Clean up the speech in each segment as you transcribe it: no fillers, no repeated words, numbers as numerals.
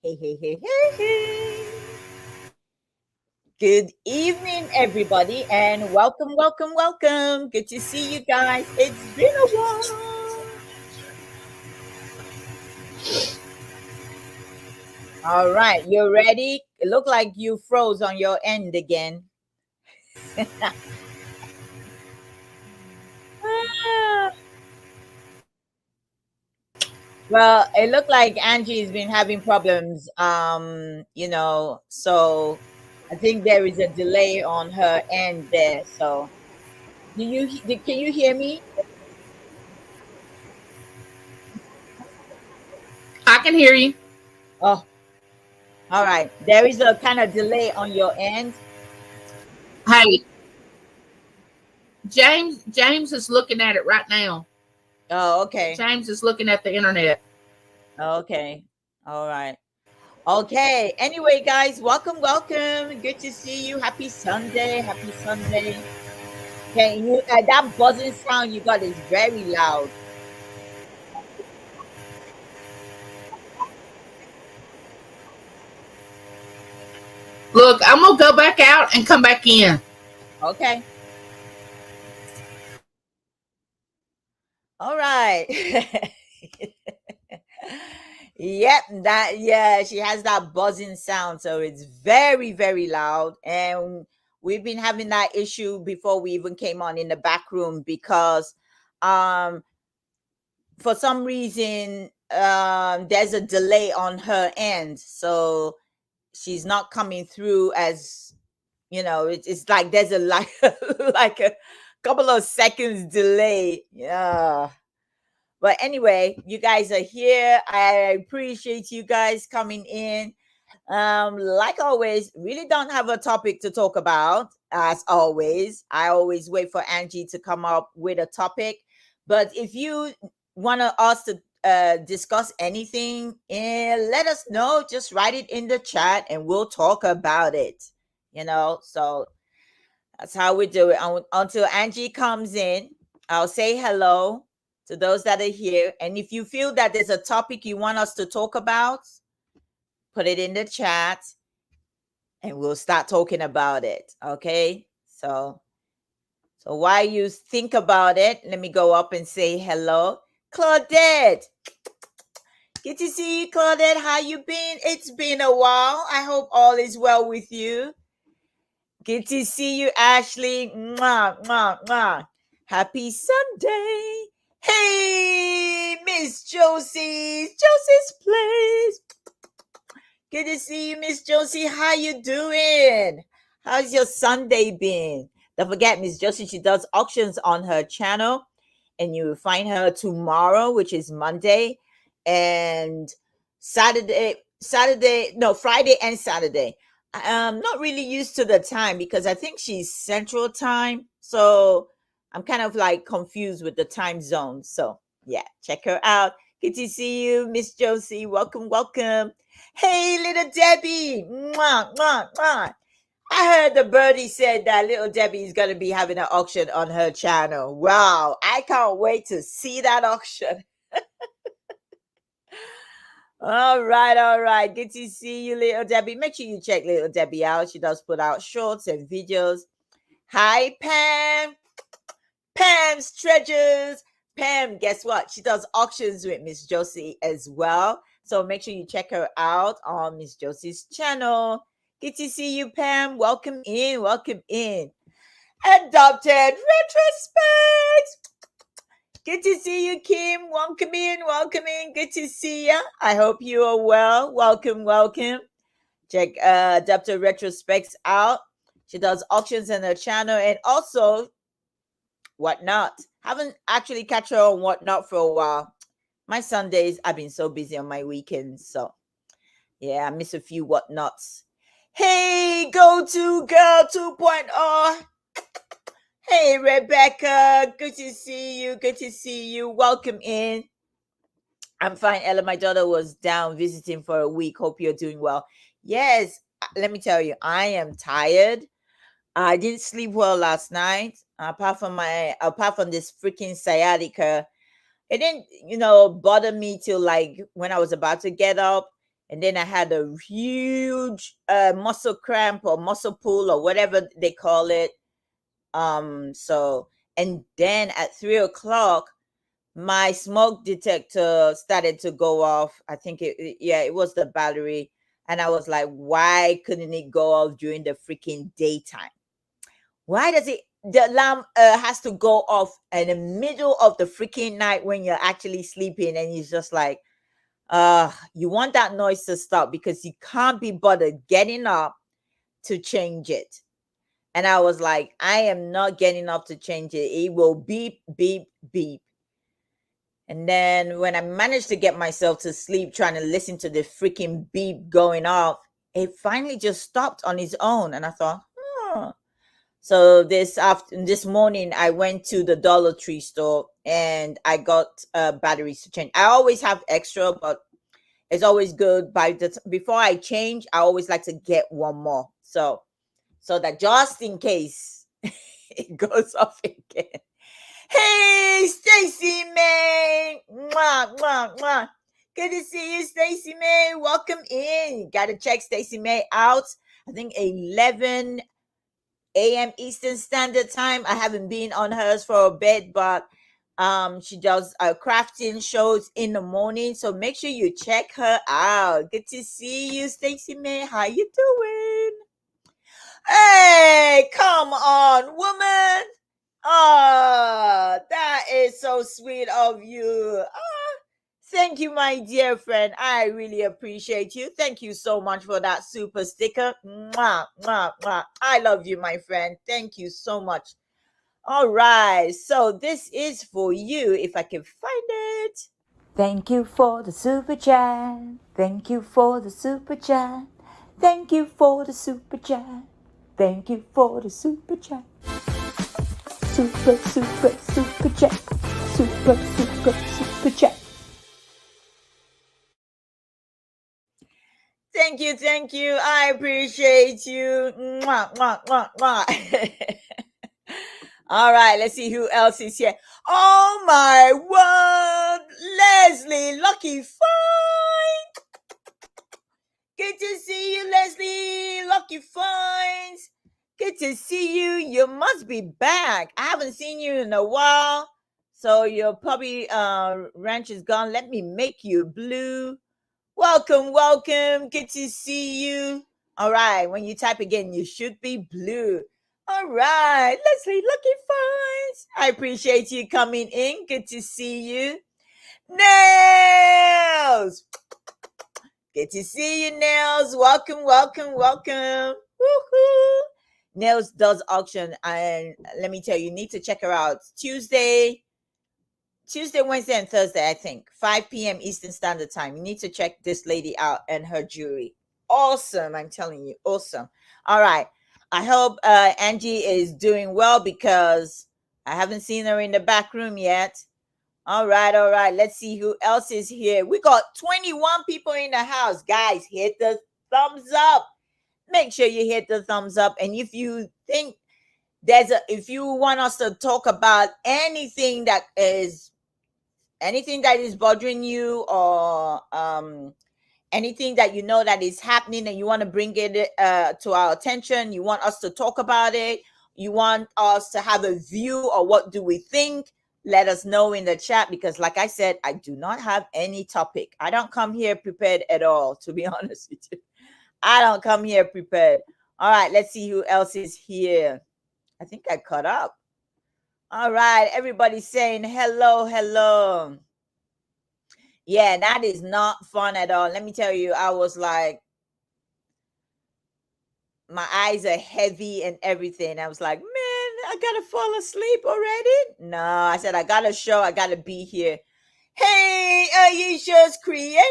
Hey, hey, hey, hey, hey. Good evening, everybody, and welcome, welcome, welcome. Good to see you guys. It's been a while. All right, you ready? It looked like you froze on your end again. Ah, well, it looked like Angie's been having problems. So I think there is a delay on her end there. So, can you hear me? I can hear you. Oh, all right. There is a kind of delay on your end. Hey, James is looking at it right now. Oh, okay. James is looking at the internet. Okay. All right. Okay. Anyway, guys, welcome, welcome. Good to see you. Happy Sunday. Happy Sunday. Okay, that buzzing sound you got is very loud. Look, I'm gonna go back out and come back in. Okay. All right. Yep, she has that buzzing sound, so it's very, very loud. And we've been having that issue before we even came on in the back room because um for some reason there's a delay on her end. So she's not coming through as it's like there's a like like a couple of seconds delay. Yeah. But anyway, you guys are here. I appreciate you guys coming in. Like always, really don't have a topic to talk about. As always, I always wait for Angie to come up with a topic. But if you want us to discuss anything, let us know. Just write it in the chat, and we'll talk about it. So that's how we do it. Until Angie comes in, I'll say hello to those that are here. And if you feel that there's a topic you want us to talk about, put it in the chat and we'll start talking about it. Okay. So while you think about it, let me go up and say hello. Claudette. Good to see you, Claudette. How you been? It's been a while. I hope all is well with you. Good to see you, Ashley. Mwah, mwah, mwah. Happy Sunday. Hey, Miss Josie. Josie's Place. Good to see you, Miss Josie. How you doing? How's your Sunday been? Don't forget, Miss Josie, she does auctions on her channel. And you will find her tomorrow, which is Monday. And Friday and Saturday. I'm not really used to the time because I think she's Central Time. So I'm kind of like confused with the time zone. So yeah, check her out. Good to see you, Miss Josie. Welcome, welcome. Hey, little Debbie. Mwah, mwah, mwah. I heard the birdie said that little Debbie is going to be having an auction on her channel. Wow, I can't wait to see that auction. All right, all right. Good to see you, little Debbie. Make sure you check little Debbie out. She does put out shorts and videos. Hi, Pam. Pam's Treasures. Pam, guess what? She does auctions with Miss Josie as well. So make sure you check her out on Miss Josie's channel. Good to see you, Pam. Welcome in. Welcome in. Adopted Retrospect. Good to see you, Kim. Welcome in. Welcome in. Good to see you. I hope you are well. Welcome, welcome. Check Adopted Retrospects out. She does auctions on her channel and also Whatnot. Haven't actually catch her on Whatnot for a while. My Sundays, I've been so busy on my weekends. So, yeah, I miss a few Whatnots. Hey, go to girl 2.0. Hey, Rebecca. Good to see you. Good to see you. Welcome in. I'm fine, Ella. My daughter was down visiting for a week. Hope you're doing well. Yes, let me tell you, I am tired. I didn't sleep well last night. Apart from this freaking sciatica, it didn't, bother me till like when I was about to get up. And then I had a huge muscle cramp or muscle pull or whatever they call it. So, and then at 3 o'clock, my smoke detector started to go off. I think it was the battery. And I was like, why couldn't it go off during the freaking daytime? Why does the alarm has to go off in the middle of the freaking night when you're actually sleeping? And it's just like, you want that noise to stop because you can't be bothered getting up to change it. And I was like, I am not getting up to change it. It will beep, beep, beep. And then when I managed to get myself to sleep trying to listen to the freaking beep going off, it finally just stopped on its own. And I thought, So this morning I went to the Dollar Tree store and I got batteries to change. I always have extra, but it's always good before I change, I always like to get one more. So that just in case it goes off again. Hey, Stacy May. Mwah, mwah, mwah. Good to see you, Stacy May. Welcome in. You got to check Stacy May out. I think 11 a.m. Eastern Standard Time. I haven't been on hers for a bit, but she does crafting shows in the morning. So make sure you check her out. Good to see you, Stacy May. How you doing? Hey, come on, woman. Oh, that is so sweet of you. Thank you, my dear friend. I really appreciate you. Thank you so much for that super sticker. Mwah, mwah, mwah. I love you, my friend. Thank you so much. All right. So this is for you, if I can find it. Thank you for the super chat. Thank you for the super chat. Thank you for the super chat. Thank you for the super chat. Super, super, super chat. Super, super, super chat. Thank you, thank you. I appreciate you. Mwah, mwah, mwah, mwah. All right, let's see who else is here. Oh my word, Leslie, lucky fine. Good to see you, Leslie, lucky fines. Good to see you. You must be back. I haven't seen you in a while. So your puppy ranch is gone. Let me make you blue. Welcome, welcome. Good to see you. All right. When you type again, you should be blue. All right. Leslie, lucky fines. I appreciate you coming in. Good to see you. Nails. Good to see you, Nails. Welcome, welcome, welcome. Woohoo. Nails does auction. And let me tell you, you need to check her out. Tuesday, Wednesday, and Thursday, I think. 5 p.m. Eastern Standard Time. You need to check this lady out and her jewelry. Awesome. I'm telling you. Awesome. All right. I hope Angie is doing well because I haven't seen her in the back room yet. All right, all right. Let's see who else is here. We got 21 people in the house. Guys, hit the thumbs up. Make sure you hit the thumbs up. And if you think if you want us to talk about anything that is bothering you or anything that you know that is happening and you want to bring it to our attention, you want us to talk about it, you want us to have a view or what do we think, let us know in the chat because like I said, I do not have any topic. I don't come here prepared at all, to be honest with you. I don't come here prepared. All right, let's see who else is here. I think I caught up. All right, everybody's saying hello, hello. Yeah, that is not fun at all. Let me tell you, I was like, my eyes are heavy and everything. I was like, man, I gotta fall asleep already. No, I said, I got a show. I gotta be here. Hey, Aisha's Creations.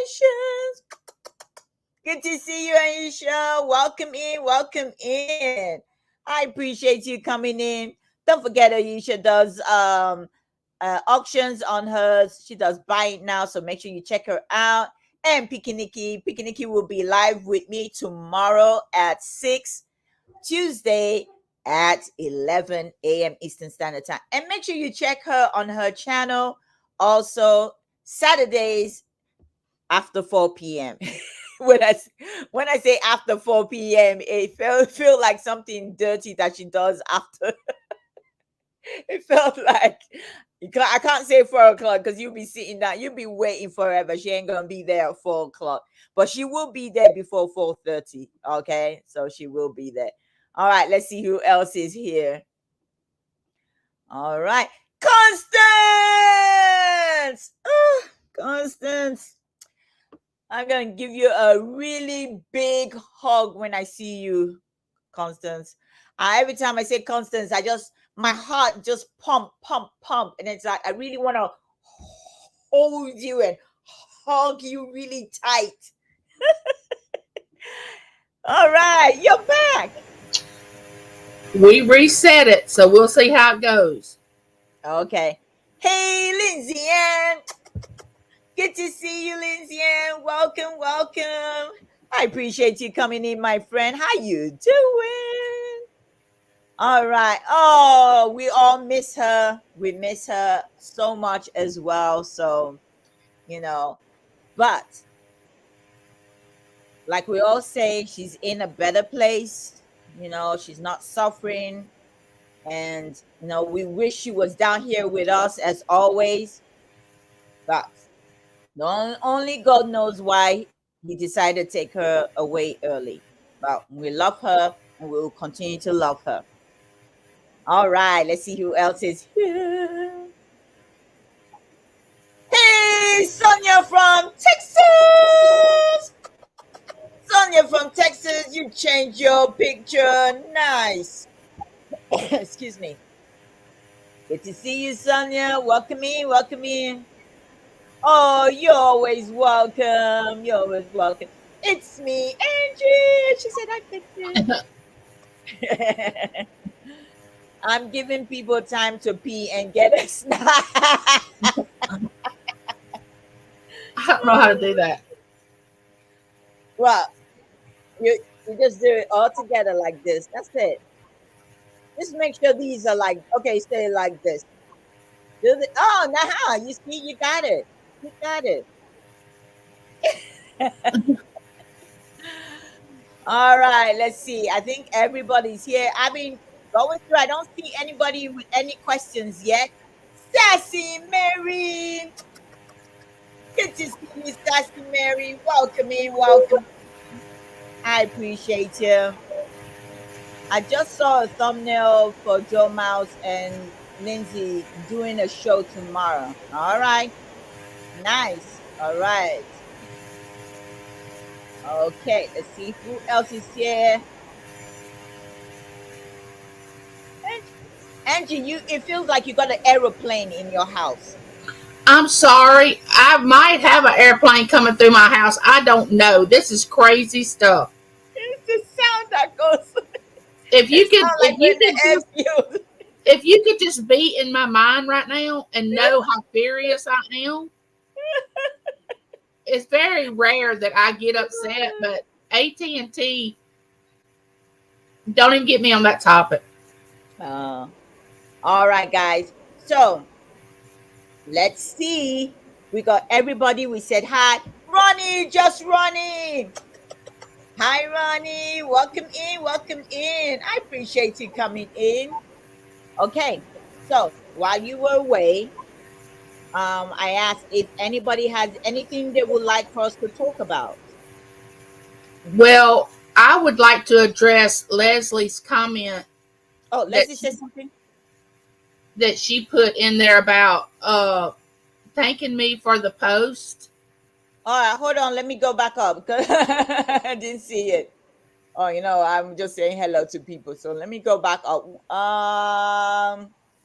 Good to see you, Aisha. Welcome in, welcome in. I appreciate you coming in. Don't forget, Aisha does auctions on hers. She does buy it now, so make sure you check her out. And Pikiniki will be live with me tomorrow at 6, Tuesday at 11 a.m. Eastern Standard Time. And make sure you check her on her channel. Also, Saturdays after 4 p.m. when I say after 4 p.m., it feel like something dirty that she does after. It felt like I can't say 4 o'clock because you'll be sitting down, you'll be waiting forever. She ain't gonna be there at 4 o'clock, but she will be there before 4:30. Okay, so she will be there. All right, let's see who else is here. All right, Constance. Constance, I'm gonna give you a really big hug when I see you, Constance. Every time I say Constance, my heart just pump, and it's like I really want to hold you and hug you really tight. All right, you're back. We reset it, so we'll see how it goes. Okay. Hey, Lindsay Ann. Good to see you, Lindsay Ann. Welcome. I appreciate you coming in, my friend. How you doing? All right. Oh, we all miss her. We miss her so much as well. So, but like we all say, she's in a better place. She's not suffering. And, we wish she was down here with us as always. But only God knows why he decided to take her away early. But we love her and we will continue to love her. All right, let's see who else is here. Hey, Sonia from Texas. Sonia from Texas, you changed your picture. Nice. Excuse me. Good to see you, Sonia. Welcome in. Oh, you're always welcome. It's me, Angie. She said I picked it. I'm giving people time to pee and get a snack. I don't know how to do that. Well, you just do it all together like this. That's it. Just make sure these are like, okay, stay like this. Oh, nah, you see, you got it. All right, let's see. I think everybody's here. I've been going through. I don't see anybody with any questions yet. Sassy Mary. Good to see you, Sassy Mary. Welcome. I appreciate you. I just saw a thumbnail for Joe Mouse and Lindsay doing a show tomorrow. All right. Nice. All right. Okay, let's see who else is here. Angie, it feels like you got an aeroplane in your house. I'm sorry. I might have an airplane coming through my house. I don't know. This is crazy stuff. It's the sound that goes. If you could, like if you could just be in my mind right now and know how furious I am. It's very rare that I get upset, but AT&T, don't even get me on that topic. All right, guys. So let's see. We got everybody. We said hi. Ronnie, just Ronnie. Hi, Ronnie. Welcome in. I appreciate you coming in. Okay. So while you were away, I asked if anybody has anything they would like for us to talk about. Well, I would like to address Leslie's comment. Oh, Leslie said something that she put in there about thanking me for the post. All right, hold on. Let me go back up because I didn't see it. Oh, I'm just saying hello to people. So let me go back up.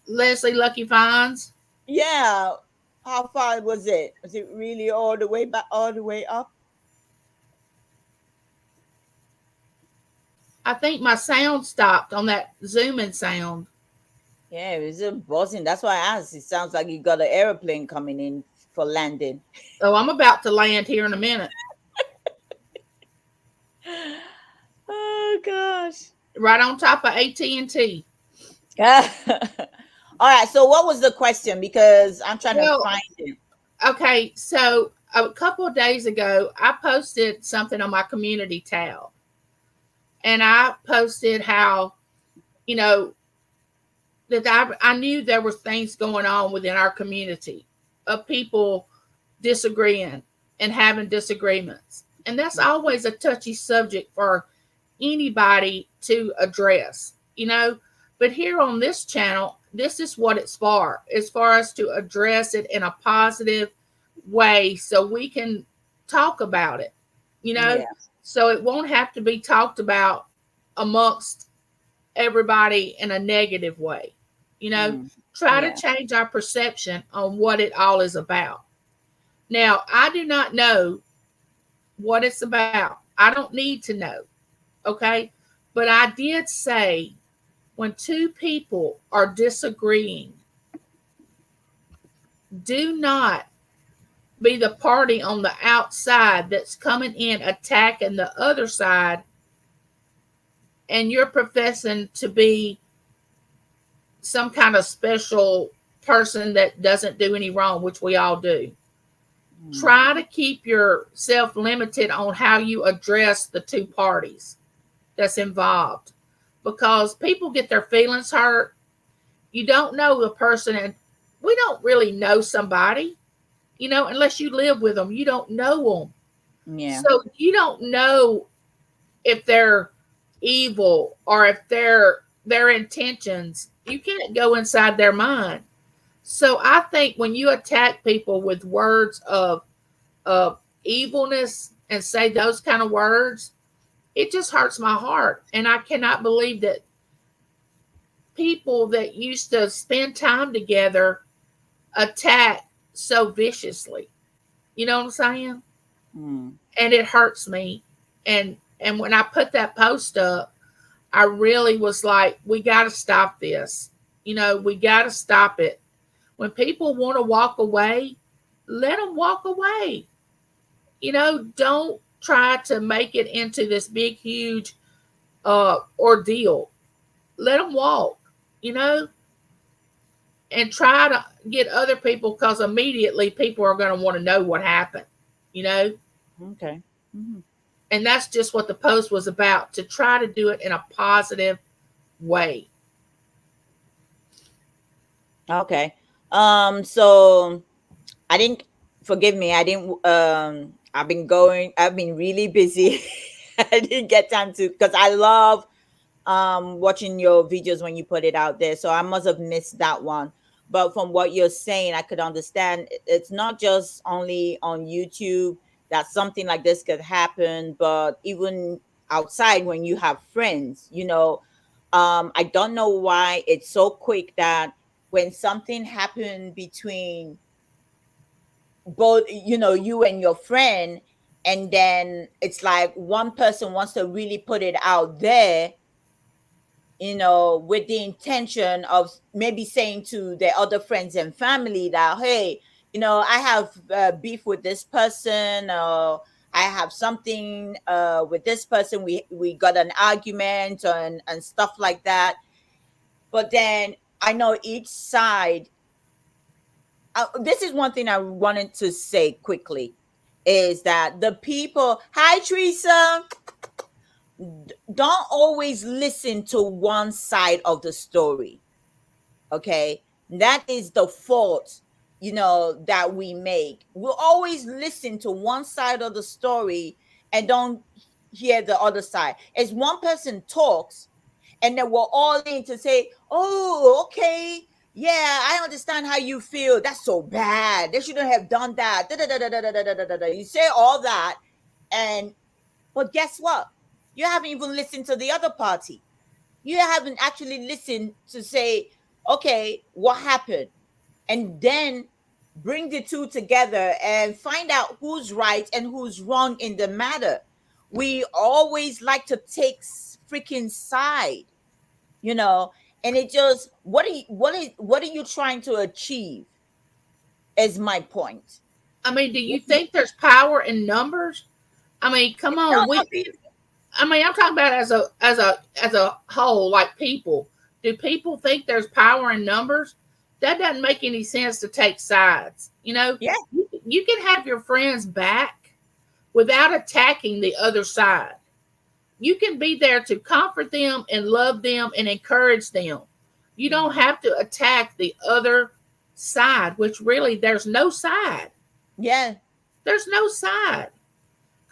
Leslie Lucky Finds. Yeah. How far was it? Was it really all the way back, all the way up? I think my sound stopped on that zooming sound. Yeah, it was buzzing. That's why I asked. It sounds like you got an airplane coming in for landing. Oh, I'm about to land here in a minute. Oh gosh! Right on top of AT&T. All right. So, what was the question? Because I'm trying to find it. Okay, so a couple of days ago, I posted something on my community tab. And I posted how, you know, that I knew there were things going on within our community of people disagreeing and having disagreements. And that's always a touchy subject for anybody to address, you know. But here on this channel, this is what it's for. It's for us to address it in a positive way so we can talk about it, you know, Yeah. so it won't have to be talked about amongst everybody in a negative way, you know. Mm. Try to Yeah. change our perception on what it all is about. Now, I do not know what it's about. I don't need to know. Okay. But I did say when two people are disagreeing, do not be the party on the outside that's coming in attacking the other side, and you're professing to be some kind of special person that doesn't do any wrong, which we all do. Mm. Try to keep yourself limited on how you address the two parties that's involved, because people get their feelings hurt. You don't know the person, and we don't really know somebody, you know, unless you live with them. You don't know them. Yeah. So you don't know if they're evil or if their intentions. You can't go inside their mind. So I think when you attack people with words of evilness and say those kind of words, it just hurts my heart. And I cannot believe that people that used to spend time together attack so viciously. You know what I'm saying? Mm. And it hurts me. And when I put that post up, I really was like, we got to stop this. You know, we got to stop it. When people want to walk away, let them walk away. You know, don't try to make it into this big, huge ordeal. Let them walk, you know, and try to get other people, because immediately people are going to want to know what happened, you know. Okay. Mhm. And that's just what the post was about, to try to do it in a positive way. Okay. So I didn't, forgive me, I didn't I've been really busy. I didn't get time to, because I love watching your videos when you put it out there. So I must have missed that one. But from what you're saying, I could understand it's not just only on YouTube that something like this could happen, but even outside when you have friends, you know. I don't know why it's so quick that when something happened between both, you know, you and your friend, and then it's like one person wants to really put it out there, you know, with the intention of maybe saying to their other friends and family that, hey, you know, I have beef with this person, or I have something with this person. We got an argument and stuff like that. But then I know each side. This is one thing I wanted to say quickly, is that the people. Hi, Teresa. Don't always listen to one side of the story. Okay, that is the fault, you know, that we make. We'll always listen to one side of the story and don't hear the other side. As one person talks, and then we're all in to say, oh, okay, yeah, I understand how you feel. That's so bad, they shouldn't have done that. Da, da, da, da, da, da, da, da, da, da. You say all that, and but guess what, you haven't even listened to the other party. You haven't actually listened to say, okay, what happened? And then bring the two together and find out who's right and who's wrong in the matter. We always like to take freaking side, you know, and it just, what are you trying to achieve, is my point. I mean, do you think there's power in numbers? I mean, come No, on. no, I mean, I'm talking about as a whole, like people. Do people think there's power in numbers? that doesn't make any sense to take sides. Yeah. You can have your friends back without attacking the other side. You can be there to comfort them and love them and encourage them. You don't have to attack the other side, which really there's no side. Yeah. There's no side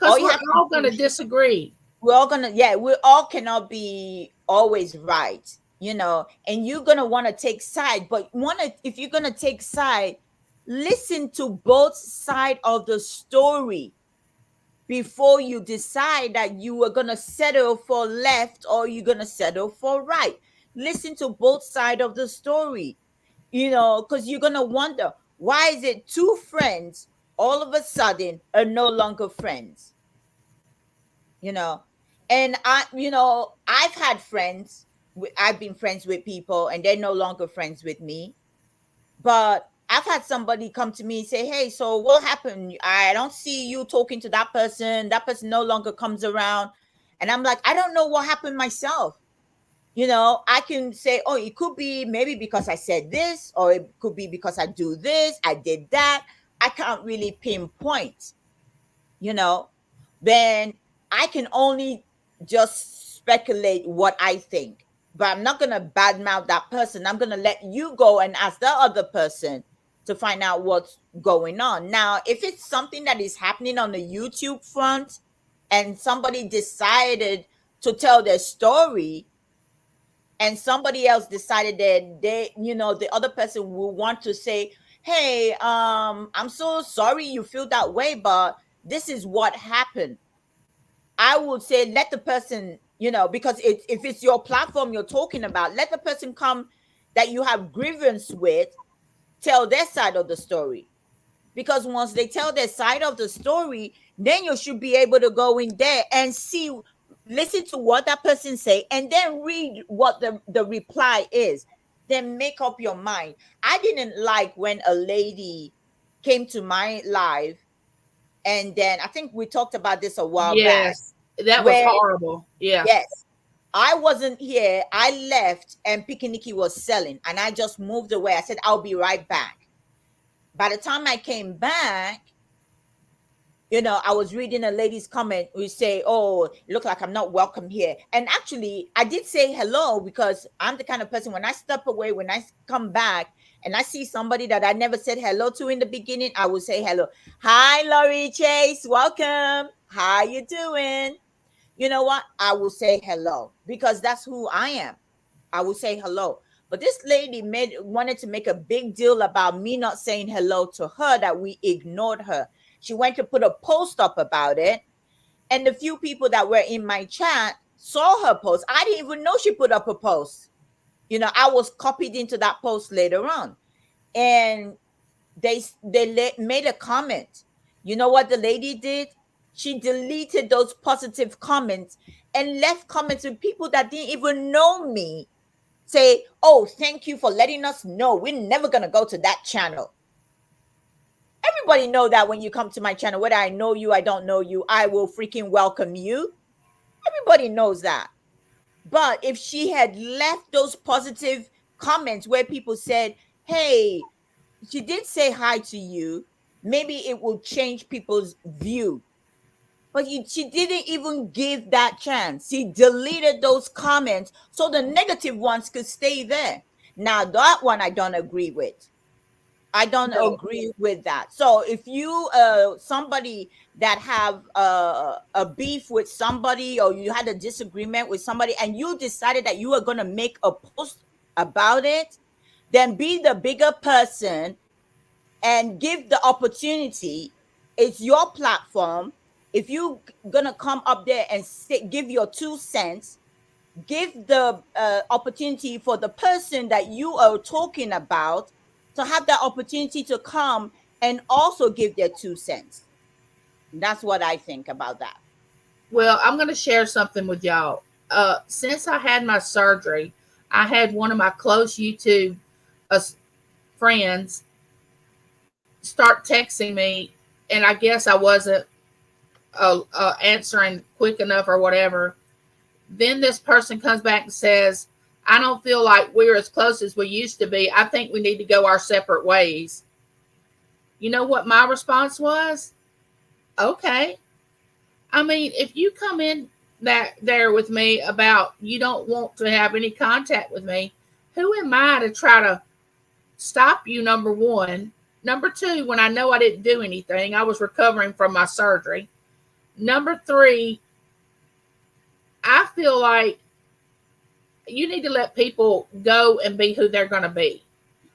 All because you we're have to all do going to disagree. we're all gonna, yeah, we all cannot be always right, and you're gonna want to take side, but if you're gonna take side, listen to both side of the story before you decide that you are gonna settle for left or you're gonna settle for right. Listen to both side of the story, because you're gonna wonder, why is it two friends all of a sudden are no longer friends? you know and I've had friends, I've been friends with people and they're no longer friends with me. But I've had somebody come to me and say, hey, so what happened? I don't see you talking to that person no longer comes around. And I'm like, I don't know what happened myself. I can say, oh, it could be maybe because I said this, or it could be because I do this, I did that. I can't really pinpoint, you know then I can only just speculate what I think. But I'm not going to badmouth that person. I'm going to let you go and ask the other person to find out what's going on. Now, if it's something that is happening on the YouTube front and somebody decided to tell their story, and somebody else decided that the other person will want to say, hey, I'm so sorry you feel that way, but this is what happened. I would say let the person, because if it's your platform you're talking about, let the person come that you have grievance with, tell their side of the story. Because once they tell their side of the story, then you should be able to go in there and see, listen to what that person say, and then read what the reply is. Then make up your mind. I didn't like when a lady came to my live, and then I think we talked about this a while back, Yes, that was where, horrible. Yeah. yes, I wasn't here. I left and Pikiniki was selling, and I just moved away. I said, I'll be right back. By the time I came back, I was reading a lady's comment who say, oh, look like I'm not welcome here. And actually, I did say hello, because I'm the kind of person, when I step away, when I come back and I see somebody that I never said hello to in the beginning, I will say hello. Hi, Laurie Chase. Welcome. How you doing? You know what? I will say hello because that's who I am. I will say hello. But this lady wanted to make a big deal about me not saying hello to her, that we ignored her. She went to put a post up about it. And the few people that were in my chat saw her post. I didn't even know she put up a post. I was copied into that post later on. And they made a comment. You know what the lady did? She deleted those positive comments and left comments with people that didn't even know me, say, oh, thank you for letting us know. We're never going to go to that channel. Everybody know that when you come to my channel, whether I know you, I don't know you, I will freaking welcome you. Everybody knows that. But if she had left those positive comments where people said, hey, she did say hi to you, maybe it will change people's view. But she didn't even give that chance. She deleted those comments so the negative ones could stay there. Now, that one I don't agree with. I don't No. agree with that. So if you somebody that have a beef with somebody, or you had a disagreement with somebody and you decided that you are going to make a post about it, then be the bigger person and give the opportunity. It's your platform. If you gonna come up there and give your 2 cents, give the opportunity for the person that you are talking about to have that opportunity to come and also give their 2 cents. That's what I think about that. Well, I'm going to share something with y'all. Since I had my surgery, I had one of my close YouTube uh, friends start texting me, and I guess I wasn't answering quick enough or whatever. Then this person comes back and says, I don't feel like we're as close as we used to be. I think we need to go our separate ways. You know what my response was? Okay. I mean, if you come in that there with me about you don't want to have any contact with me, who am I to try to stop you? Number one. Number two, when I know I didn't do anything, I was recovering from my surgery. Number three, I feel like you need to let people go and be who they're going to be.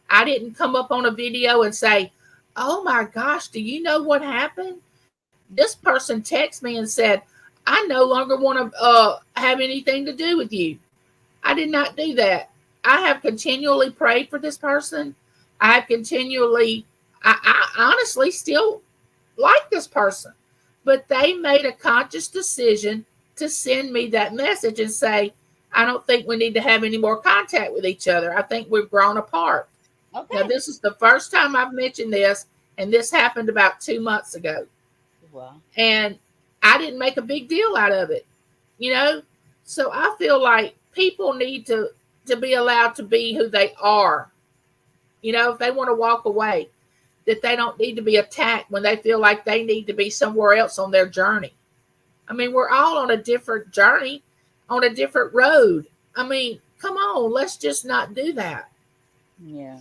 I didn't come up on a video and say, "Oh my gosh, do you know what happened? This person texted me and said, I no longer want to have anything to do with you." I did not do that. I have continually prayed for this person. I have continually, I honestly still like this person. But they made a conscious decision to send me that message and say, I don't think we need to have any more contact with each other. I think we've grown apart. Now, Okay. this is the first time I've mentioned this, and this happened about 2 months ago. Well, And I didn't make a big deal out of it, you know? So I feel like people need to be allowed to be who they are. You know, if they want to walk away, that they don't need to be attacked when they feel like they need to be somewhere else on their journey. I mean, we're all on a different journey, on a different road. I mean, come on, let's just not do that. yeah.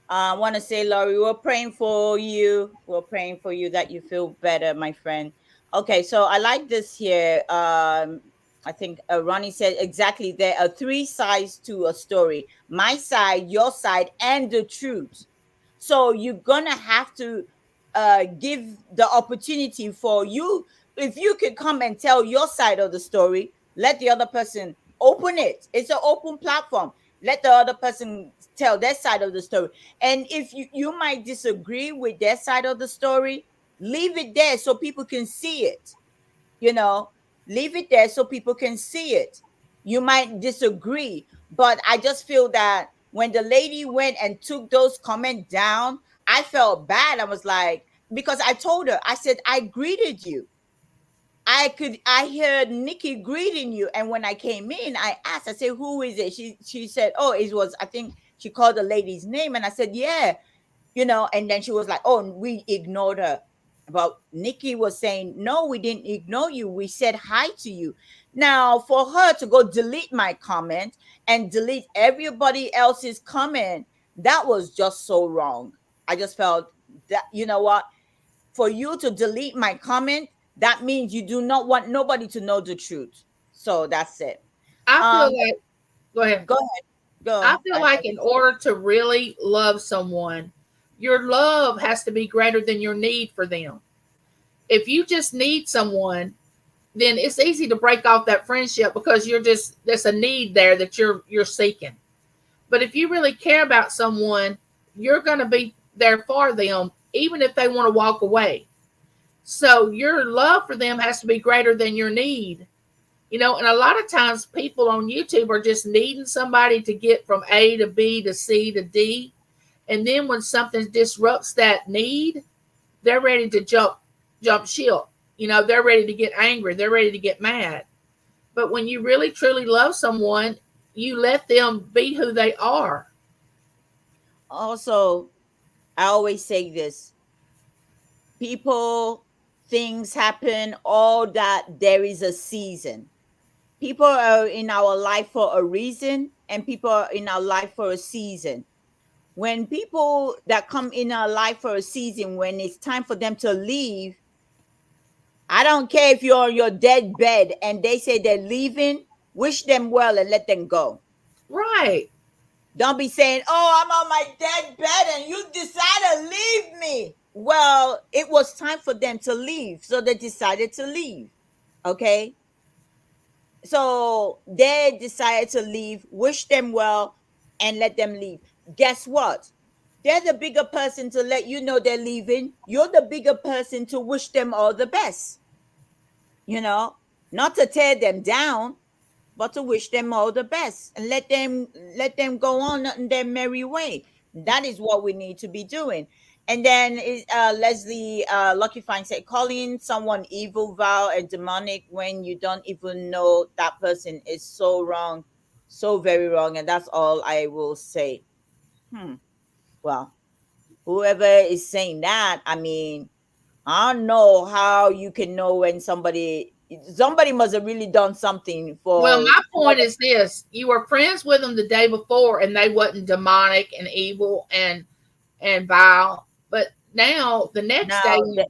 I want to say, Laurie, we're praying for you. We're praying for you that you feel better, my friend. Okay, so I like this here. I think Ronnie said exactly there are three sides to a story: my side, your side, and the truth. So you're gonna have to give the opportunity for you. If you could come and tell your side of the story, let the other person open it. It's an open platform. Let the other person tell their side of the story. And if you might disagree with their side of the story, leave it there so people can see it. You know, leave it there so people can see it. You might disagree, but I just feel that when the lady went and took those comments down, I felt bad. I was like, because I told her, I said, I greeted you. I heard Nikki greeting you. And when I came in, I asked, I said, who is it? She said, oh, it was, I think she called the lady's name. And I said, yeah, and then she was like, oh, we ignored her. But Nikki was saying, no, we didn't ignore you. We said hi to you. Now, for her to go delete my comment and delete everybody else's comment, that was just so wrong. I just felt that, you know what? For you to delete my comment, that means you do not want nobody to know the truth. So that's it. I feel Um, like, go ahead. go ahead. I Go. feel like in order to really love someone, your love has to be greater than your need for them. If you just need someone, then it's easy to break off that friendship because there's a need there that you're seeking. But if you really care about someone, you're going to be there for them even if they want to walk away. So your love for them has to be greater than your need. And a lot of times people on YouTube are just needing somebody to get from A to B to C to D. And then when something disrupts that need, they're ready to jump ship. They're ready to get angry. They're ready to get mad. But when you really truly love someone, you let them be who they are. Also, I always say this: people, things happen, all that, there is a season. People are in our life for a reason, and people are in our life for a season. When people that come in our life for a season, when it's time for them to leave, I don't care if you're on your dead bed and they say they're leaving, wish them well and let them go. Right. Don't be saying, oh, I'm on my dead bed and you decide to leave me. Well, it was time for them to leave, so they decided to leave. Okay. So they decided to leave, wish them well, and let them leave. Guess what? They're the bigger person to let you know they're leaving. You're the bigger person to wish them all the best. You know, not to tear them down, but to wish them all the best and let them go on in their merry way. That is what we need to be doing. And then Leslie Lucky Fine said, calling someone evil, vile, and demonic when you don't even know that person is so wrong. So very wrong. And that's all I will say. Hmm. Well, whoever is saying that, I mean, I don't know how you can know when somebody must have really done something Well, for my point is this: you were friends with them the day before, and they wasn't demonic and evil and vile. But now, the next day, now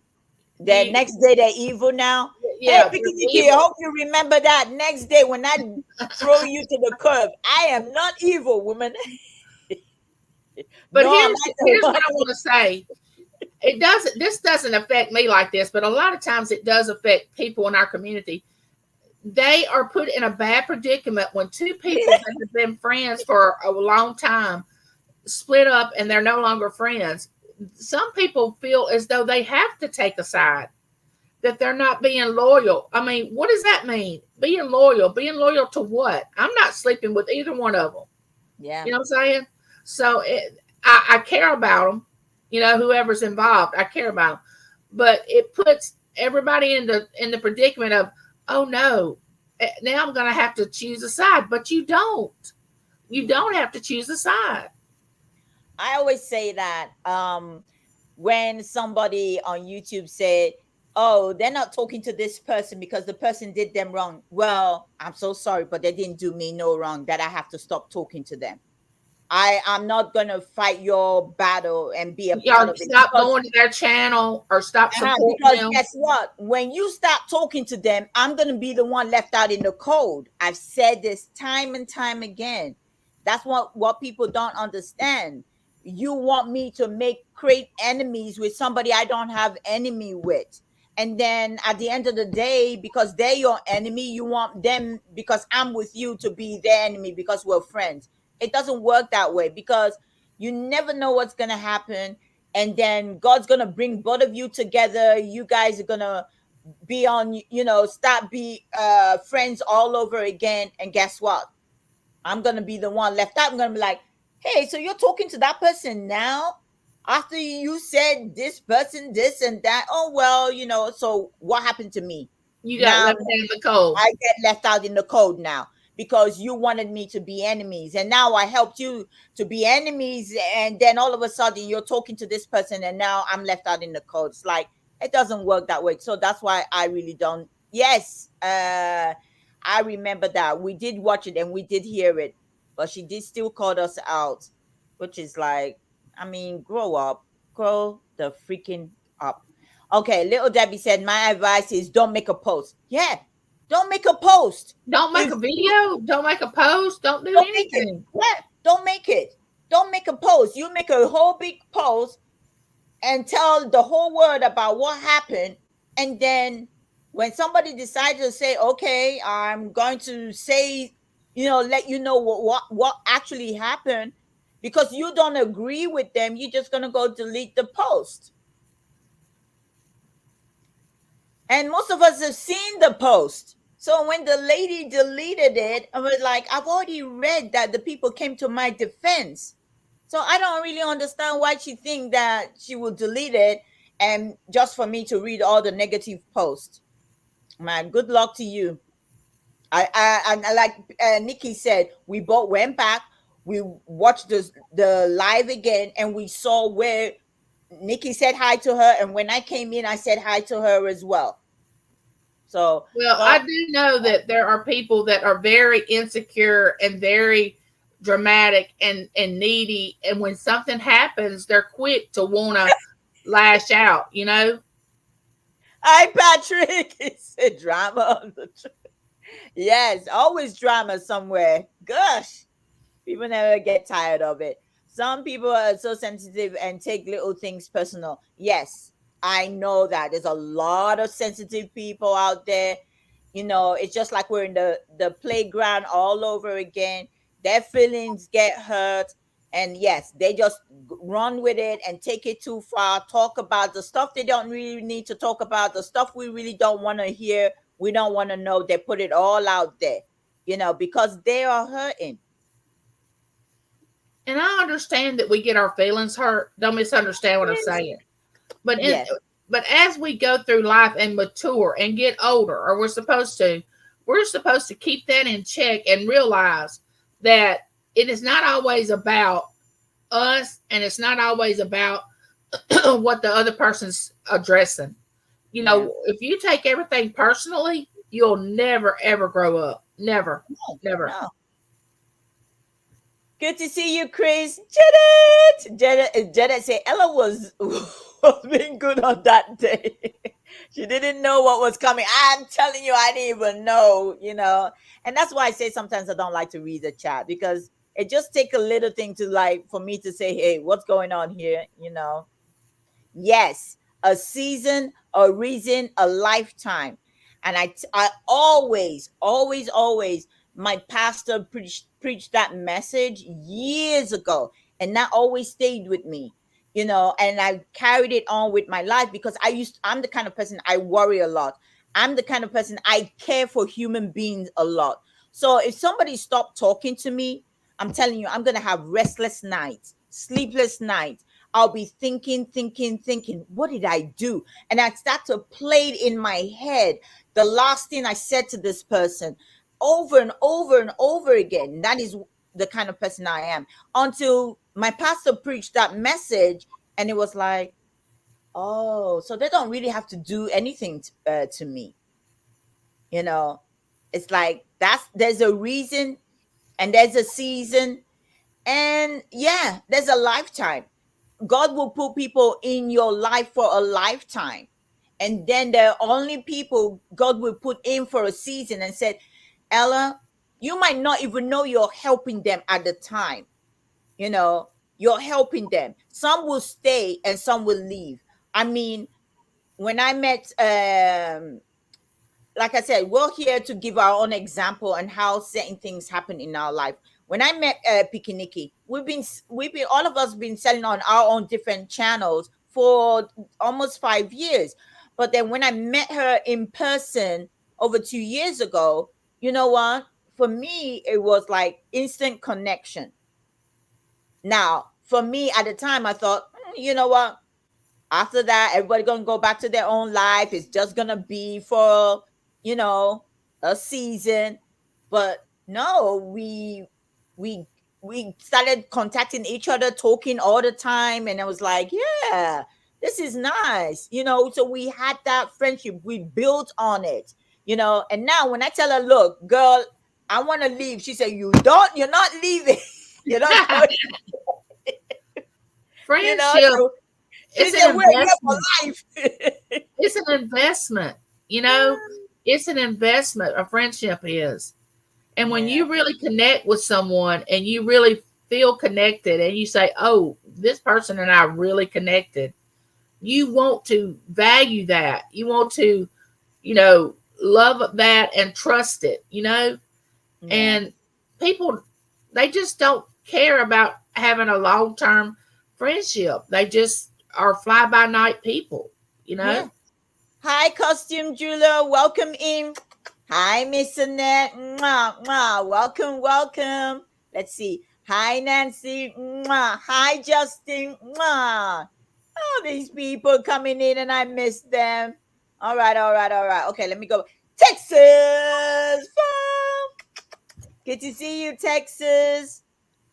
the you next day they're evil now. Hey, yeah, they're Pikiniki, I evil. hope you remember that next day when I throw you to the curb. I am not evil, woman. But No, I'm not the here's one. what I want to say. It doesn't. This doesn't affect me like this, but a lot of times it does affect people in our community. They are put in a bad predicament when two people that have been friends for a long time split up and they're no longer friends. Some people feel as though they have to take a side, that they're not being loyal. I mean, what does that mean? Being loyal. Being loyal to what? I'm not sleeping with either one of them. Yeah. You know what I'm saying? So I care about them. You know, whoever's involved, I care about them. But it puts everybody in the predicament of, oh no, now I'm going to have to choose a side. But you don't. You don't have to choose a side. I always say that when somebody on YouTube said, "Oh, they're not talking to this person because the person did them wrong." Well, I'm so sorry, but they didn't do me no wrong that I have to stop talking to them. I'm not gonna fight your battle and be a part Y'all of it stop going to their channel or stop supporting because them. guess what? When you stop talking to them, I'm gonna be the one left out in the cold. I've said this time and time again. That's what people don't understand. You want me to create enemies with somebody I don't have enemy with. And then at the end of the day, because they're your enemy, you want them because I'm with you to be their enemy because we're friends. It doesn't work that way because you never know what's gonna happen, and then God's gonna bring both of you together. You guys are gonna be on, start be friends all over again. And guess what? I'm gonna be the one left out. I'm gonna be like, hey, so you're talking to that person now after you said this person this and that. Oh well, so what happened to me? You got Now left in the cold. I get left out in the cold now because you wanted me to be enemies. And now I helped you to be enemies. And then all of a sudden you're talking to this person and now I'm left out in the cold. It's like, it doesn't work that way. So that's why I really don't. Yes. I remember that. We did watch it and we did hear it, but she did still call us out, which is like, I mean, grow up, grow the freaking up. Okay, little Debbie said, my advice is don't make a post. Yeah, don't make a post. Don't make If a video. Don't make a post. Don't do don't make it. anything. Yeah, don't make it. Don't make a post. You make a whole big post and tell the whole world about what happened. And then when somebody decides to say, okay, I'm going to say, let you know what actually happened, because you don't agree with them, you're just gonna go delete the post. And most of us have seen the post. So when the lady deleted it, I was like, I've already read that the people came to my defense. So I don't really understand why she think that she will delete it and just for me to read all the negative posts. Man, good luck to you. I like Nikki said, we both went back, we watched the live again, and we saw where Nikki said hi to her, and when I came in, I said hi to her as well. So, Well, I well, do know that there are people that are very insecure and very dramatic and needy, and when something happens, they're quick to want to lash out. You know, hi Patrick. It's a drama on the yes, always drama somewhere. Gosh, people never get tired of it. Some people are so sensitive and take little things personal. Yes, I know that there's a lot of sensitive people out there. It's just like we're in the playground all over again. Their feelings get hurt, and yes, they just run with it and take it too far. Talk about the stuff they don't really need to talk about, the stuff we really don't want to hear, we don't want to know. They put it all out there, because they are hurting. and I understand that we get our feelings hurt. Don't misunderstand what I'm Yes. saying. But Yes. but as we go through life and mature and get older, or we're supposed to keep that in check and realize that it is not always about us, and it's not always about what the other person's addressing. You Yeah. know, if you take everything personally, you'll never ever grow up. Never, No, never. no. Good to see you, Chris. Janet say Ella was, was being good on that day. She didn't know what was coming. I'm telling you, I didn't even know. And that's why I say sometimes I don't like to read the chat, because it just take a little thing to, like, for me to say, hey, what's going on here. Yes, a season, a reason, a lifetime. And I always, always, always, my pastor preached that message years ago, and that always stayed with me. And I carried it on with my life, because I'm the kind of person, I worry a lot. I'm the kind of person, I care for human beings a lot. So if somebody stopped talking to me, I'm telling you, I'm gonna have restless nights, sleepless nights. I'll be thinking, what did I do? And I start to play it in my head, the last thing I said to this person, over and over and over again. That is the kind of person I am. Until my pastor preached that message, and it was like, oh, so they don't really have to do anything to me. You know, it's like there's a reason, and there's a season, and yeah, there's a lifetime. God will put people in your life for a lifetime. And then there are only people God will put in for a season, and said, Ella, you might not even know you're helping them at the time. You know, you're helping them. Some will stay and some will leave. I mean, when I met like I said, we're here to give our own example on how certain things happen in our life. When I met Pikiniki, we've been all of us been selling on our own different channels for almost 5 years. But then when I met her in person over 2 years ago, you know what? For me, it was like instant connection. Now, for me at the time, I thought, you know what? After that, everybody gonna go back to their own life. It's just gonna be for, you know a season. But no, we we started contacting each other, talking all the time, and I was like, yeah, this is nice. So we had that friendship, we built on it. And now when I tell her, look, girl, I want to leave, she said, you're not leaving. You're not going. Friendship, So she it's said, an we're here for investment. life. It's an investment. You know, it's an investment. A friendship is. And when Yeah. you really connect with someone and you really feel connected and you say, oh, this person and I really connected, you want to value that. You want to, you know, love that and trust it. Yeah. And people, they just don't care about having a long term friendship. They just are fly by night people. Yeah. Hi, Costume Jeweler. Welcome in. Hi, Miss Annette. Mwah, mwah. Welcome, welcome. Let's see. Hi, Nancy. Mwah. Hi, Justin. Mwah. Oh, these people coming in and I miss them. All right, all right, all right. Okay, let me go. Texas. Good to see you, Texas.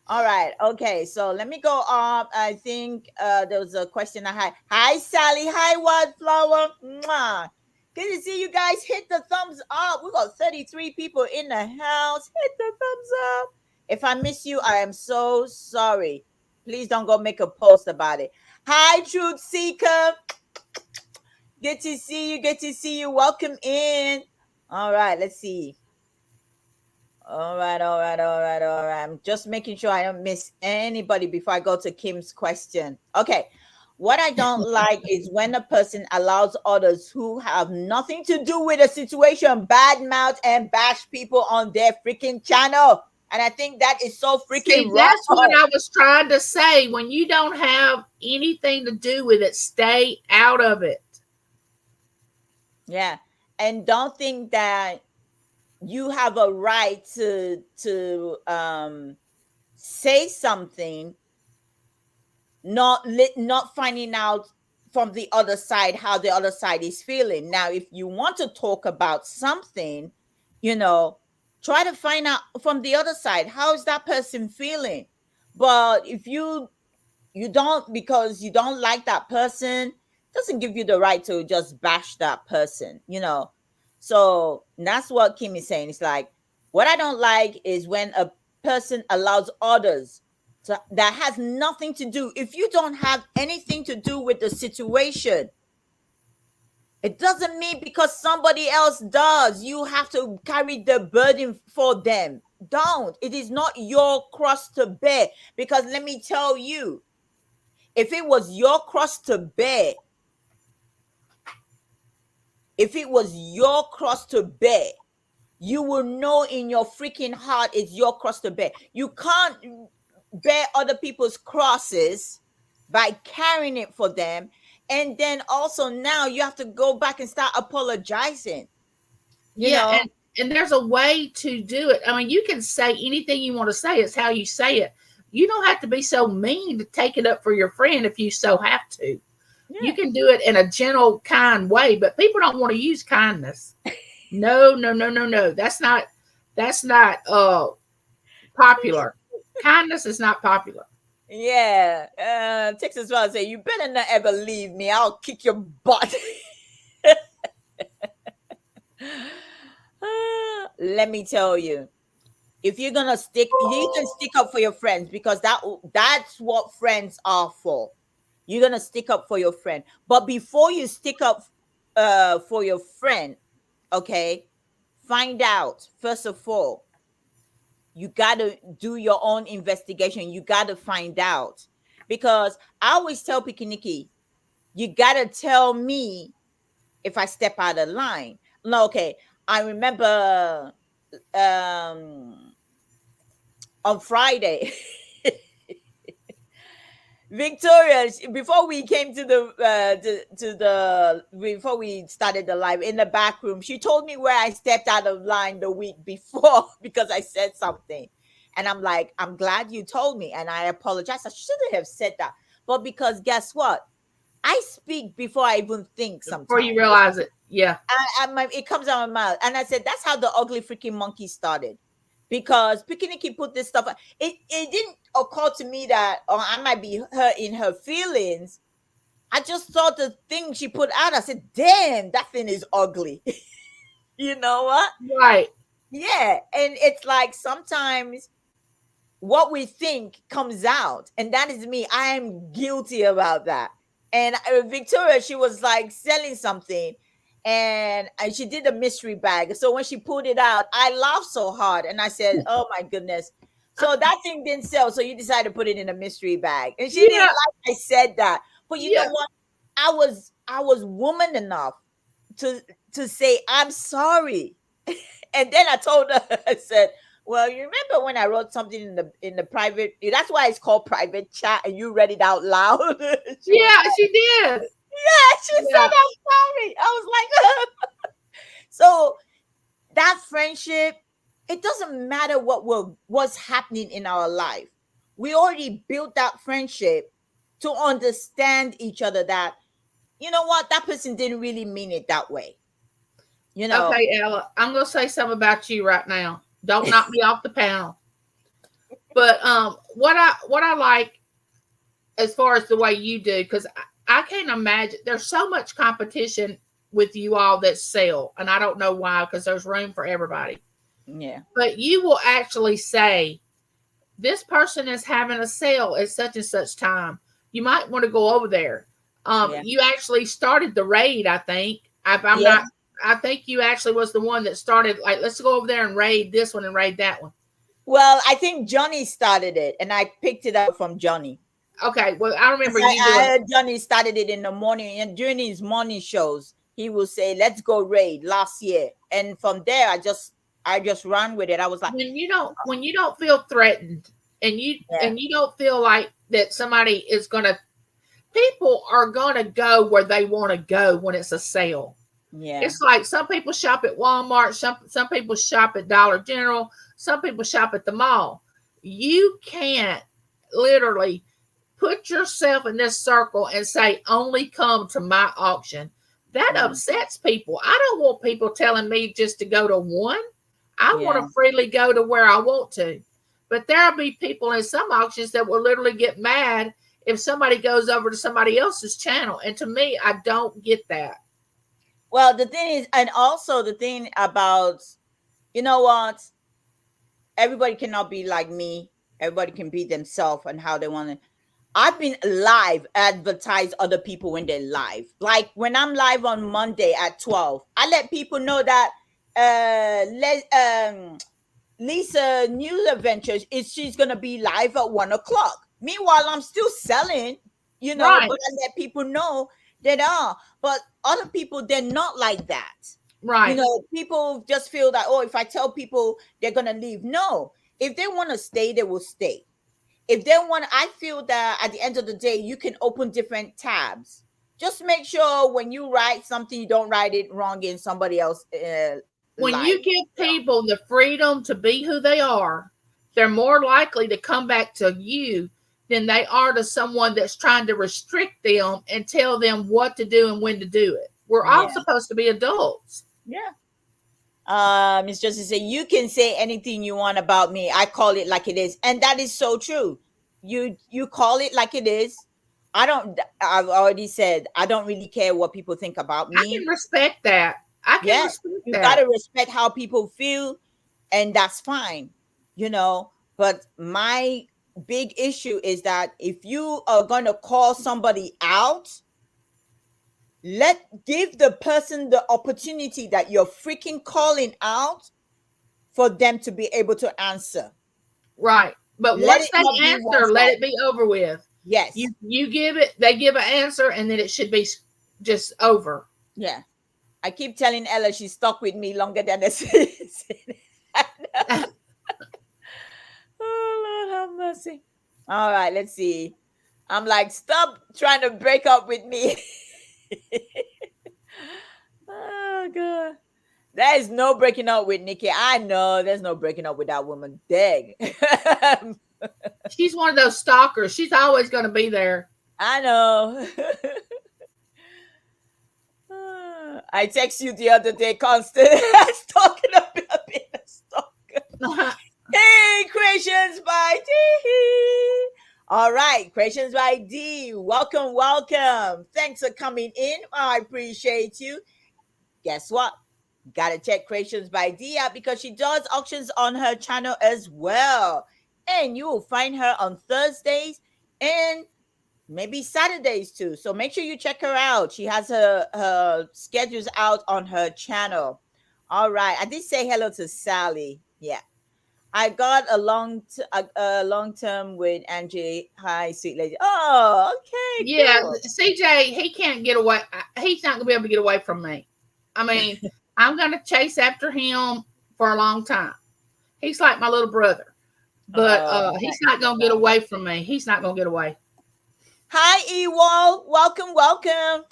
All right. Okay. So let me go up. I think there was a question I had. Hi, Sally. Hi, Wildflower. Mwah. Good to see you guys. Hit the thumbs up. We got 33 people in the house. Hit the thumbs up. If I miss you, I am so sorry. Please don't go make a post about it. Hi, Truth Seeker. Good to see you. Good to see you. Welcome in. All right. Let's see. All right, all right, all right, all right. I'm just making sure I don't miss anybody before I go to Kim's question. Okay. What I don't like is when a person allows others who have nothing to do with a situation badmouth and bash people on their freaking channel. And I think that is so freaking See, wrong. that's what I was trying to say. When you don't have anything to do with it, stay out of it. Yeah. And don't think that you have a right to say something, not finding out from the other side how the other side is feeling. Now, if you want to talk about something, you know try to find out from the other side, how is that person feeling? But if you don't, because you don't like that person, doesn't give you the right to just bash that person, so that's what Kim is saying. It's like, what I don't like is when a person allows others that has nothing to do. If you don't have anything to do with the situation, it doesn't mean because somebody else does, you have to carry the burden for them. Don't. It is not your cross to bear. Because let me tell you, if it was your cross to bear, you will know in your freaking heart it's your cross to bear. You can't bear other people's crosses by carrying it for them. And then also now you have to go back and start apologizing. And there's a way to do it. I mean, you can say anything you want to say. It's how you say it. You don't have to be so mean to take it up for your friend if you so have to. Yeah. You can do it in a gentle, kind way, but people don't want to use kindness. No. That's not popular. Kindness is not popular. Yeah. Texas Well say, you better not ever leave me. I'll kick your butt. Let me tell you, if you're gonna you can stick up for your friends, because that's what friends are for. You're gonna stick up for your friend. But before you stick up for your friend, okay, find out, first of all, you gotta do your own investigation. You gotta find out. Because I always tell Pikiniki, you gotta tell me if I step out of line. No, okay. I remember on Friday, Victoria, before we came to before we started the live in the back room, she told me where I stepped out of line the week before because I said something. And I'm like, I'm glad you told me. And I apologize. I shouldn't have said that. But because guess what? I speak before I even think sometimes. Before you realize it. Yeah. It comes out of my mouth. And I said, that's how the ugly freaking monkey started. Because Pikiniki put this stuff. It didn't occur to me that I might be hurt in her feelings. I just saw the thing she put out. I said, damn, that thing is ugly. You know what? Right. Yeah. And it's like sometimes what we think comes out. And that is me. I am guilty about that. And Victoria, she was like selling something. And she did a mystery bag. So when she pulled it out, I laughed so hard. And I said, oh, my goodness. So that thing didn't sell. So you decided to put it in a mystery bag. And she didn't like I said that. But you know what? I was woman enough to say, I'm sorry. And then I told her, I said, well, you remember when I wrote something in the private, that's why it's called private chat, and you read it out loud. She did. Yeah, she said, I'm sorry. I was like, so that friendship, it doesn't matter what's happening in our life. We already built that friendship to understand each other, that, you know what, that person didn't really mean it that way. Okay, Ella, I'm going to say something about you right now. Don't knock me off the panel. But what I like as far as the way you do, because I can't imagine, there's so much competition with you all that sell, and I don't know why, because there's room for everybody. Yeah. But you will actually say, this person is having a sale at such and such time. You might want to go over there. You actually started the raid, I think. I think you actually was the one that started, like, let's go over there and raid this one and raid that one. Well, I think Johnny started it, and I picked it up from Johnny. Okay, well, I remember Johnny started it in the morning, and during his morning shows, he will say, let's go raid last year. And from there, I just ran with it. I was like, when you don't feel threatened, and you don't feel like that somebody is people are gonna go where they want to go when it's a sale. Yeah. It's like some people shop at Walmart, some people shop at Dollar General, some people shop at the mall. You can't literally put yourself in this circle and say, only come to my auction. That upsets people. I don't want people telling me just to go to one. I want Yeah. to freely go to where I want to. But there'll be people in some auctions that will literally get mad if somebody goes over to somebody else's channel. And to me, I don't get that. Well, the thing is, and also the thing about, you know what? Everybody cannot be like me. Everybody can be themselves and how they want to. I've been live advertise other people when they're live. Like when I'm live on Monday at 12, I let people know that Lisa News Adventures is she's gonna be live at 1 o'clock. Meanwhile, I'm still selling, Right, but I let people know that but other people they're not like that. right. People just feel that, oh, if I tell people they're gonna leave. No, if they want to stay, they will stay. If they want, I feel that at the end of the day, you can open different tabs. Just make sure when you write something, you don't write it wrong in somebody else When live. you give people the freedom to be who they are, they're more likely to come back to you than they are to someone that's trying to restrict them and tell them what to do and when to do it. We're all Yeah, supposed to be adults. yeah. Miss Justice say you can say anything you want about me. I call it like it is, and that is so true. You call it like it is. I don't. I've already said I don't really care what people think about I can me. respect that. I can Yeah, respect you got that. to respect how people feel, and that's fine, but my big issue is that if you are going to call somebody out, give the person the opportunity that you're freaking calling out for them to be able to answer. Right. But Let once it not they be one answer, let side. it be over with. Yes. You give it, they give an answer, and then it should be just over. Yeah, I keep telling Ella she's stuck with me longer than a season. Oh, Lord have mercy. All right, let's see. I'm like, stop trying to break up with me. Oh, God. There is no breaking up with Nikki. I know there's no breaking up with that woman. Dang. She's one of those stalkers. She's always going to be there. I know. I text you the other day, Constant. I was talking about being a stalker. Hey, Creations by D. All right, Creations by D. Welcome, welcome. Thanks for coming in. I appreciate you. Guess what? Gotta check Creations by D out because she does auctions on her channel as well. And you will find her on Thursdays and maybe Saturdays too. So make sure you check her out. She has her schedules out on her channel. All right. I did say hello to Sally. Yeah. I got a long term with Angie. Hi, sweet lady. Oh, okay, Yeah, cool. CJ, he can't get away. He's not going to be able to get away from me. I mean, I'm going to chase after him for a long time. He's like my little brother, but he's not going to get away from me. He's not going to get away. Hi, Ewall. Welcome, welcome.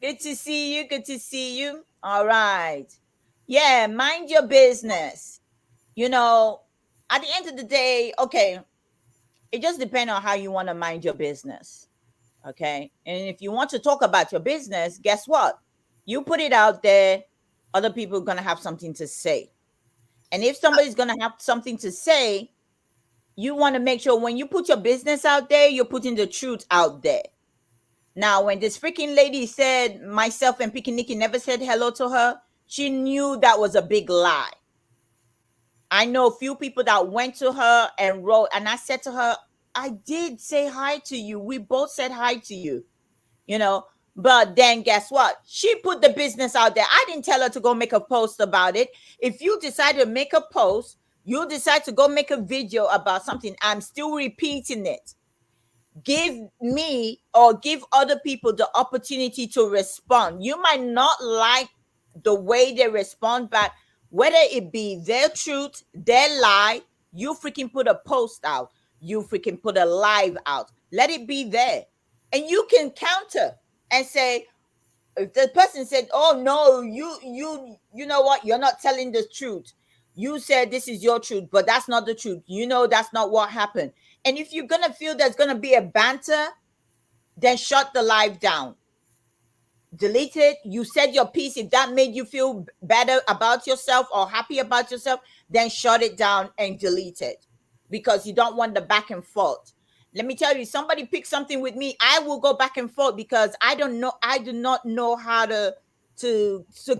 Good to see you. Good to see you. All right. Yeah, mind your business. At the end of the day, okay, it just depends on how you want to mind your business. Okay. And if you want to talk about your business, guess what? You put it out there, other people are going to have something to say. And if somebody's going to have something to say, you want to make sure when you put your business out there, you're putting the truth out there. Now, when this freaking lady said myself and Picky Nicky never said hello to her, she knew that was a big lie. I know a few people that went to her and wrote, and I said to her, I did say hi to you. We both said hi to you, But then guess what? She put the business out there. I didn't tell her to go make a post about it. If you decide to make a post, you decide to go make a video about something, I'm still repeating it. Give me or give other people the opportunity to respond. You might not like the way they respond, but whether it be their truth, their lie, you freaking put a post out, you freaking put a live out, let it be there. And you can counter and say, if the person said, oh no, you know what, you're not telling the truth. You said this is your truth, but that's not the truth. That's not what happened. And if you're gonna feel there's gonna be a banter, then shut the live down. delete it. You said your piece. If that made you feel better about yourself or happy about yourself, then shut it down and delete it, because you don't want the back and forth. Let me tell you, somebody pick something with me, I will go back and forth, because I don't know, I do not know how to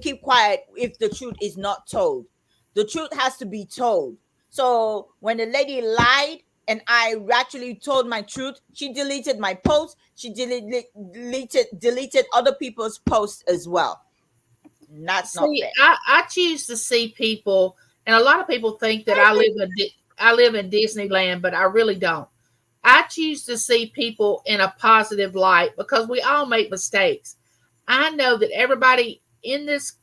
keep quiet if the truth is not told. The truth has to be told. So when the lady lied and I actually told my truth, she deleted my post. She deleted other people's posts as well. That's not See, fair. I choose to see people, and a lot of people think that I live in Disneyland, but I really don't. I choose to see people in a positive light because we all make mistakes. I know that everybody in this,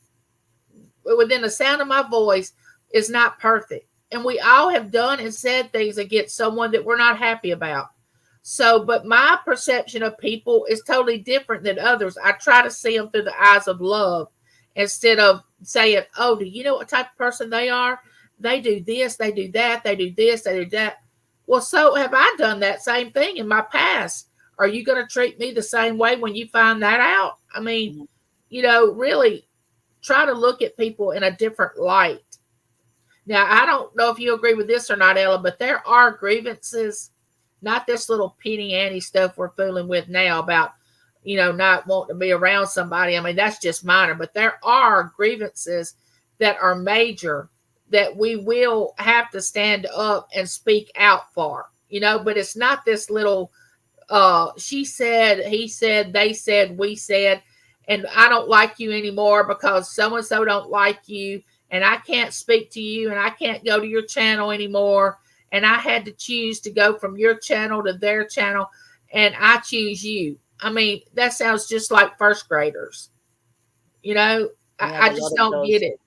within the sound of my voice, is not perfect. And we all have done and said things against someone that we're not happy about. So, but my perception of people is totally different than others. I try to see them through the eyes of love instead of saying, oh, do you know what type of person they are? They do this, they do that, they do this, they do that. Well, so have I done that same thing in my past? Are you going to treat me the same way when you find that out? I mean, really try to look at people in a different light. Now, I don't know if you agree with this or not, Ella, but there are grievances, not this little penny ante stuff we're fooling with now about, not wanting to be around somebody. I mean, that's just minor, but there are grievances that are major that we will have to stand up and speak out for, but it's not this little, she said, he said, they said, we said, and I don't like you anymore because so and so don't like you, and I can't speak to you, and I can't go to your channel anymore, and I had to choose to go from your channel to their channel, and I choose you. I mean, that sounds just like first graders. We have I a lot just of don't get those. it.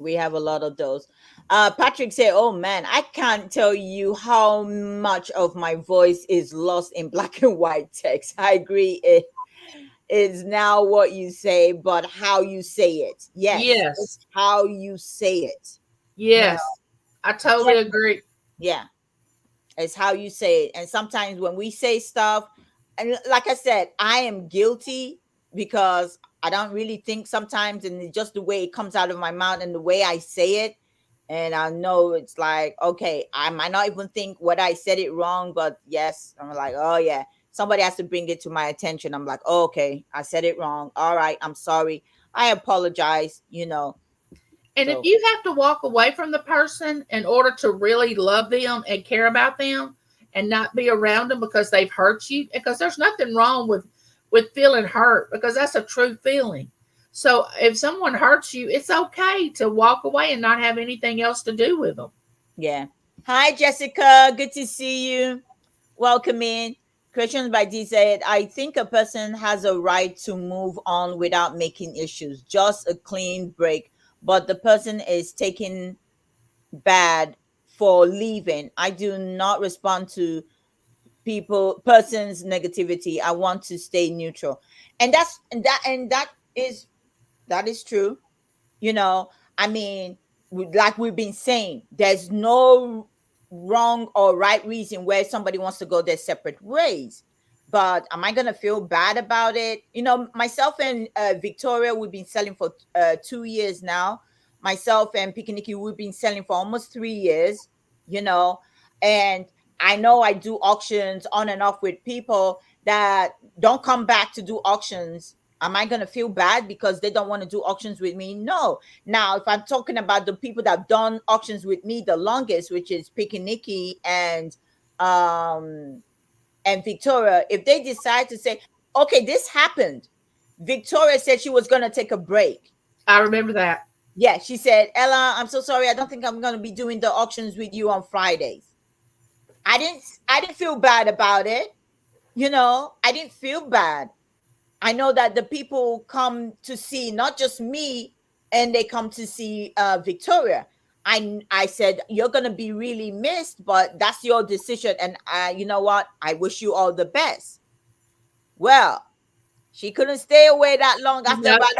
We have a lot of those. Patrick said, "Oh man, I can't tell you how much of my voice is lost in black and white text." I agree. It is now what you say, but how you say it. Yes, it's Yes, how you say it. You know, yes, I totally agree. yeah, it's how you say it. And sometimes when we say stuff, and like I said, I am guilty because I don't really think sometimes, and it's just the way it comes out of my mouth and the way I say it. And I know it's like, okay, I might not even think what I said it wrong, but yes, I'm like, oh yeah, somebody has to bring it to my attention. I'm like, oh, okay, I said it wrong. All right, I'm sorry. I apologize. And if So you have to walk away from the person in order to really love them and care about them and not be around them because they've hurt you, because there's nothing wrong with feeling hurt, because that's a true feeling. So if someone hurts you, it's okay to walk away and not have anything else to do with them. yeah. Hi, Jessica. Good to see you. Welcome in. Questions by D said, I think a person has a right to move on without making issues, just a clean break. But the person is taking bad for leaving. I do not respond to person's negativity. I want to stay neutral. And that is true. you know I mean, like we've been saying, there's no wrong or right reason where somebody wants to go their separate ways. But am I gonna feel bad about it? Myself and Victoria, we've been selling for 2 years now. Myself and Pikiniki, we've been selling for almost 3 years. you know and I know I do auctions on and off with people that don't come back to do auctions. Am I going to feel bad because they don't want to do auctions with me? No. Now, if I'm talking about the people that have done auctions with me the longest, which is Picky Nikki um and Victoria, if they decide to say, okay, this happened. Victoria said she was going to take a break. I remember that. Yeah, she said, Ella, I'm so sorry. I don't think I'm going to be doing the auctions with you on Fridays. I didn't feel bad about it. I didn't feel bad. I know that the people come to see not just me, and they come to see Victoria. I said, you're gonna be really missed, but that's your decision, and you know what? I wish you all the best. Well, she couldn't stay away that long. After No, about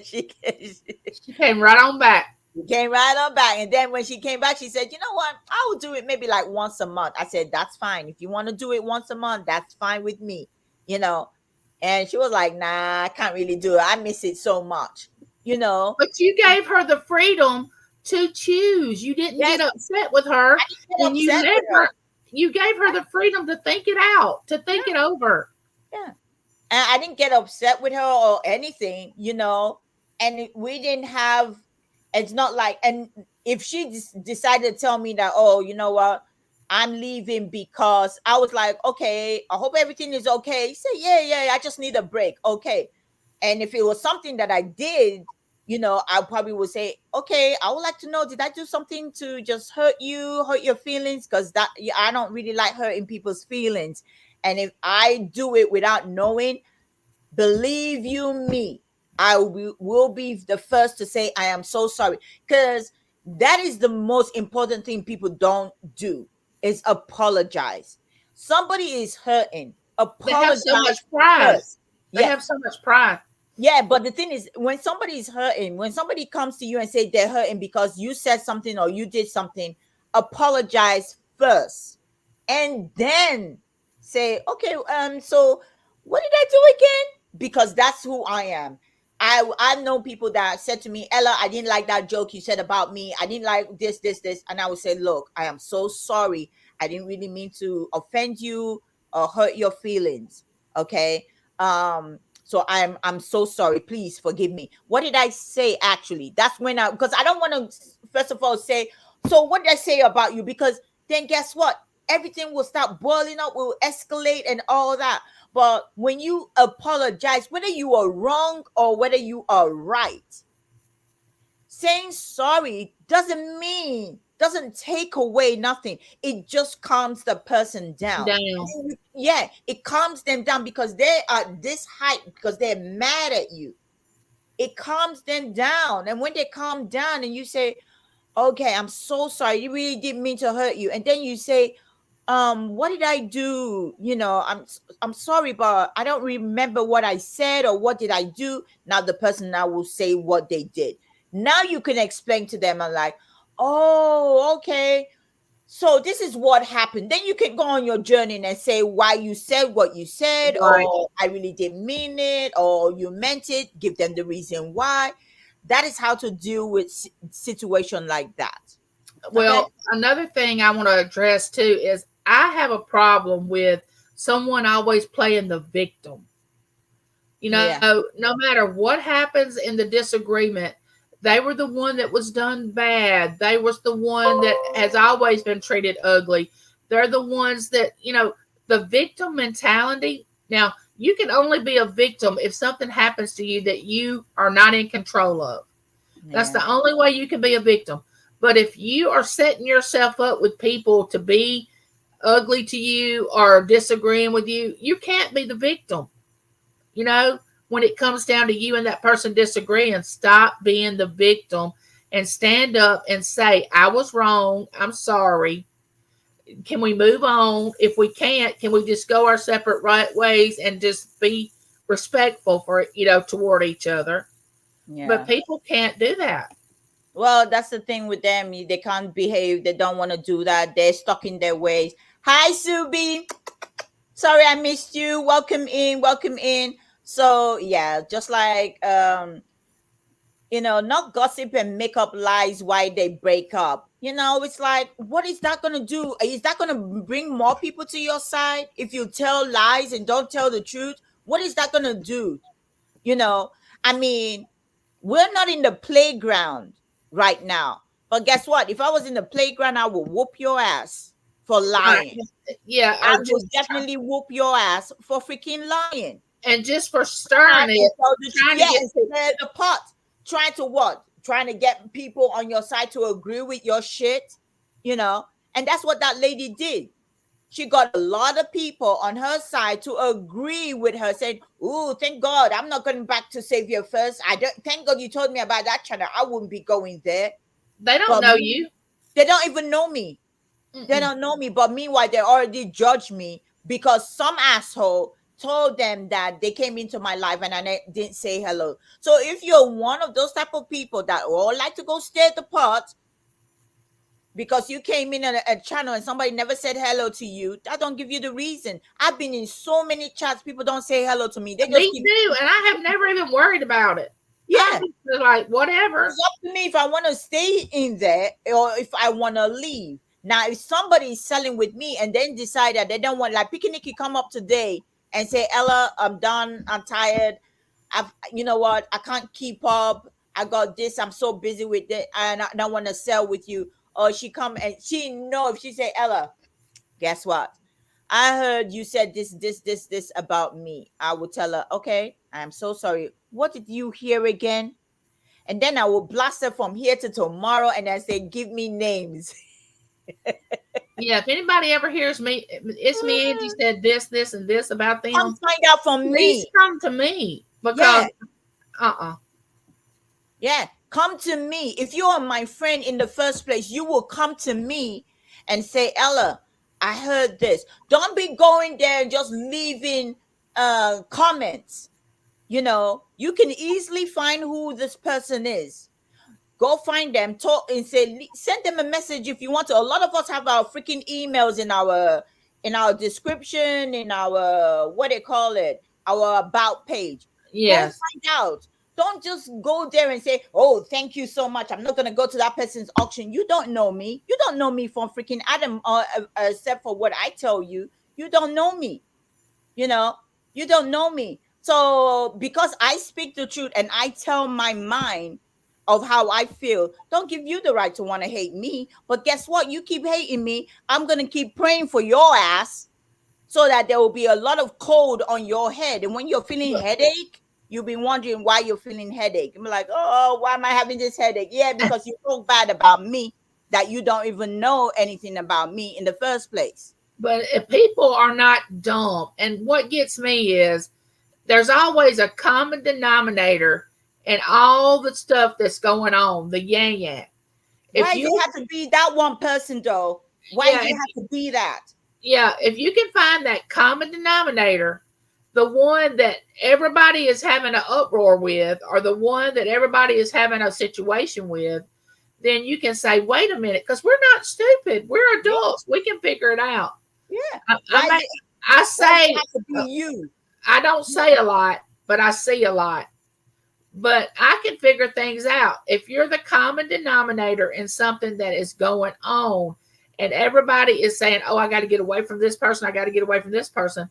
she she came right on back. came right on back, and then when she came back, she said, "You know what? I will do it maybe like once a month." I said, "That's fine. If you want to do it once a month, that's fine with me." You know, And she was like, nah, I can't really do it. I miss it so much, you know. But you gave her the freedom to choose. You didn't get Yes, upset with her I didn't get when you upset let with her. her. You gave her the freedom to think it out, to think it over. Yeah. And I didn't get upset with her or anything, you know. And we didn't have, it's not like, and if she decided to tell me that, oh, you know what, I'm leaving because I was like, okay, I hope everything is okay. He said, yeah, I just need a break. Okay. And if it was something that I did, you know, I probably would say, okay, I would like to know, did I do something to just hurt you, hurt your feelings? Because that, yeah, I don't really like hurting people's feelings. And if I do it without knowing, believe you me, I will be the first to say I am so sorry, because that is the most important thing people don't do, is apologize. Somebody is hurting, They have so apologize much pride. first. They Yeah. have so much pride. Yeah, but the thing is, when somebody is hurting, when somebody comes to you and say they're hurting because you said something or you did something, apologize first, and then say, okay, so what did I do again? Because that's who I am. I know people that said to me, Ella, I didn't like that joke you said about me. I didn't like this, and I would say, look, I am so sorry. I didn't really mean to offend you or hurt your feelings. Okay. So I'm so sorry. Please forgive me. What did I say actually? That's when I, because I don't want to first of all say, so what did I say about you? Because then guess what? Everything will start boiling up, will escalate and all that. But when you apologize, whether you are wrong or whether you are right, saying sorry doesn't take away nothing. It just calms the person down. Down. Yeah, it calms them down because they are this height, because they're mad at you. It calms them down. And when they calm down and you say, okay, I'm so sorry, you really didn't mean to hurt you, and then you say, what did I do? You know, I'm sorry, but I don't remember what I said or what did I do. Now the person now will say what they did. Now you can explain to them and like, oh, okay, so this is what happened. Then you can go on your journey and say why you said what you said, Right. or I really didn't mean it, or you meant it. Give them the reason why. That is how to deal with situation like that. Okay. Well, another thing I want to address too is I have a problem with someone always playing the victim. Yeah. No matter what happens in the disagreement, they were the one that was done bad. They was the one that has always been treated ugly. They're the ones that, the victim mentality. Now, you can only be a victim if something happens to you that you are not in control of. That's Yeah. the only way you can be a victim. But if you are setting yourself up with people to be ugly to you or disagreeing with you, you can't be the victim. You know, when it comes down to you and that person disagreeing, stop being the victim and stand up and say, I was wrong. I'm sorry. Can we move on? If we can't, can we just go our separate right ways and just be respectful for, toward each other? But Yeah. people can't do that. Well, that's the thing with them. They can't behave. They don't want to do that. They're stuck in their ways. Hi, Subi. Sorry I missed you. Welcome in. Welcome in. So yeah, just like not gossip and make up lies why they break up. It's like, what is that going to do? Is that going to bring more people to your side if you tell lies and don't tell the truth? What is that going to do? You know, I mean, we're not in the playground right now. But guess what? If I was in the playground, I would whoop your ass for Right. lying. Yeah. I would definitely whoop your ass for freaking lying. And just for Trying stirring to it, tell the truth. trying to Yeah, get and stir the pot. Trying to what? Trying to get people on your side to agree with your shit, And that's what that lady did. She got a lot of people on her side to agree with her, saying, "Ooh, thank God, I'm not going back to Savior First. I don't. Thank God you told me about that channel. I wouldn't be going there." they don't But know you. they don't even know me. They Mm-mm. don't know me. But meanwhile, they already judged me because some asshole told them that they came into my life and I didn't say hello. So if you're one of those type of people that all like to go stir the pot, because you came in a channel and somebody never said hello to you. That don't give you the reason. I've been in so many chats, people don't say hello to me. They just Me keep, too, and I have never even worried about it. yeah. I'm just like, whatever. It's up to me if I want to stay in there or if I want to leave. Now, if somebody is selling with me and then decide that they don't want, like Nikki come up today and say, Ella, I'm done, I'm tired. You know what? I can't keep up. I got this. I'm so busy with it, and I don't want to sell with you. Or she come and she know if she say, Ella, guess what? I heard you said this about me. I will tell her, okay, I'm so sorry. What did you hear again? And then I will blast her from here to tomorrow and I say, give me names. Yeah, if anybody ever hears me, it's me, Angie said this, and this about them. Come find out from Please me. come to me because, Yeah, come to me. If you are my friend in the first place, you will come to me and say, Ella, I heard this. Don't be going there and just leaving comments. You know, you can easily find who this person is. Go find them, talk and say, send them a message if you want to. A lot of us have our freaking emails in our description, in our what they call it, our about page. yes. Go find out. Don't just go there and say, oh, thank you so much. I'm not gonna go to that person's auction. You don't know me. You don't know me from freaking Adam, except for what I tell you. You don't know me. You know, you don't know me. So because I speak the truth and I tell my mind of how I feel, don't give you the right to want to hate me. But guess what? You keep hating me, I'm going to keep praying for your ass so that there will be a lot of cold on your head. And when you're feeling headache, you'll be wondering why you're feeling headache. I'm like, oh, why am I having this headache? Yeah, because you talk bad about me that you don't even know anything about me in the first place. But if people are not dumb, and what gets me is there's always a common denominator in all the stuff that's going on, the yang yang. Why you have to be that one person though? Why do you have to be that? Yeah, if you can find that common denominator, the one that everybody is having an uproar with, or the one that everybody is having a situation with, then you can say, wait a minute, because we're not stupid. We're adults. We can figure it out. Yeah. I say, have to be you. I don't say a lot, but I see a lot. But I can figure things out. If you're the common denominator in something that is going on, and everybody is saying, oh, I got to get away from this person, I got to get away from this person,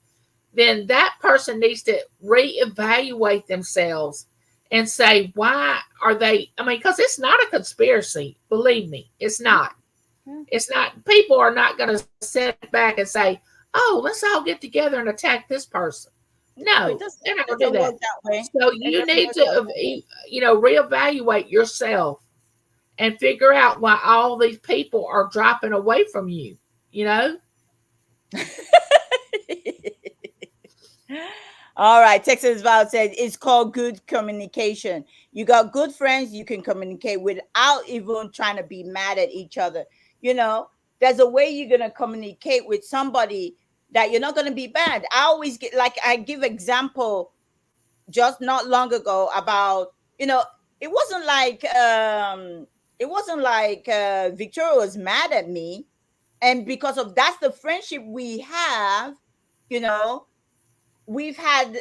then that person needs to reevaluate themselves and say, why are they? I mean, because it's not a conspiracy. Believe me, it's not. It's not. People are not going to sit back and say, oh, let's all get together and attack this person. No, they're not going to do that. So you need to, reevaluate yourself and figure out why all these people are dropping away from you, All right. Texas Val said it's called good communication. You got good friends you can communicate without even trying to be mad at each other. There's a way you're going to communicate with somebody that you're not going to be bad. I always I give example just not long ago about, it wasn't like Victoria was mad at me. And because of that's the friendship we have, we've had,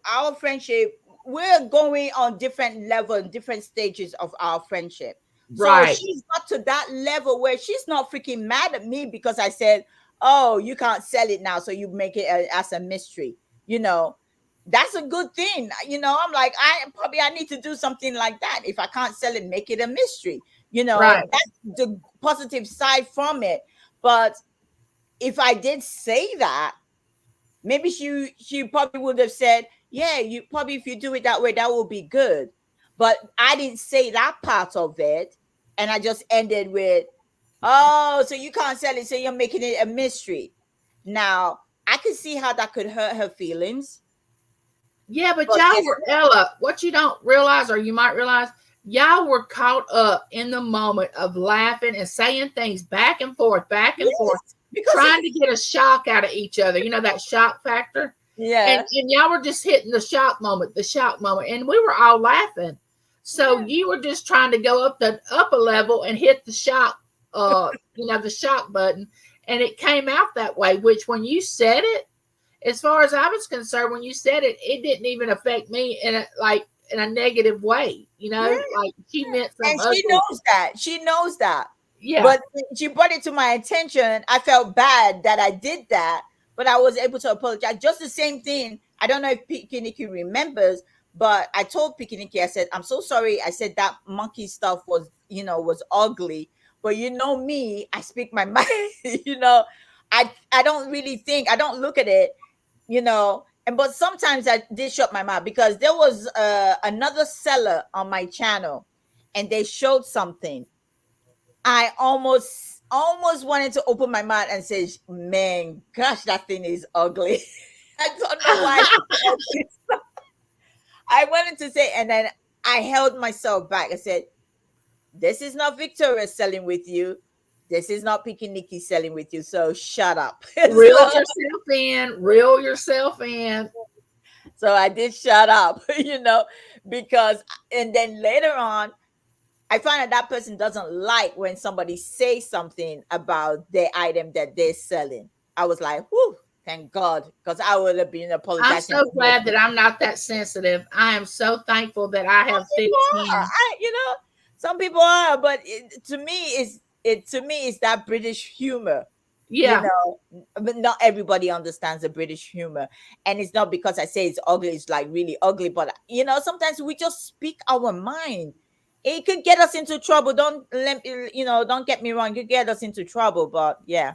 our friendship, we're going on different levels, different stages of our friendship. Right. So she's got to that level where she's not freaking mad at me because I said, oh, you can't sell it now, so you make it as a mystery. That's a good thing. I'm like, I need to do something like that. If I can't sell it, make it a mystery. Right. That's the positive side from it. But if I did say that, maybe she probably would have said, yeah, you probably, if you do it that way, that will be good. But I didn't say that part of it. And I just ended with, oh, so you can't sell it, so you're making it a mystery. Now, I could see how that could hurt her feelings. Yeah, but y'all were, Ella, what you don't realize, or you might realize, y'all were caught up in the moment of laughing and saying things back and forth, trying to get a shock out of each other. That shock factor. Yeah. And y'all were just hitting the shock moment. And we were all laughing. So you were just trying to go up a level and hit the shock the shock button, and it came out that way. Which when you said it, as far as I was concerned, when you said it, it didn't even affect me in a negative way. Yeah. Like she meant some And she ugly. knows that. She knows that. Yeah. But she brought it to my attention. I felt bad that I did that, but I was able to apologize. Just the same thing. I don't know if Pikiniki remembers, but I told Pikiniki, I said, I'm so sorry. I said that monkey stuff was ugly. But you know me, I speak my mind. I don't really think, I don't look at it, but sometimes I did shut my mouth because there was another seller on my channel and they showed something. I almost wanted to open my mouth and say, man, gosh, that thing is ugly. I don't know why. I wanted to say, and then I held myself back. I said, this is not Victoria selling with you. This is not Pikiniki selling with you. So shut up. Reel yourself in. Reel yourself in. So I did shut up, because, and then later on, I find that person doesn't like when somebody says something about the item that they're selling. I was like, whew, thank God, because I would have been apologizing. I'm so glad that I'm not that sensitive. I am so thankful that I have thick skin. Some people are, but to me, it's that British humor. Yeah. But not everybody understands the British humor. And it's not because I say it's ugly, it's like really ugly, but sometimes we just speak our mind. It could get us into trouble. Don't get me wrong, it could get us into trouble, but yeah.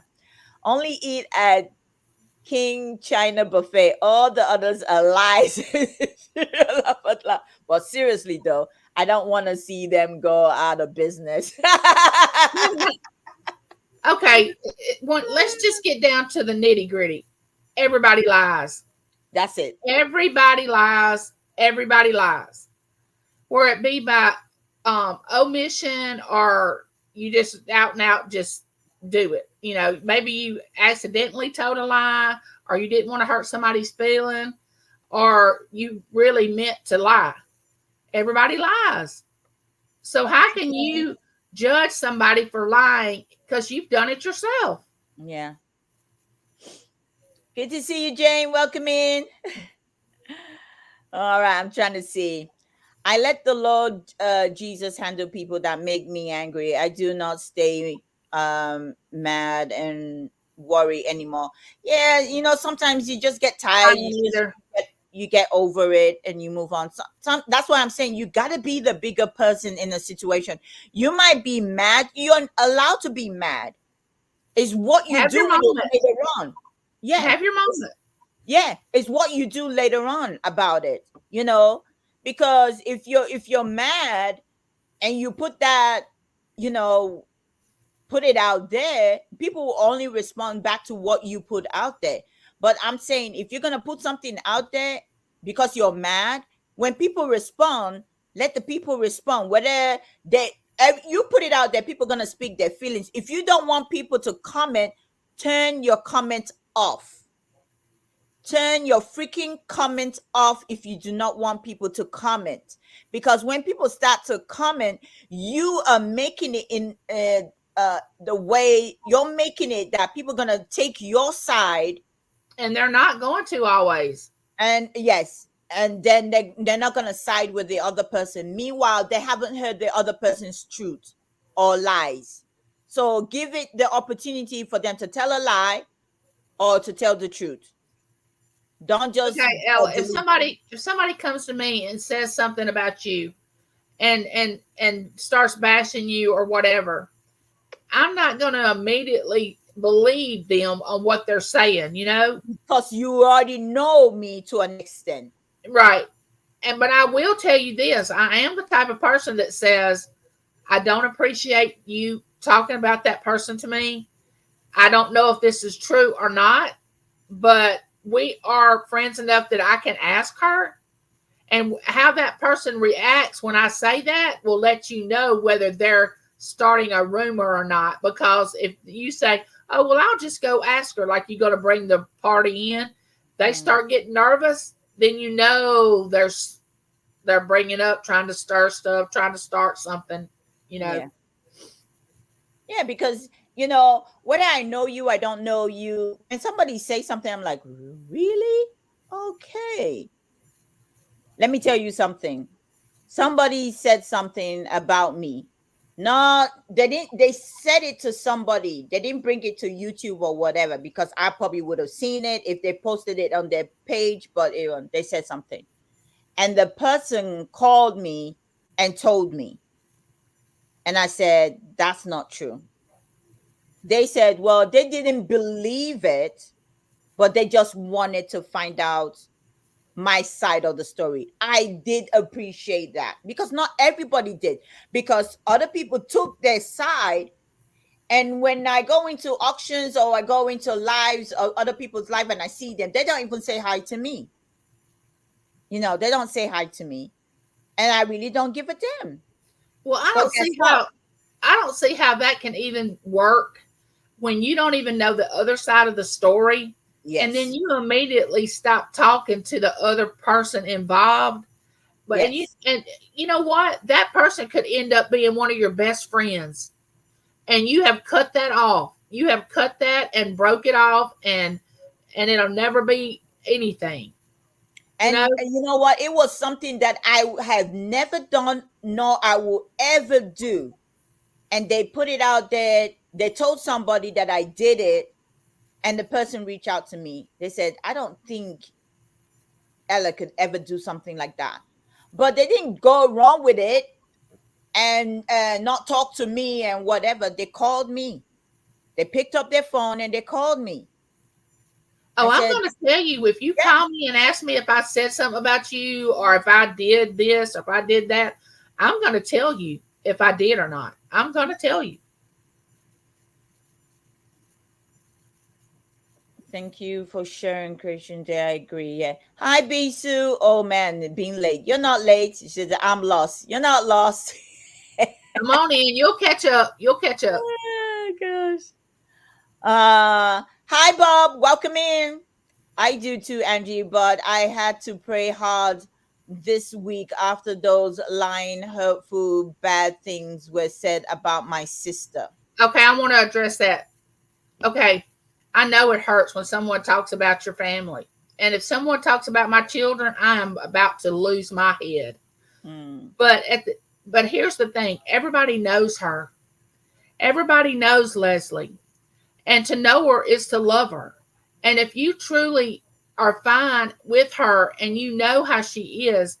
Only eat at King China Buffet. All the others are lies. But seriously though, I don't want to see them go out of business. Okay, let's just get down to the nitty gritty. Everybody lies. That's it. Everybody lies. Everybody lies. Where it be by omission, or you just out and out just do it. Maybe you accidentally told a lie, or you didn't want to hurt somebody's feeling, or you really meant to lie. Everybody lies. So how can you judge somebody for lying because you've done it yourself? Yeah. Good to see you, Jane. Welcome in. All right, I'm trying to see. I let the Lord Jesus handle people that make me angry. I do not stay mad and worry anymore. Yeah, sometimes you just get tired. You get over it and you move on. That's why I'm saying you got to be the bigger person in a situation. You might be mad. You're allowed to be mad. It's what you do later on. Yeah. Have your moment. Yeah, it's what you do later on about it, because if you're mad and you put that, put it out there, people will only respond back to what you put out there. But I'm saying if you're going to put something out there because you're mad, when people respond, let the people respond. Whether you put it out there, people are going to speak their feelings. If you don't want people to comment, turn your comment off. Turn your freaking comments off if you do not want people to comment. Because when people start to comment, you are making it in the way you're making it that people are going to take your side. And they're not going to always. And yes. And then they're not going to side with the other person. Meanwhile, they haven't heard the other person's truth or lies. So give it the opportunity for them to tell a lie or to tell the truth. Don't just okay, Ella. If somebody comes to me and says something about you, and starts bashing you or whatever, I'm not going to immediately believe them on what they're saying. Because you already know me to an extent, right? But I will tell you this: I am the type of person that says, I don't appreciate you talking about that person to me. I don't know if this is true or not, but we are friends enough that I can ask her, and how that person reacts when I say that will let you know whether they're starting a rumor or not. Because if you say, oh, well, I'll just go ask her, like you got to bring the party in, they start getting nervous, then they're bringing up, trying to stir stuff, trying to start something, Yeah. Yeah, because whether I know you, I don't know you. When somebody say something, I'm like, really? Okay. Let me tell you something. Somebody said something about me. Not they said it to somebody. They didn't bring it to YouTube or whatever because I probably would have seen it if they posted it on their page, but they said something. And the person called me and told me. And I said, that's not true. They said, well, they didn't believe it, but they just wanted to find out my side of the story. I did appreciate that because not everybody did, because other people took their side. And when I go into auctions or I go into lives or other people's life and I see them, they don't even say hi to me. They don't say hi to me. And I really don't give a damn. Well, But guess what? I don't see how that can even work when you don't even know the other side of the story, and then Yes. you immediately stop talking to the other person involved. But Yes. and you know what? That person could end up being one of your best friends, and you have cut that off. You have cut that and broke it off, and it'll never be anything. You know? And you know what? It was something that I have never done, nor I will ever do. And they put it out there. They told somebody that I did it, and the person reached out to me. They said, I don't think Ella could ever do something like that. But they didn't go wrong with it and not talk to me and whatever. They called me. They picked up their phone and they called me Oh, and I'm said, going to tell you, if you yeah, call me and ask me if I said something about you or if I did this or if I did that, I'm going to tell you if I did or not. I'm going to tell you. thank you for sharing, Christian. There, I agree. Yeah. Hi, Bisu. Oh man, being late. You're not late. She said, I'm lost. You're not lost. Come on in. You'll catch up. You'll catch up. Oh gosh. Hi Bob, welcome in. I do too, Angie, but I had to pray hard this week after those lying, hurtful, bad things were said about my sister. Okay, I want to address that. Okay, I know it hurts when someone talks about your family. And if someone talks about my children, I am about to lose my head. Mm, But but here's the thing. Everybody knows her. Everybody knows Leslie. And to know her is to love her. And if you truly are fine with her and you know how she is,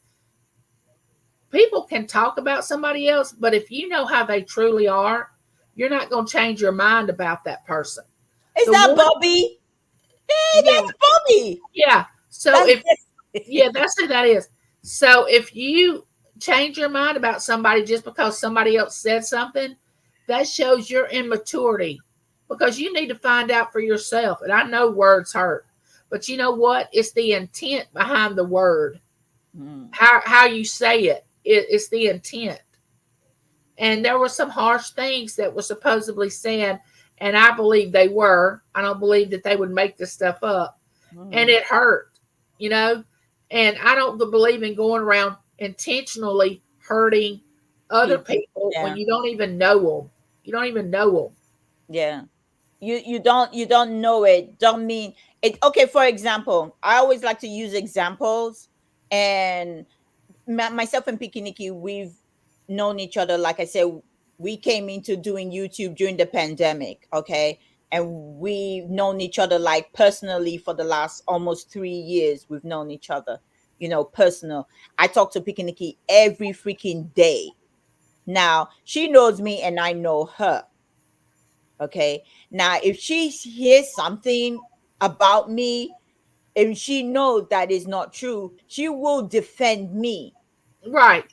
people can talk about somebody else, but if you know how they truly are, you're not going to change your mind about that person. is The that one, Bobby? Hey, yeah, that's Bobby. yeah. So That's if, yeah, that's who that is. So if you change your mind about somebody just because somebody else said something, that shows your immaturity because you need to find out for yourself. And I know words hurt, but you know what? It's the intent behind the word. mm, How you say it's the intent. And there were some harsh things that were supposedly said, and I believe they were. I don't believe that they would make this stuff up, and mm, it hurt, you know. And I don't believe in going around intentionally hurting other people. people when Yeah, you don't even know them. You don't even know them. yeah. You don't know it. Don't mean it. Okay, for example, I always like to use examples, and myself and Pikiniki, we've known each other. Like I said, we came into doing YouTube during the pandemic, okay, and we've known each other like personally for the last almost 3 years. We've known each other, personal. I talk to Pikiniki every freaking day. Now she knows me and I know her. Okay. Now, if she hears something about me, if she knows that is not true, she will defend me. Right.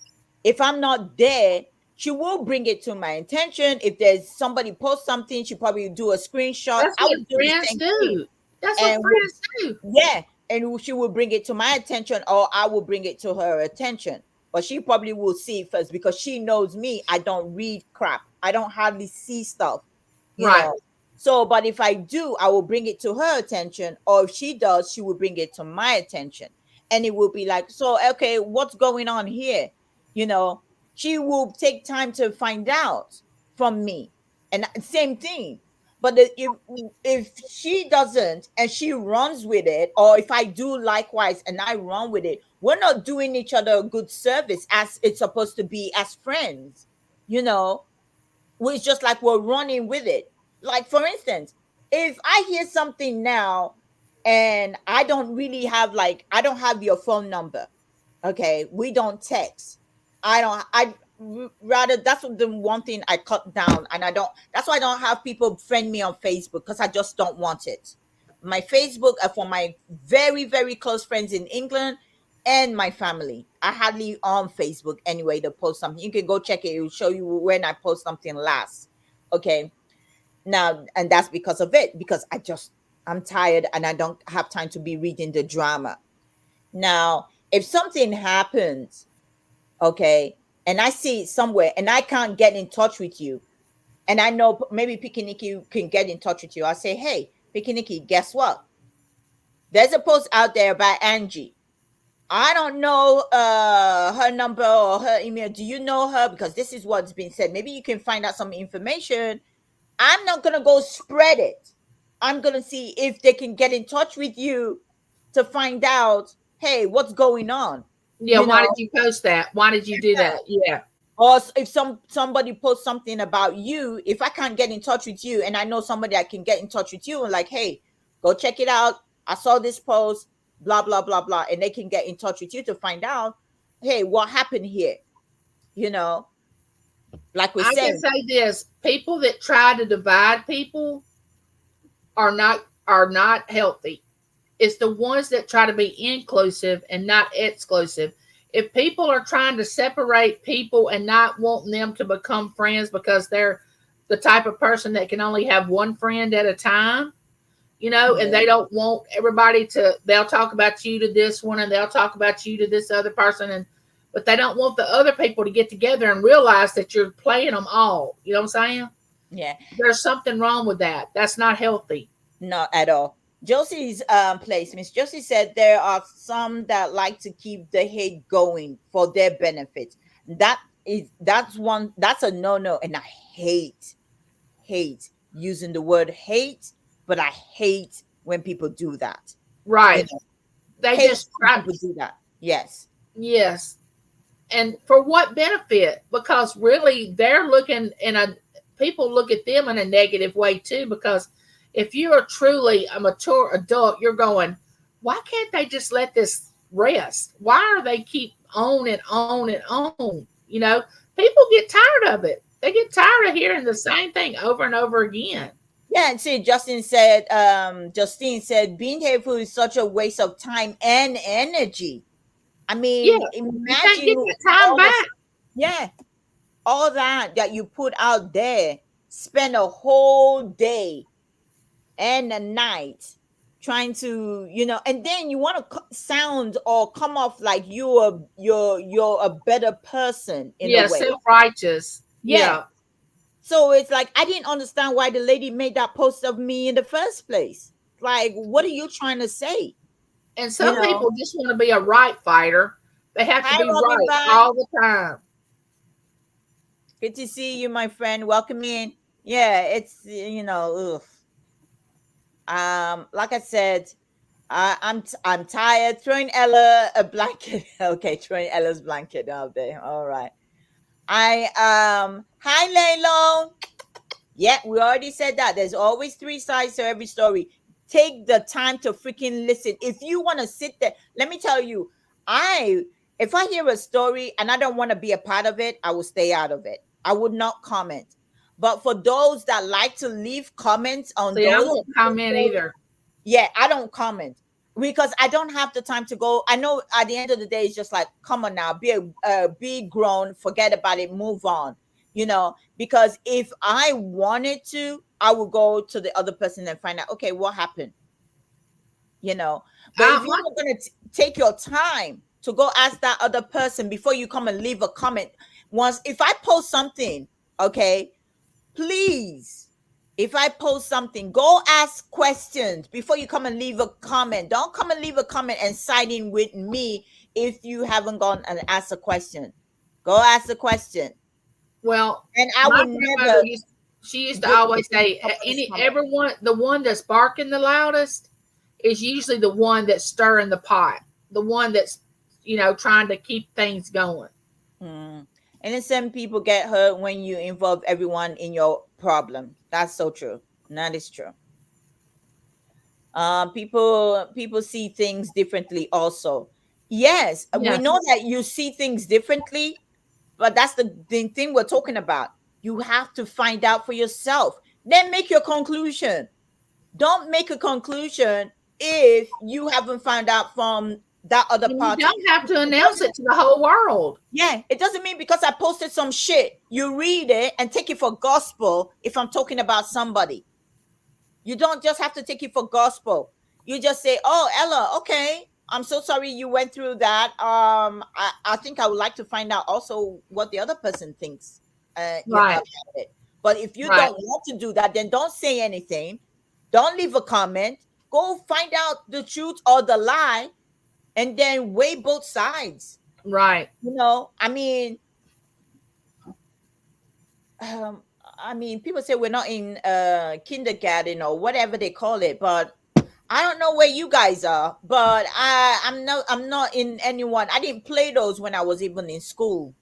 If I'm not there, she will bring it to my attention. If there's somebody post something, she probably do a screenshot. That's I what will do the friends same thing. do. That's what And will friends do. yeah, and she will bring it to my attention, or I will bring it to her attention. But she probably will see it first because she knows me. I don't read crap. I don't hardly see stuff, you Right. know. So, but if I do, I will bring it to her attention, or if she does, she will bring it to my attention, and it will be like, so okay, what's going on here? You know, she will take time to find out from me, And same thing. But if she doesn't and she runs with it, or if I do likewise and I run with it, we're not doing each other a good service as it's supposed to be as friends. You know, it's just like we're running with it. Like, for instance, if I hear something now and I don't really have, like, I don't have your phone number, okay, we don't text. Rather, that's the one thing I cut down, and I don't, that's why I don't have people friend me on Facebook, because I just don't want it. My Facebook are for my very, very close friends in England and my family. I hardly on Facebook anyway to post something. You can go check it, it will show you when I post something last. Okay. Now, and that's because of it, because I'm tired and I don't have time to be reading the drama. Now, if something happens, okay, and I see it somewhere and I can't get in touch with you, and I know maybe Pikiniki can get in touch with you, I'll say, hey, Pikiniki, guess what? There's a post out there by Angie. I don't know her number or her email. Do you know her? Because this is what's been said. Maybe you can find out some information. I'm not going to go spread it. I'm going to see if they can get in touch with you to find out, hey, what's going on? Yeah, why did you post that? Why did you do that? Yeah. Or if somebody posts something about you, if I can't get in touch with you and I know somebody I can get in touch with you and like, hey, go check it out. I saw this post, blah, blah, blah, blah. And they can get in touch with you to find out, hey, what happened here? You know, like we're saying. I can say this, people that try to divide people are not healthy. It's the ones that try to be inclusive and not exclusive. If people are trying to separate people and not wanting them to become friends because they're the type of person that can only have one friend at a time, and they don't want everybody they'll talk about you to this one and they'll talk about you to this other person, but they don't want the other people to get together and realize that you're playing them all. You know what I'm saying? Yeah. There's something wrong with that. That's not healthy. Not at all. Josie's place, Miss Josie said there are some that like to keep the hate going for their benefit. That's a no, and I hate using the word hate, but I hate when people do that. Right. They just try to do that. Yes. Yes. And for what benefit? Because really they're looking people look at them in a negative way too, because if you are truly a mature adult, you're going, why can't they just let this rest? Why are they keep on and on and on? People get tired of it. They get tired of hearing the same thing over and over again. Yeah, and see, Justine said, being hateful is such a waste of time and energy. I mean, imagine you can't get that time back. Yeah. All that you put out there, spend a whole day and a night trying to, and then you want to sound or come off like you're a better person in a way. Self-righteous. Yeah. So it's like, I didn't understand why the lady made that post of me in the first place. Like, what are you trying to say? And some people just want to be a right fighter. They have to be right all the time. Good to see you, my friend. Welcome in. Yeah, it's like I said, I'm tired. Throwing Ella a blanket. Okay, throwing Ella's blanket out there. All right. Hi Laylo. Yeah, we already said that. There's always 3 sides to every story. Take the time to freaking listen. If you want to sit there, let me tell you, if I hear a story and I don't want to be a part of it, I will stay out of it. I would not comment. But for those that like to leave comments on those, I won't comment either. Yeah, I don't comment because I don't have the time to go. I know at the end of the day, it's just like, come on now, be grown, forget about it, move on. Because if I wanted to, I would go to the other person and find out, okay, what happened? But if you're not going to take your time to go ask that other person before you come and leave a comment, if I post something, okay, please, if I post something, go ask questions before you come and leave a comment. Don't come and leave a comment and side in with me if you haven't gone and asked a question. Go ask a question. Well, and I would never. She used to Good, always say, nobody's coming. everyone, the one that's barking the loudest is usually the one that's stirring the pot, the one that's, trying to keep things going. Mm. And then some people get hurt when you involve everyone in your problem. That's so true. That is true. People see things differently also. Yes, we Yes, know that you see things differently, but that's the thing we're talking about. You have to find out for yourself, then make your conclusion. Don't make a conclusion if you haven't found out from that other and you party. don't have to announce it to the whole world. Yeah, it doesn't mean because I posted some shit, you read it and take it for gospel if I'm talking about somebody. You don't just have to take it for gospel. You just say, "Oh, Ella, okay. I'm so sorry you went through that. I think I would like to find out also what the other person thinks Right, about it." But if you right, don't want to do that, then don't say anything. Don't leave a comment. Go find out the truth or the lie and then weigh both sides. right. I mean, um, people say we're not in kindergarten or whatever they call it, but I don't know where you guys are, but I'm not in anyone. I didn't play those when I was even in school.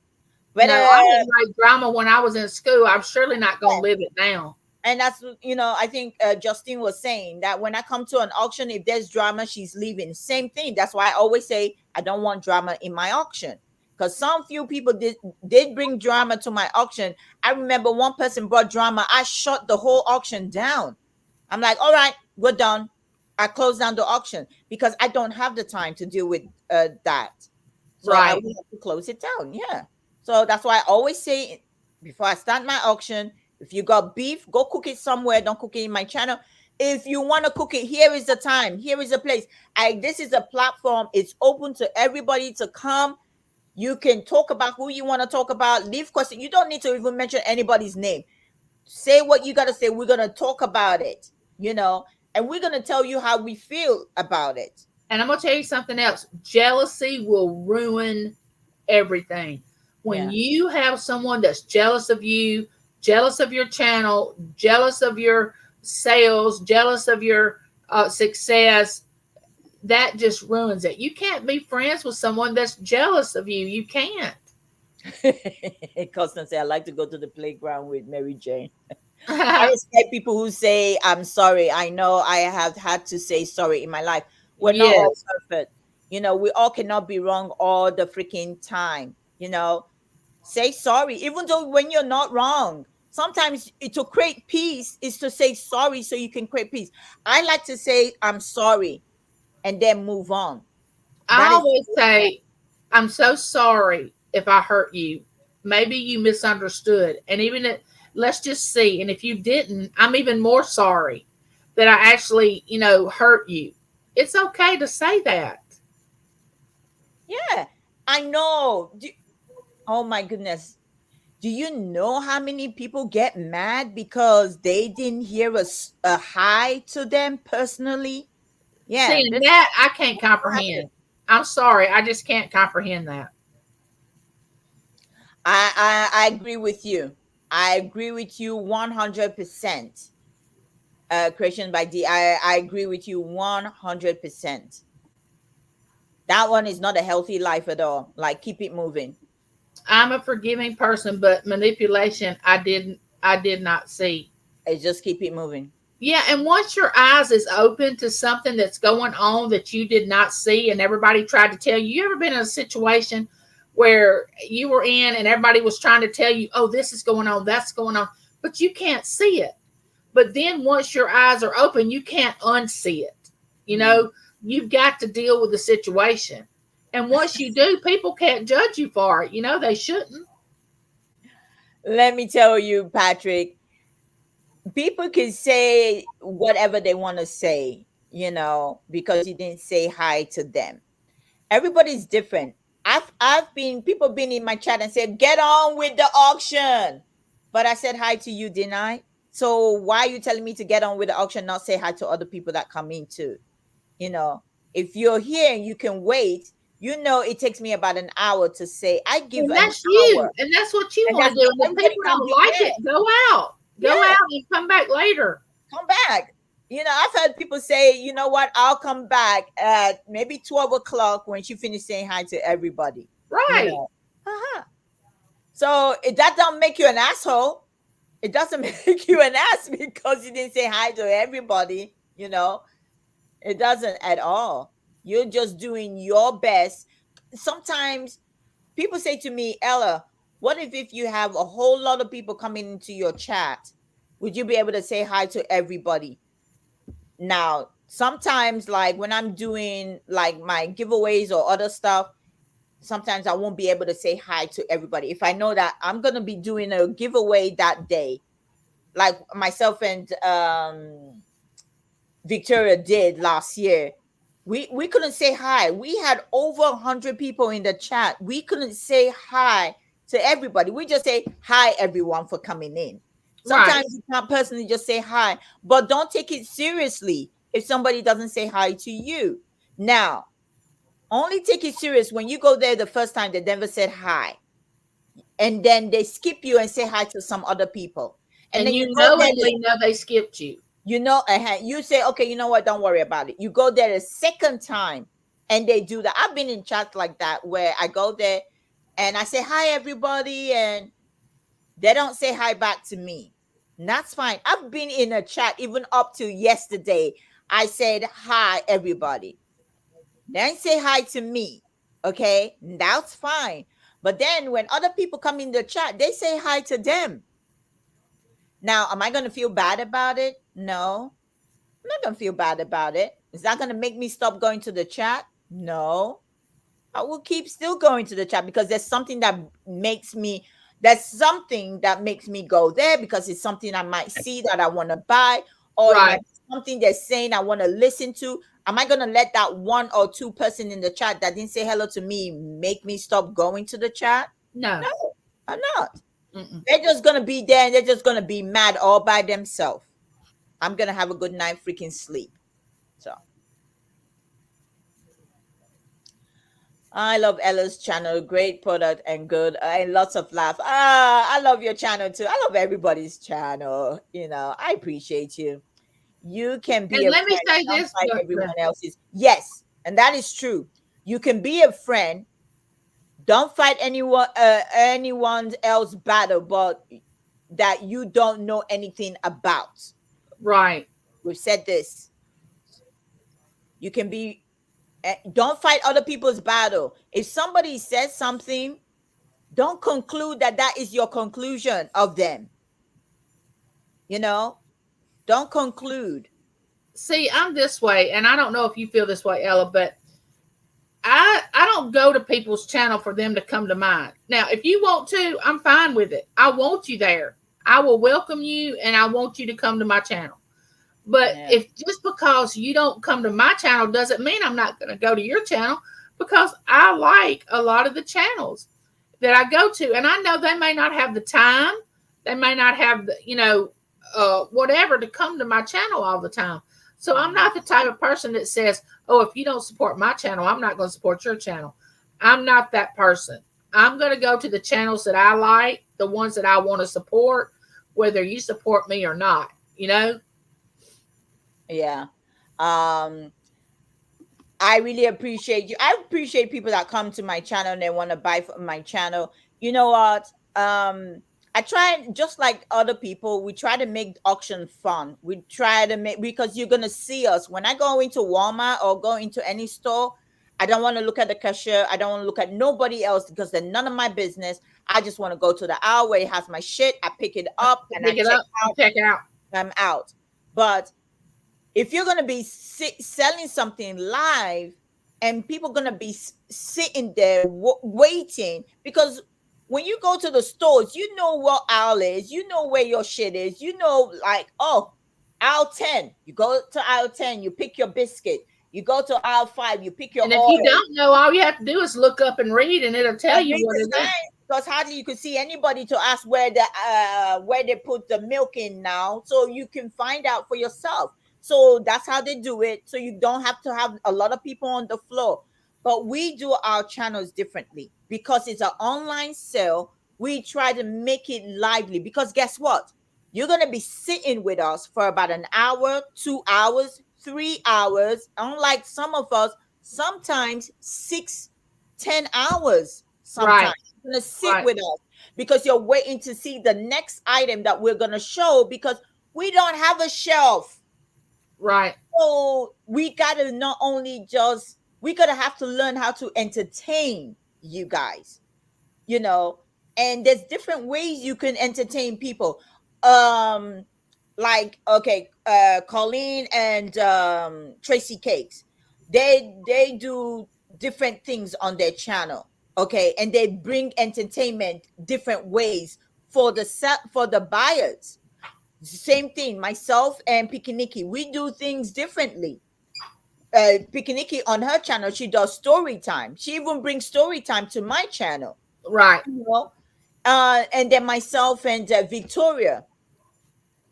But No, I didn't like drama when I was in school. I'm surely not going to live it now. and that's I think Justine was saying that when I come to an auction, if there's drama, she's leaving. Same thing. That's why I always say I don't want drama in my auction. Because some few people did bring drama to my auction. I remember one person brought drama. I shut the whole auction down. I'm like, all right, we're done. I closed down the auction because I don't have the time to deal with that. So I Right. will have to close it down. Yeah. So that's why I always say before I start my auction, if you got beef, go cook it somewhere. Don't cook it in my channel. If you want to cook it, here is the time. Here is the place. This is a platform. It's open to everybody to come. You can talk about who you want to talk about. Leave question. You don't need to even mention anybody's name. Say what you got to say. We're going to talk about it, and we're going to tell you how we feel about it. And I'm going to tell you something else. Jealousy will ruin everything. When Yeah. you have someone that's jealous of you, jealous of your channel, jealous of your sales, jealous of your success, that just ruins it. You can't be friends with someone that's jealous of you. You can't. Constance, I like to go to the playground with Mary Jane. I respect people who say, I'm sorry. I know I have had to say sorry in my life. We're not all Yes. perfect. We all cannot be wrong all the freaking time. Say sorry, even though when you're not wrong. Sometimes to create peace is to say sorry so you can create peace. I like to say, I'm sorry and then move on. I That is always say, I'm so sorry if I hurt you. Maybe you misunderstood. And even if, let's just see. And if you didn't, I'm even more sorry that I actually, hurt you. It's okay to say that. yeah, I know. Oh my goodness. Do you know how many people get mad because they didn't hear a hi to them personally? Yeah, See, and that I can't comprehend. I'm sorry. I just can't comprehend that. I agree with you. I agree with you 100%. Creation by D. I agree with you 100%. That one is not a healthy life at all. Like, keep it moving. I'm a forgiving person, but manipulation, I did not see. Just keep it moving. Yeah, and once your eyes is open to something that's going on that you did not see and everybody tried to tell you, you ever been in a situation where you were in and everybody was trying to tell you, oh, this is going on, that's going on, but you can't see it. But then once your eyes are open, you can't unsee it. You've got to deal with the situation. And once you do, people can't judge you for it. They shouldn't. Let me tell you, Patrick, people can say whatever they want to say, because you didn't say hi to them. Everybody's different. I've been people been in my chat and said, get on with the auction. But I said hi to you, didn't I? So why are you telling me to get on with the auction, not say hi to other people that come in too? If you're here and you can wait, it takes me about an hour to say I give And an that's you. hour. And that's what you And want that's to do. And if everybody people can't don't be like there. it, go out. Go Yeah, out and come back later. come back. I've heard people say, you know what, I'll come back at maybe 12 o'clock when she finished saying hi to everybody. You Right. know. Uh-huh. So that don't make you an asshole. It doesn't make you an ass because you didn't say hi to everybody. It doesn't at all. You're just doing your best. Sometimes people say to me, Ella, what if you have a whole lot of people coming into your chat? Would you be able to say hi to everybody? Now, sometimes, like when I'm doing like my giveaways or other stuff, sometimes I won't be able to say hi to everybody. If I know that I'm going to be doing a giveaway that day, like myself and Victoria did last year, we couldn't say hi. We had over 100 people in the chat. We couldn't say hi to everybody. We just say hi everyone for coming in. Right. Sometimes you can't personally just say hi, but don't take it seriously if somebody doesn't say hi to you. Now, only take it serious when you go there the first time they never said hi, and then they skip you and say hi to some other people, and And then you you go there knowingly know they skipped you. you say, okay, you know what, don't worry about it. You go there a second time and they do that. I've been in chats like that where I go there and I say hi everybody and they don't say hi back to me. And that's fine. I've been in a chat even up to yesterday. I said hi everybody, then say hi to me. Okay, that's fine. But then when other people come in the chat, they say hi to them. Now, am I going to feel bad about it? No, I'm not going to feel bad about it. Is that going to make me stop going to the chat? No, I will keep still going to the chat because there's something that makes me go there because it's something I might see that I want to buy, or it Right. might be something they're saying I want to listen to. Am I going to let that one or two person in the chat that didn't say hello to me make me stop going to the chat? No. No, I'm not. Mm-mm. They're just going to be there and they're just going to be mad all by themselves. I'm going to have a good night freaking sleep. So I love Ella's channel. Great product and good. And lots of laugh. I love your channel too. I love everybody's channel. I appreciate you. You can be And a let me friend. say Don't this, fight everyone else's. Yes, and that is true. You can be a friend. Don't fight anyone else battle, but that you don't know anything about. right. We've said this. You can be. Don't fight other people's battle. If somebody says something, don't conclude that is your conclusion of them. You know, don't conclude. See, I'm this way, and I don't know if you feel this way, Ella, but I don't go to people's channel for them to come to mine. Now, if you want to, I'm fine with it. I want you there. I will welcome you, and I want you to come to my channel. But Yeah. if just because you don't come to my channel doesn't mean I'm not going to go to your channel, because I like a lot of the channels that I go to, and I know they may not have the time, they may not have the whatever to come to my channel all the time. So I'm not the type of person that says, "Oh, if you don't support my channel, I'm not going to support your channel." I'm not that person. I'm going to go to the channels that I like, the ones that I want to support, whether you support me or not. You know. Yeah. Um, I really appreciate you. I appreciate people that come to my channel and they want to buy from my channel. You know what? I try, just like other people, we try to make auction fun. We try to make, because you're gonna see us when I go into Walmart or go into any store. I don't want to look at the cashier. I don't want to look at nobody else because they're none of my business. I just want to go to the aisle where it has my shit. I pick it up and I Pick it check up and out. check out. I'm out. But if you're going to be selling something live and people going to be sitting there waiting, because when you go to the stores, you know what aisle is, you know where your shit is, like, oh, aisle 10, you go to aisle 10, you pick your biscuit, you go to aisle 5, you pick your And if oil. you don't know, all you have to do is look up and read, and it'll tell And you read what the it is. sign, because hardly you could see anybody to ask where they put the milk in now, so you can find out for yourself. So that's how they do it. So you don't have to have a lot of people on the floor. But we do our channels differently because it's an online sale. We try to make it lively because guess what? You're going to be sitting with us for about an hour, 2 hours, 3 hours. Unlike some of us, sometimes 6, 10 hours. Sometimes Right. you're going to sit Right. with us because you're waiting to see the next item that we're going to show because we don't have a shelf. Right. So we got to not only just, we got to have to learn how to entertain you guys, you know, and there's different ways you can entertain people. Um, like, okay, Colleen and Tracy Cakes, they do different things on their channel, okay, and they bring entertainment different ways for the set for the buyers. Same thing, myself and Pikiniki, we do things differently. Pikiniki on her channel, she does story time. She even brings story time to my channel, Right. you know. And then myself and Victoria.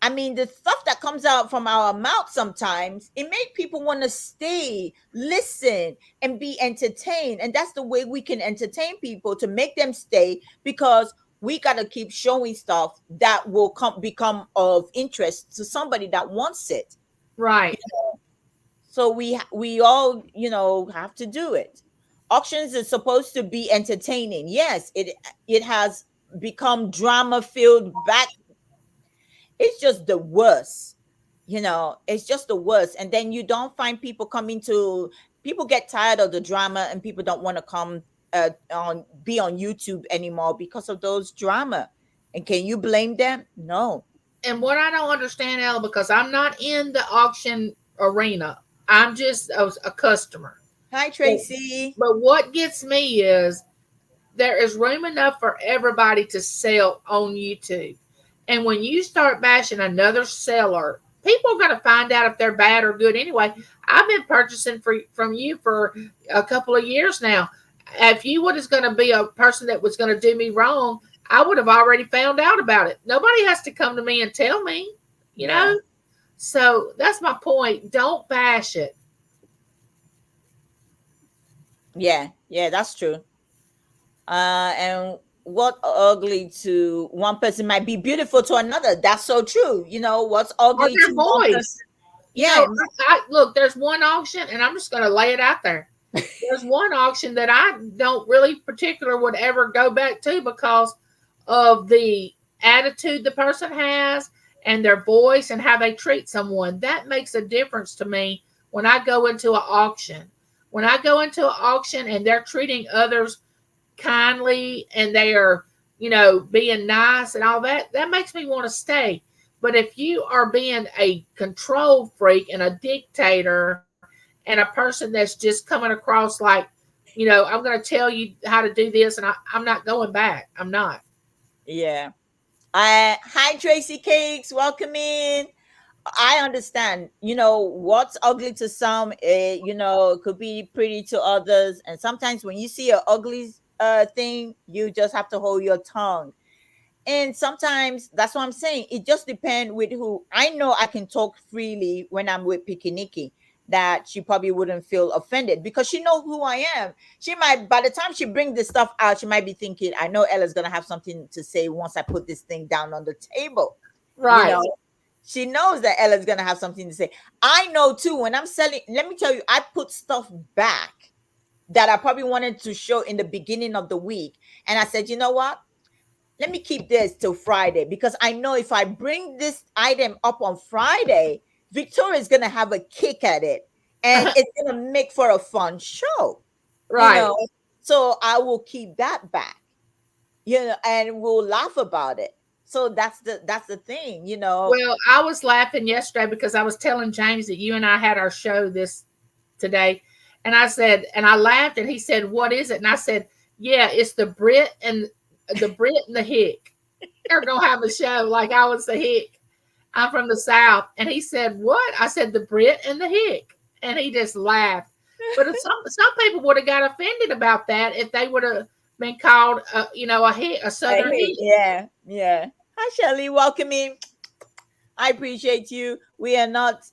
I mean, the stuff that comes out from our mouth sometimes, it makes people want to stay, listen, and be entertained. And that's the way we can entertain people to make them stay because we got to keep showing stuff that will become of interest to somebody that wants it. Right. So we all, have to do it. Auctions is supposed to be entertaining. Yes, it has become drama filled back. It's just the worst. It's just the worst. And then you don't find people get tired of the drama and people don't want to come on be on YouTube anymore because of those drama. And can you blame them? No. And what I don't understand, Ella, because I'm not in the auction arena, I'm just a customer. Hi, But, Tracy. but what gets me is there is room enough for everybody to sell on YouTube. And when you start bashing another seller, people are going to find out if they're bad or good anyway. I've been purchasing from you for a couple of years now. If you was going to be a person that was going to do me wrong, I would have already found out about it. Nobody has to come to me and tell me, you Yeah. know? So that's my point. Don't bash it. Yeah. Yeah, that's true. And what ugly to one person might be beautiful to another. That's so true. What's Or ugly their to one person. voice. You Yeah. know, look, there's one auction, and I'm just going to lay it out there. There's one auction that I don't really particular would ever go back to because of the attitude the person has and their voice and how they treat someone. That makes a difference to me when I go into an auction. When I go into an auction and they're treating others kindly and they are, being nice and all that, that makes me want to stay. But if you are being a control freak and a dictator and a person that's just coming across like, I'm going to tell you how to do this and I'm not going back. I'm not. Yeah. Hi, Tracy Cakes. Welcome in. I understand. What's ugly to some, could be pretty to others. And sometimes when you see a ugly thing, you just have to hold your tongue. And sometimes that's what I'm saying. It just depends with who. I know I can talk freely when I'm with Pikiniki, that she probably wouldn't feel offended because she know who I am. She might, by the time she bring this stuff out, she might be thinking, I know Ella's gonna have something to say once I put this thing down on the table. You Right. know, she knows that Ella's gonna have something to say. I know too when I'm selling. Let me tell you, I put stuff back that I probably wanted to show in the beginning of the week, and I said, you know what? Let me keep this till Friday because I know if I bring this item up on Friday, Victoria is gonna have a kick at it, and it's gonna make for a fun show. You Right. know, so I will keep that back. And we'll laugh about it. So that's the thing. Well, I was laughing yesterday because I was telling James that you and I had our show this today. And I said, and I laughed and he said, "What is it?" And I said, "Yeah, it's the Brit and the Hick. They're gonna have a show like I was the Hick. I'm from the South." And he said, "What?" I said, "The Brit and the Hick." And he just laughed. But some people would have got offended about that if they would have been called, a Hick, a Southern Hick. Yeah, yeah. Hi, Shelley. Welcome in. I appreciate you. We are not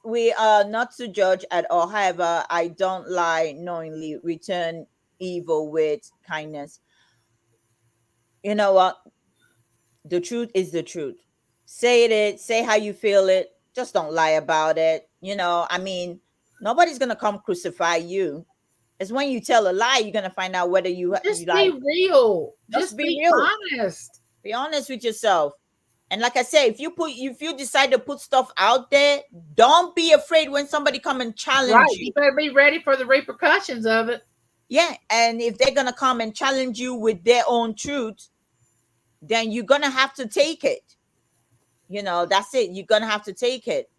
to judge at all. However, I don't lie knowingly. Return evil with kindness. You know what? The truth is the truth. Say it, say how you feel it. Just don't lie about it. I mean, nobody's gonna come crucify you. It's when you tell a lie, you're gonna find out whether you Just be like. real. Just Just be be real. honest. Be honest with yourself. And like I say, if you decide to put stuff out there, don't be afraid when somebody come and challenge Right. you. You better be ready for the repercussions of it. Yeah, and if they're gonna come and challenge you with their own truth, then you're gonna have to take it. That's it. You're gonna have to take it.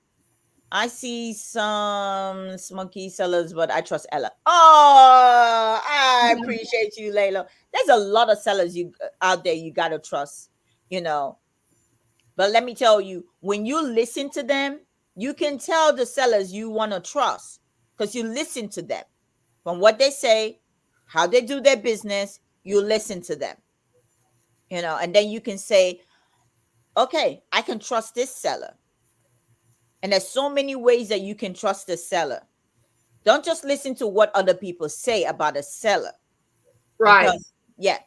I see some smoky sellers, but I trust Ella. Oh, I appreciate you, Layla. There's a lot of sellers you out there you gotta trust, you know. But let me tell you, when you listen to them, you can tell the sellers you want to trust because you listen to them. From what they say, how they do their business, you listen to them, and then you can say, okay, I can trust this seller. And there's so many ways that you can trust the seller. Don't just listen to what other people say about a seller. Right. Because, yeah,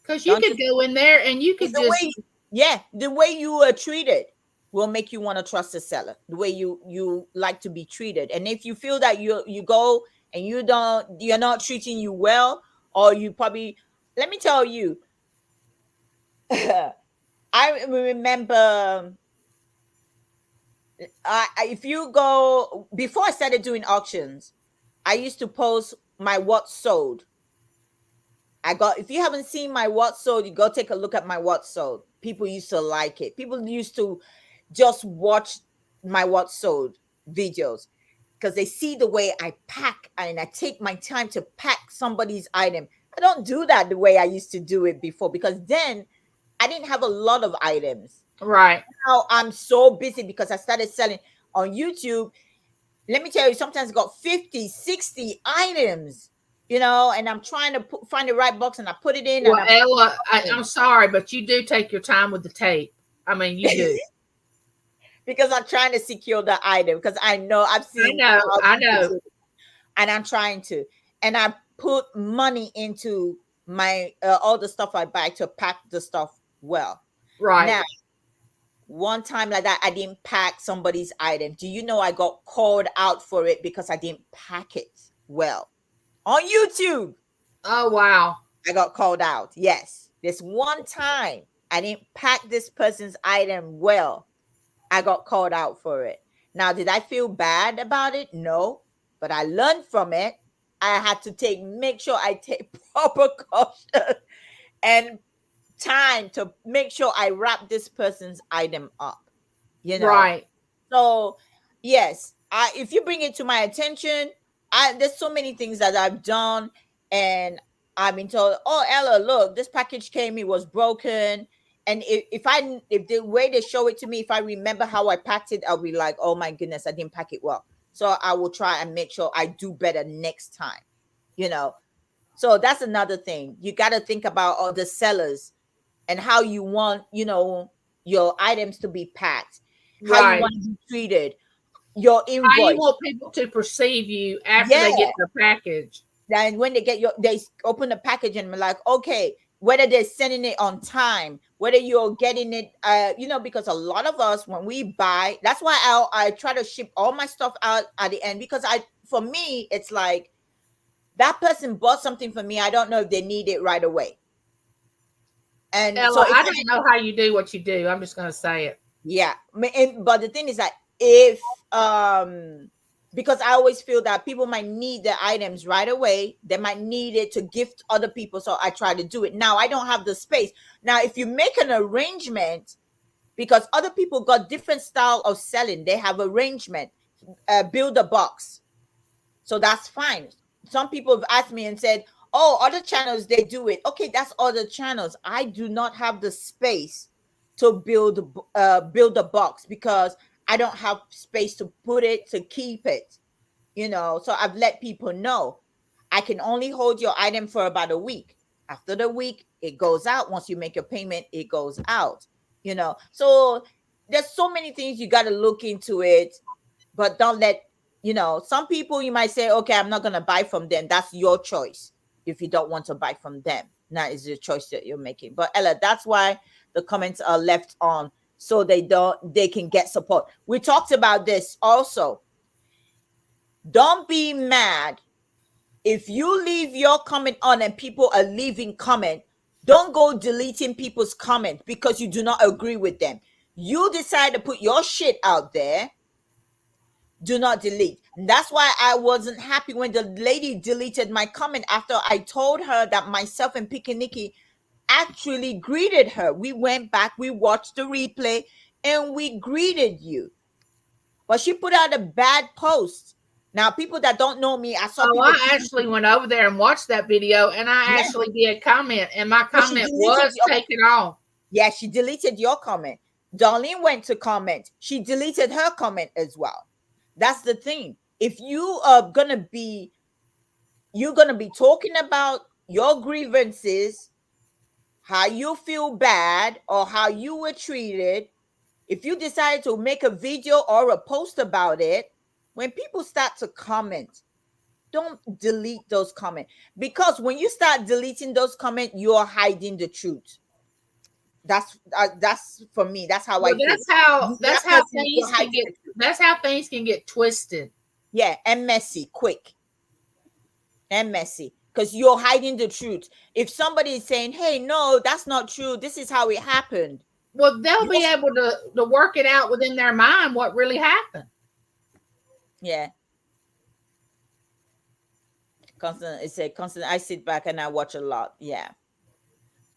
Because you don't could just, go in there and you it's could the just, way, yeah, the way you are treated will make you want to trust the seller, the way you like to be treated. And if you feel that you go and you're not treating you well, or you probably, let me tell you, I remember, if you go, before I started doing auctions, I used to post my what sold. If you haven't seen my what sold, you go take a look at my what sold. People used to like it. People used to just watch my what sold videos because they see the way I pack and I take my time to pack somebody's item. I don't do that the way I used to do it before because then I didn't have a lot of items. right. Now I'm so busy because I started selling on YouTube. Let me tell you, sometimes I got 50, 60 items, and I'm trying to find the right box and I put it in and Well, I put Ella, it in I'm sorry, but you do take your time with the tape. I mean, you do. because I'm trying to secure the item because I know I've I seen know. how I people know. do it, and I'm trying to. And I put money into my all the stuff I buy to pack the stuff well. Right. Now, one time like that, I didn't pack somebody's item. Do you know I got called out for it because I didn't pack it well on YouTube? Oh, wow. I got called out. Yes. This one time I didn't pack this person's item well. I got called out for it. Now, did I feel bad about it? No. But I learned from it. I had to make sure I take proper caution and time to make sure I wrap this person's item up. You know, Right. so yes, if you bring it to my attention, there's so many things that I've done, and I've been told, "Oh, Ella, look, this package came, it was broken." And if the way they show it to me, if I remember how I packed it, I'll be like, "Oh my goodness, I didn't pack it well." So I will try and make sure I do better next time. You know, so that's another thing. You got to think about all the sellers and how you want, your items to be packed, how you Right. want to be treated, your How you invoice. want people to perceive you after Yeah. they get their package. And when they open the package and be like, okay, whether they're sending it on time, whether you're getting it, because a lot of us, when we buy, that's why I try to ship all my stuff out at the end, because for me, it's like that person bought something for me. I don't know if they need it right away. And so Ella, if I don't know how you do what you do. I'm just going to say it. Yeah, but the thing is that if because I always feel that people might need the items right away, they might need it to gift other people, so I try to do it. Now I don't have the space. Now if you make an arrangement, because other people got different style of selling, they have arrangement, build a box, so that's fine. Some people have asked me and said, oh, other channels they do it. Okay, that's other channels. I do not have the space to build a box because I don't have space to put it, to keep it. So I've let people know I can only hold your item for about a week. After the week, it goes out. Once you make your payment, it goes out. So there's so many things you got to look into it, but don't let, some people you might say, okay, I'm not going to buy from them. That's your choice. If you don't want to buy from them, that is the choice that you're making. But Ella, that's why the comments are left on, so they can get support. We talked about this also. Don't be mad if you leave your comment on and people are leaving comment. Don't go deleting people's comment because you do not agree with them. You decide to put your shit out there. Do not delete. And that's why I wasn't happy when the lady deleted my comment after I told her that myself and Pikaniki actually greeted her. We went back, we watched the replay, and we greeted you. But she put out a bad post. Now, people that don't know me, I saw people. I actually went over there and watched that video, and I actually did comment, and my comment was taken off. Yeah, she deleted your comment. Darlene went to comment. She deleted her comment as well. That's the thing. If you are you're gonna be talking about your grievances, how you feel bad or how you were treated. If you decide to make a video or a post about it, when people start to comment, don't delete those comments, because when you start deleting those comments, you're hiding the truth. That's for me. That's how I feel. That's how things can get twisted. Yeah, and messy, quick, and messy, because you're hiding the truth. If somebody is saying, "Hey, no, that's not true. This is how it happened," well, they'll be able to work it out within their mind what really happened. Yeah. Constant. I sit back and I watch a lot. Yeah.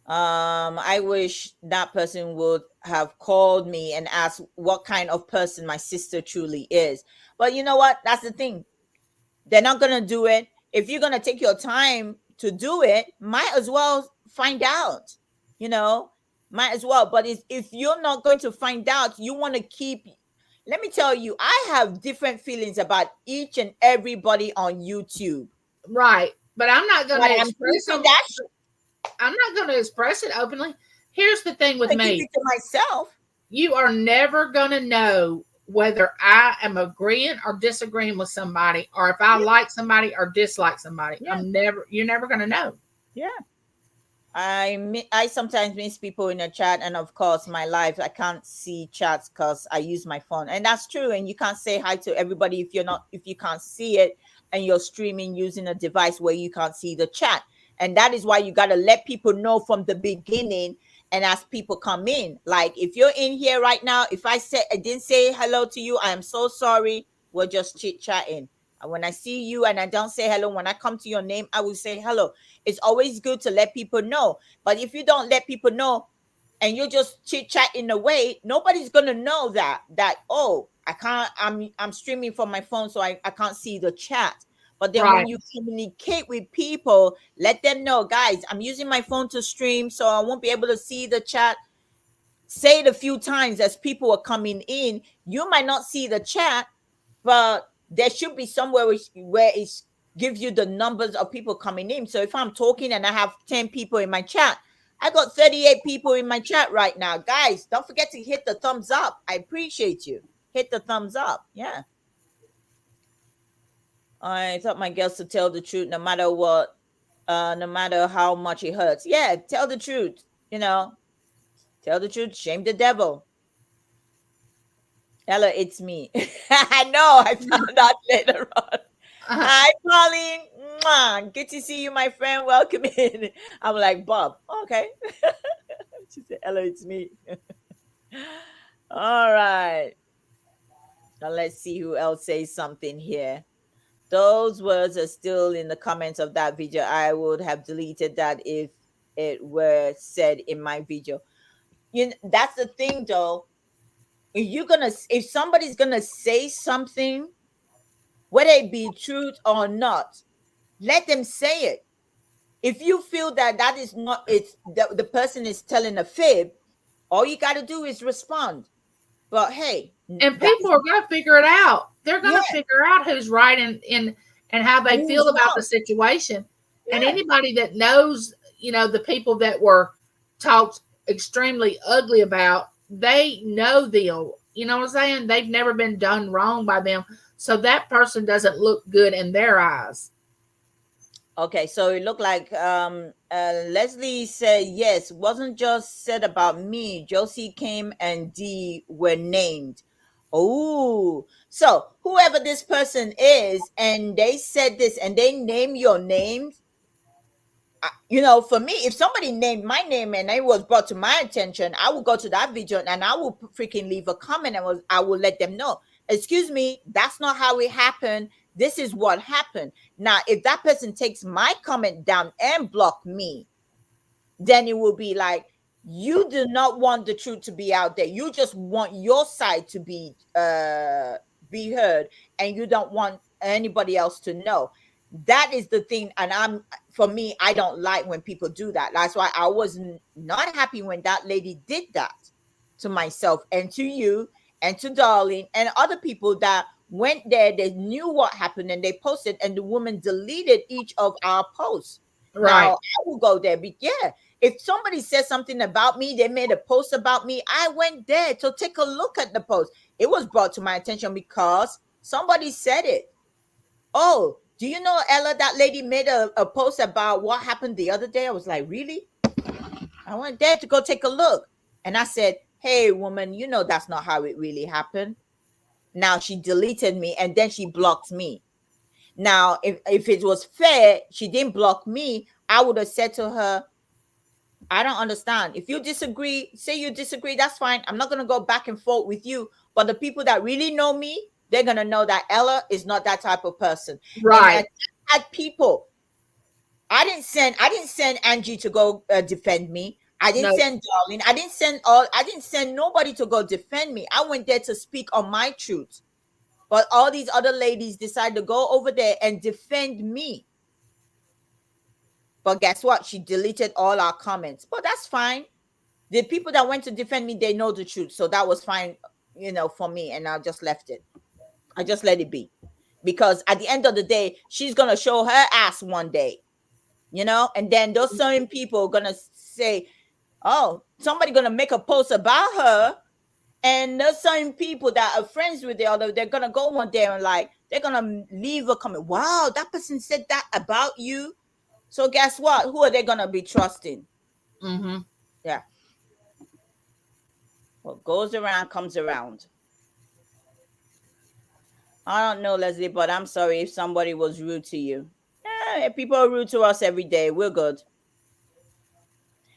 I wish that person would have called me and asked what kind of person my sister truly is. But you know what? That's the thing. They're not gonna do it. If you're gonna take your time to do it, might as well find out. Might as well. But if you're not going to find out, you want to keep. Let me tell you, I have different feelings about each and everybody on YouTube. Right, but I'm not going to express it. I'm not going to express it openly. Here's the thing with me. Keep it to myself. You are never going to know whether I am agreeing or disagreeing with somebody, or if I like somebody or dislike somebody. Yeah. You're never going to know. Yeah. I sometimes miss people in the chat, and of course my life, I can't see chats because I use my phone, and that's true. And you can't say hi to everybody if you can't see it, and you're streaming using a device where you can't see the chat. And that is why you got to let people know from the beginning. And as people come in, like if you're in here right now, if I didn't say hello to you, I am so sorry. We're just chit-chatting. And when I see you and I don't say hello, when I come to your name, I will say hello. It's always good to let people know. But if you don't let people know and you're just chit-chatting away, nobody's gonna know that oh, I can't, I'm streaming from my phone, so I can't see the chat. But then when you communicate with people, let them know, guys, I'm using my phone to stream, so I won't be able to see the chat. Say it a few times as people are coming in. You might not see the chat, but there should be somewhere where it gives you the numbers of people coming in. So if I'm talking and I have 10 people in my chat, I got 38 people in my chat right now. Guys, don't forget to hit the thumbs up. I appreciate you. Hit the thumbs up. Yeah. I thought my girls to tell the truth no matter what, no matter how much it hurts. Yeah, tell the truth. Tell the truth. Shame the devil. Hello, it's me. I know. I found out later on. Hi, Pauline. Mwah. Good to see you, my friend. Welcome in. I'm like, Bob. Okay. She said, hello, it's me. All right. Now let's see who else says something here. Those words are still in the comments of that video. I would have deleted that if it were said in my video. That's the thing, though. If somebody's gonna say something, whether it be truth or not, let them say it. If you feel that is not, the person is telling a fib, all you got to do is respond. But hey, and people are gonna figure it out. They're gonna figure out who's right and how they feel about the situation. Yeah. And anybody that knows, the people that were talked extremely ugly about, they know them. You know what I'm saying? They've never been done wrong by them. So that person doesn't look good in their eyes. Okay, so it looked like Leslie said yes, wasn't just said about me. Josie came and D were named. Oh, so whoever this person is, and they said this and they name your names, for me, if somebody named my name and it was brought to my attention, I will go to that video and I will freaking leave a comment and I will let them know. Excuse me, that's not how it happened. This is what happened. Now, if that person takes my comment down and block me, then it will be like, you do not want the truth to be out there. You just want your side to be heard, and you don't want anybody else to know. That is the thing. And for me, I don't like when people do that. That's why I was not happy when that lady did that to myself and to you and to Darling and other people that went there. They knew what happened and they posted, and the woman deleted each of our posts. Now Right. I will go there. Yeah, if somebody says something about me, they made a post about me, I went there to take a look at the post. It was brought to my attention because somebody said it. Oh, do you know, Ella, that lady made a post about what happened the other day? I was like, really? I went there to go take a look. And I said, hey, woman, you know that's not how it really happened. Now she deleted me and then she blocked me. Now, if it was fair, she didn't block me. I would have said to her, I don't understand. If you disagree, say you disagree, that's fine. I'm not going to go back and forth with you. But the people that really know me, they're going to know that Ella is not that type of person. And Right. I had people. I didn't send Angie to go defend me. I didn't No. send Darling. I didn't send nobody to go defend me. I went there to speak on my truth. But all these other ladies decided to go over there and defend me. But guess what? She deleted all our comments. But that's fine. The people that went to defend me, they know the truth. So that was fine, for me. And I just left it. I just let it be. Because at the end of the day, she's going to show her ass one day, and then those certain people are going to say, oh, somebody going to make a post about her. And those certain people that are friends with the other, they're going to go one day and they're going to leave a comment. Wow, that person said that about you. So guess what? Who are they going to be trusting? Mm-hmm. Yeah. What goes around comes around. I don't know, Leslie, but I'm sorry if somebody was rude to you. People are rude to us every day. We're good.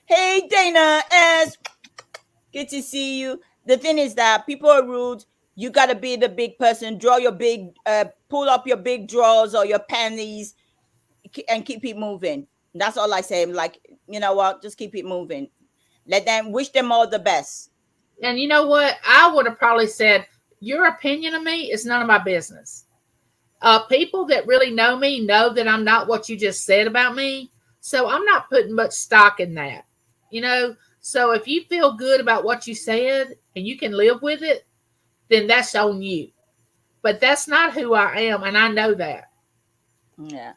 Hey, Dana S. Good to see you. The thing is that people are rude. You got to be the big person. Pull up your big drawers or your panties and keep it moving. That's all I say. I'm like, you know what? Just keep it moving. Wish them all the best. And you know what? I would have probably said, your opinion of me is none of my business. People that really know me know that I'm not what you just said about me. So I'm not putting much stock in that. You know, so if you feel good about what you said and you can live with it, then that's on you. But that's not who I am, and I know that. Yeah.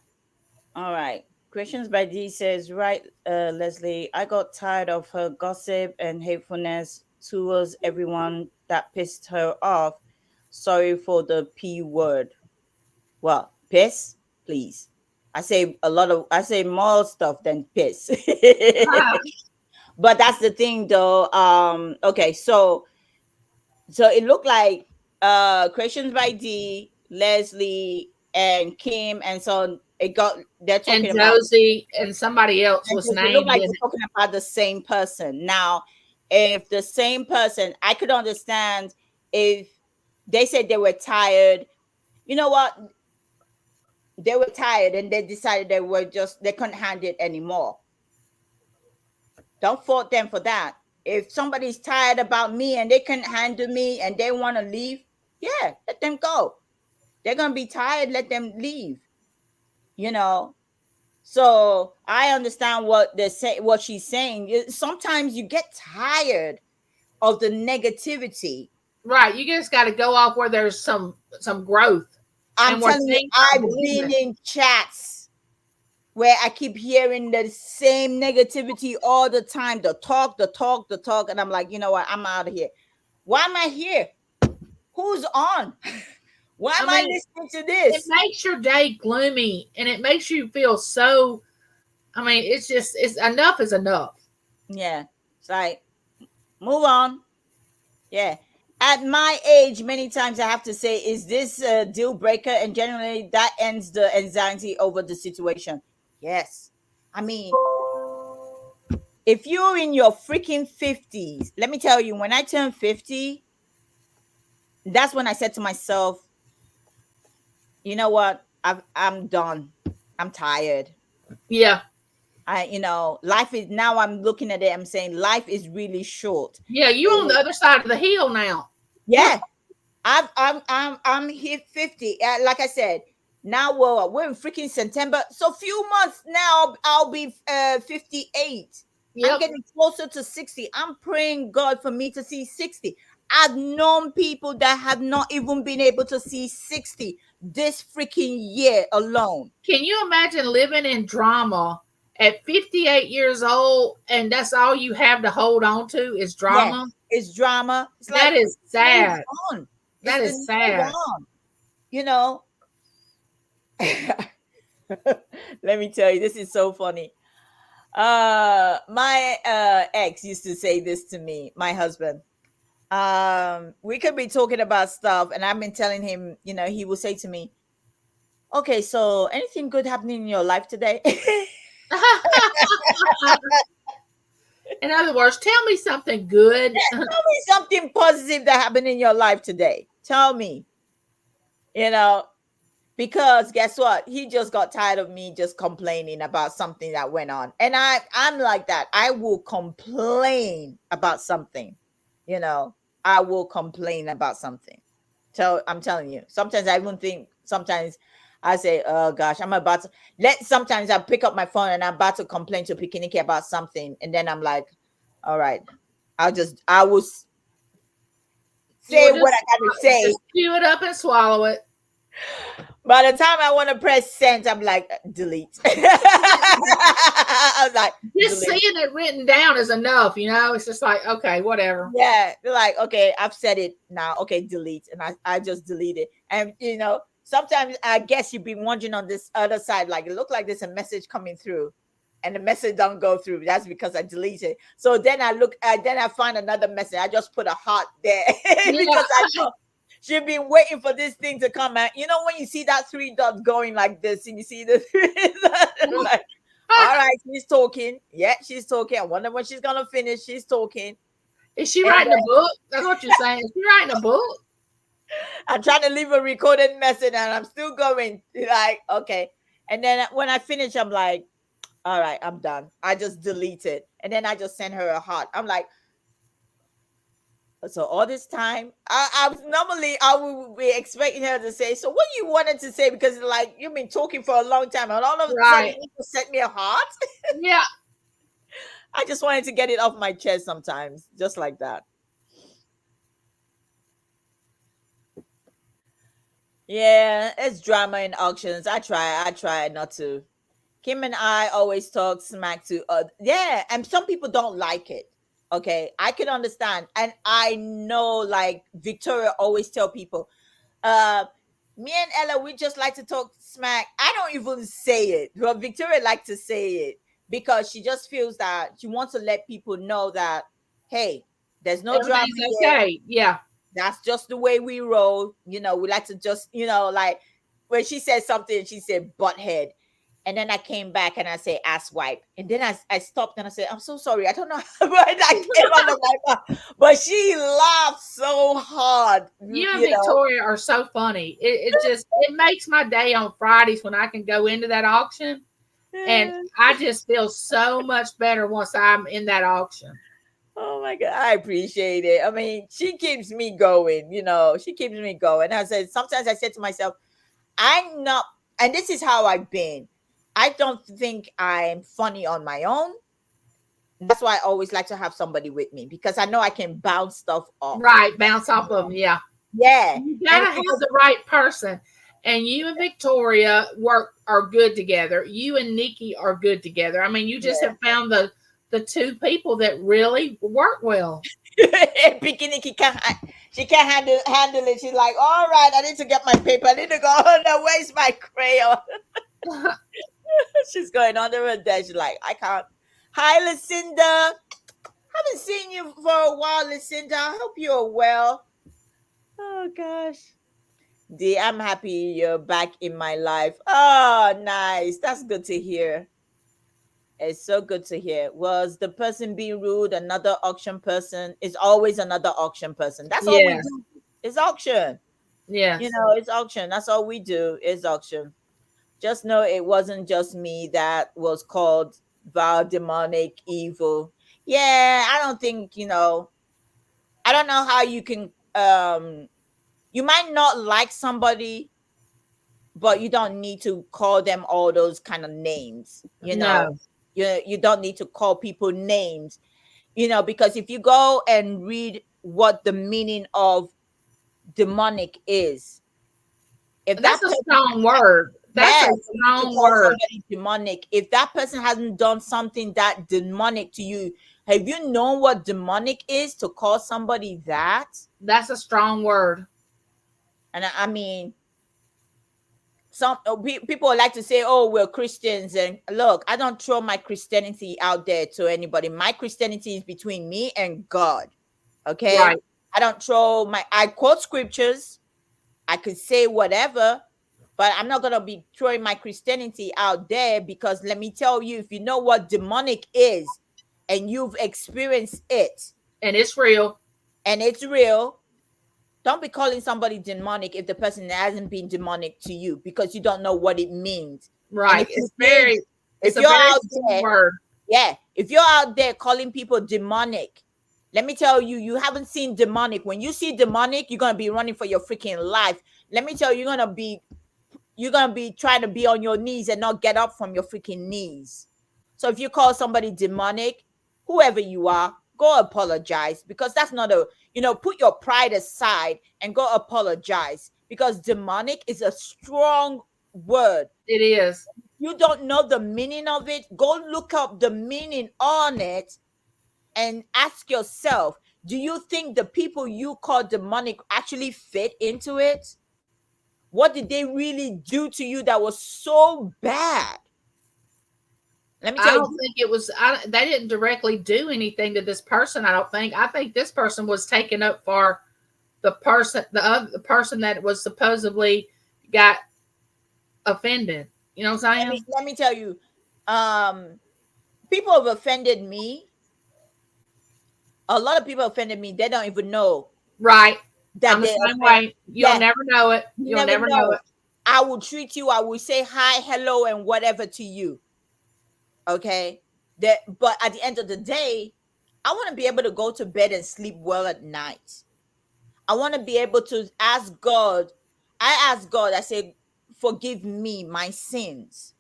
All right. Questions by D says, right, Leslie, I got tired of her gossip and hatefulness towards everyone that pissed her off. Sorry for the P word. Well, piss, please. I say more stuff than piss. But that's the thing though. Okay, so it looked like questions by D, Leslie, and Kim, and so they're And talking about, Josie and somebody else and was so it looked named like in they're it. talking about the same person. Now, if the same person, I could understand if they said they were tired. You know what? They were tired and they decided they couldn't handle it anymore. Don't fault them for that. If somebody's tired about me and they can't handle me and they want to leave, yeah, let them go. They're gonna be tired, let them leave. You know. So I understand what she's saying. Sometimes you get tired of the negativity. Right. You just got to go off where there's some growth I'm and where telling you, things are I've been movement. in chats where I keep hearing the same negativity all the time, the talk, and I'm like, you know what? I'm out of here. Why am I here? Who's on? Why I am I mean, listening to it this? makes your day gloomy, and it makes you feel so. I mean, it's enough is enough. Yeah. It's like, move on. Yeah. At my age, many times I have to say, is this a deal breaker? And generally that ends the anxiety over the situation. Yes. I mean, if you're in your freaking 50s, let me tell you, when I turned 50, that's when I said to myself, you know what? I'm done. I'm tired. Yeah, Life is, now I'm looking at it, I'm saying life is really short. yeah. You on the other side of the hill now. Yeah. I'm hit 50. Like I said, now we're in freaking September. So few months now I'll be 58. I'm Yep. getting closer to 60. I'm praying God for me to see 60. I've known people that have not even been able to see 60 this freaking year alone. Can you imagine living in drama at 58 years old, and that's all you have to hold on to is Yeah, drama? it's drama. It's like, That is move sad. on. It's That the is move sad. on. You know, let me tell you, this is so funny. My ex used to say this to me, my husband. We could be talking about stuff, and I've been telling him, he will say to me, okay, so anything good happening in your life today? In other words, tell me something good. Tell me something positive that happened in your life today. Tell me, you know, because guess what? He just got tired of me just complaining about something that went on. And I'm like that. I will complain about something, you know. I will complain about something. So I'm telling you, sometimes I even think, sometimes I say, oh gosh, I'm about to sometimes I pick up my phone and I'm about to complain to Pikiniki about something. And then I'm like, all right, I will You say will what I gotta say. just chew it up and swallow it. By the time I want to press send, I'm like, delete. I was like, Just delete. seeing it written down is enough, It's just like, okay, whatever. Yeah. They're like, okay, I've said it now. Okay, delete. And I just delete it. And sometimes I guess you've been wondering on this other side, like it looked like there's a message coming through. And the message don't go through. That's because I deleted. So then I find another message. I just put a heart there Yeah. because I know she'd been waiting for this thing to come out. You know, when you see that three dots going like this, and you see the three dots, like, all right, she's talking. Yeah, she's talking. I wonder when she's gonna finish. She's talking. Is she And writing a book? That's what you're saying. Is she writing a book? I'm trying to leave a recorded message, and I'm still going. Like, okay. And then when I finish, I'm like, all right, I'm done. I just delete it, and then I just send her a heart. I'm like, so all this time, I would be expecting her to say, so what you wanted to say, because like you've been talking for a long time, and all of a sudden Right. you just sent me a heart. Yeah. I just wanted to get it off my chest sometimes, just like that. Yeah, it's drama in auctions. I try not to. Kim and I always talk smack to yeah, and some people don't like it. Okay, I can understand. And I know, like Victoria always tell people, uh me and Ella, we just like to talk smack. I don't even say it, but Victoria like to say it because she just feels that she wants to let people know that, hey, there's no drama Everything's here. okay. Yeah. That's just the way we roll. We like to just, like when she said something, she said butt head. And then I came back and I say ass wipe. And then I stopped and I said, I'm so sorry. I don't know how I came on the mic. But she laughed so hard, You and Victoria are so funny. It makes my day on Fridays when I can go into that auction. And I just feel so much better once I'm in that auction. Oh my God. I appreciate it. I mean, she keeps me going, she keeps me going. Sometimes I said to myself, I'm not, and this is how I've been. I don't think I'm funny on my own. That's why I always like to have somebody with me because I know I can bounce stuff off. Right, bounce off of them. Yeah. Yeah. You gotta have the right person. And you and Victoria are good together. You and Nikki are good together. I mean, you just have found the the two people that really work well. Bikini, she can't handle it. She's like, all right, I need to get my paper. I need to go. Oh no, where's my crayon? She's going under her desk. She's like, I can't. Hi, Lucinda. Haven't seen you for a while, Lucinda. I hope you're well. Oh gosh. Dee, I'm happy you're back in my life. Oh, nice. That's good to hear. It's so good to hear. Was the person being rude another auction person? It's always another auction person. That's all we Yes. do. It's auction. Yes. It's auction. That's all we do is auction. Just know it wasn't just me that was called vile, demonic, evil. Yeah, I don't think, I don't know how you can you might not like somebody, but you don't need to call them all those kind of names. No. You don't need to call people names, because if you go and read what the meaning of demonic is, if that That's a person, strong word. That's yeah, a you need to strong call word. somebody demonic. If that person hasn't done something that demonic to you, have you known what demonic is to call somebody that? That's a strong word. And I mean, some people like to say, oh, we're Christians, and look, I don't throw my Christianity out there to anybody. My Christianity is between me and God. Okay. Right. I don't I quote scriptures. I could say whatever, but I'm not going to be throwing my Christianity out there, because let me tell you, if you know what demonic is and you've experienced it And it's real. and it's real, don't be calling somebody demonic if the person hasn't been demonic to you, because you don't know what it means. Right. If It's a you're very out strong there, word. yeah, if you're out there calling people demonic, let me tell you, you haven't seen demonic. When you see demonic, you're gonna be running for your freaking life. Let me tell you, you're gonna be trying to be on your knees and not get up from your freaking knees. So if you call somebody demonic, whoever you are, go apologize, because that's not put your pride aside and go apologize, because demonic is a strong word. It is. You don't know the meaning of it, go look up the meaning on it and ask yourself, do you think the people you call demonic actually fit into it? What did they really do to you that was so bad? Let me I tell don't you. think it was. They didn't directly do anything to this person. I don't think. I think this person was taken up for the person that was supposedly got offended. You know what I'm saying? Let me tell you. People have offended me. A lot of people offended me. They don't even know Right. that I'm the they same offend. way. You'll Yeah, never know it. you You'll never never know know. it. I will treat you. I will say hi, hello, and whatever to you. Okay. But at the end of the day, I want to be able to go to bed and sleep well at night. I want to be able to ask God. I ask God, I say, forgive me my sins.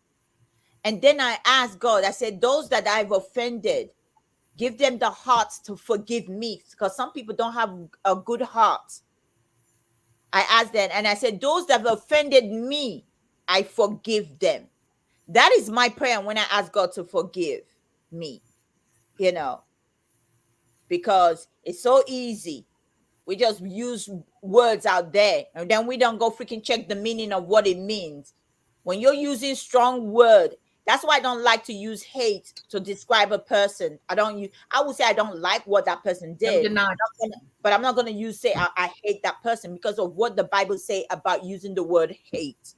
And then I ask God, I said, those that I've offended, give them the hearts to forgive me, because some people don't have a good heart. I asked them, and I said, those that have offended me, I forgive them. That is my prayer when I ask God to forgive me, because it's so easy. We just use words out there, and then we don't go freaking check the meaning of what it means. When you're using strong word, that's why I don't like to use hate to describe a person. I would say I don't like what that person Have a did, good night. but I'm not gonna say I hate that person because of what the Bible say about using the word hate.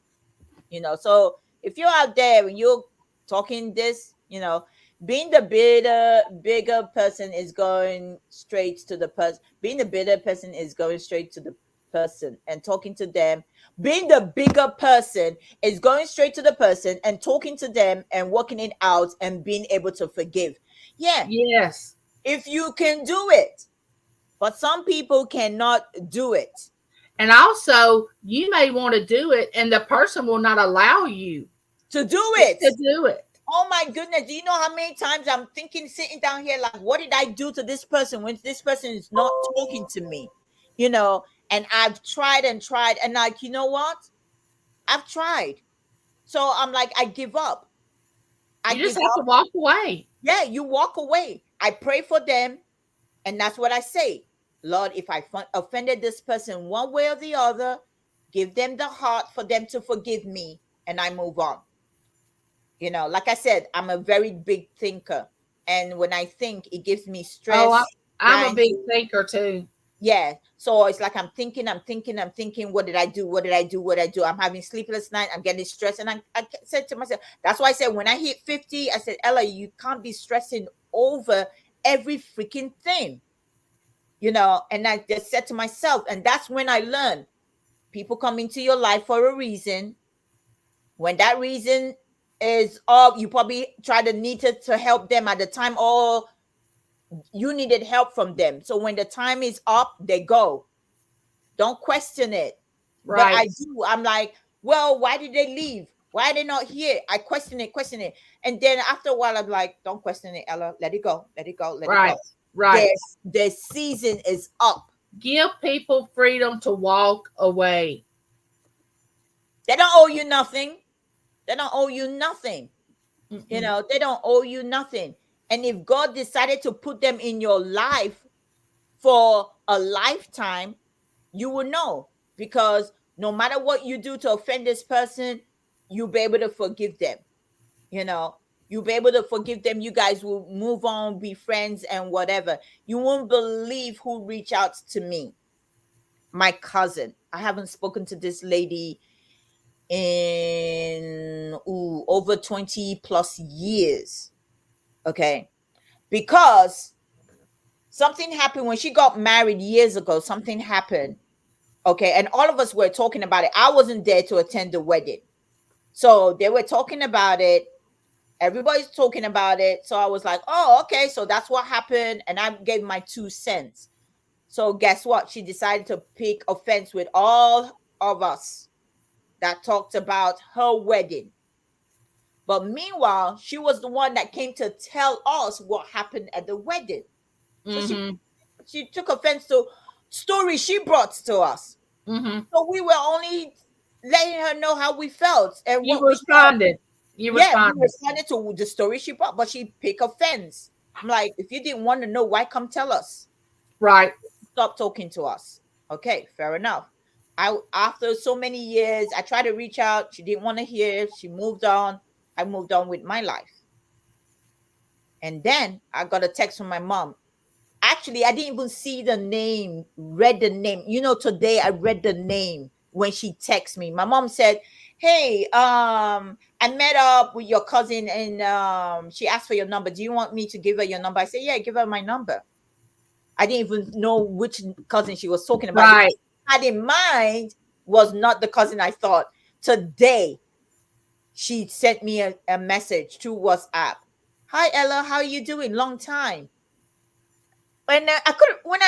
So if you're out there and you're talking this, being the bigger person is going straight to the person. Being the bigger person is going straight to the person and talking to them. Being the bigger person is going straight to the person and talking to them and working it out and being able to forgive. Yeah, Yes. if you can do it. But some people cannot do it. And also, you may want to do it, and the person will not allow you To do it. to do it. Oh my goodness. Do you know how many times I'm thinking, sitting down here, like, what did I do to this person when this person is not talking to me? And I've tried and tried, and like, you know what? I've tried. So I'm like, I give up. I You just give have to up. walk away. Yeah, you walk away. I pray for them, and that's what I say. Lord, if I offended this person one way or the other, give them the heart for them to forgive me, and I move on. Like I said, I'm a very big thinker, and when I think, it gives me Oh, stress. I'm a big thinker too. Yeah. So it's like I'm thinking, what did I do? What did I do? What did I do? I'm having sleepless night. I'm getting stressed. And I said to myself, that's why I said when I hit 50, I said, Ella, you can't be stressing over every freaking thing. And I just said to myself, and that's when I learned people come into your life for a reason. When that reason is up, you probably try to to help them at the time, or you needed help from them. So when the time is up, they go. Don't question it. But Right. I do. I'm like, well, why did they leave? Why are they not here? I question it. And then after a while, I'm like, don't question it, Ella. Let it go. Let it go. Let it Right. go. Right. Their season is up. Give people freedom to walk away. They don't owe you nothing. They don't owe you nothing. Mm-mm. They don't owe you nothing. And if God decided to put them in your life for a lifetime, you will know, because no matter what you do to offend this person, you'll be able to forgive them. You'll be able to forgive them. You guys will move on, be friends, and whatever. You won't believe who reached out to me. My cousin. I haven't spoken to this lady in over 20 plus years. Okay. Because something happened when she got married years ago. Something happened. Okay. And all of us were talking about it. I wasn't there to attend the wedding. So they were talking about it. Everybody's talking about it. So I was like, oh, okay. So that's what happened. And I gave my 2 cents. So guess what? She decided to pick offense with all of us that talked about her wedding. But meanwhile, she was the one that came to tell us what happened at the wedding. So Mm-hmm. she took offense to stories she brought to us. Mm-hmm. So we were only letting her know how we felt and You what we felt. responded. You Yeah, we responded. responded to the story she brought, but she picked offense. I'm like, if you didn't want to know, why come tell us? Right. Stop talking to us. Okay, fair enough. After so many years, I tried to reach out. She didn't want to hear. She moved on. I moved on with my life. And then I got a text from my mom. Actually, I didn't even see the name, read the name. Today I read the name when she texted me. My mom said, hey, I met up with your cousin and she asked for your number. Do you want me to give her your number? I said, yeah, give her my number. I didn't even know which cousin she was talking about. The Right. cousin I had in mind was not the cousin I thought. Today, she sent me a message through WhatsApp. Hi, Ella, how are you doing? Long time. And I could when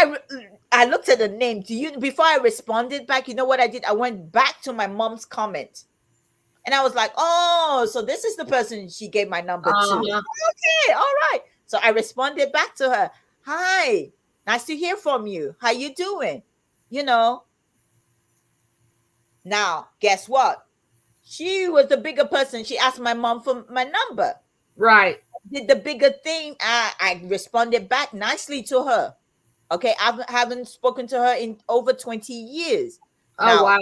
I looked at the name. Do you before I responded back? You know what I did? I went back to my mom's comment, and I was like, "Oh, so this is the person she gave my number to." Uh-huh. Okay, all right. So I responded back to her. Hi, nice to hear from you. How you doing? You know. Now, guess what? She was the bigger person. She asked my mom for my number. Right. Did the bigger thing. I responded back nicely to her. Okay, I haven't spoken to her in over 20 years. Oh, Now, wow.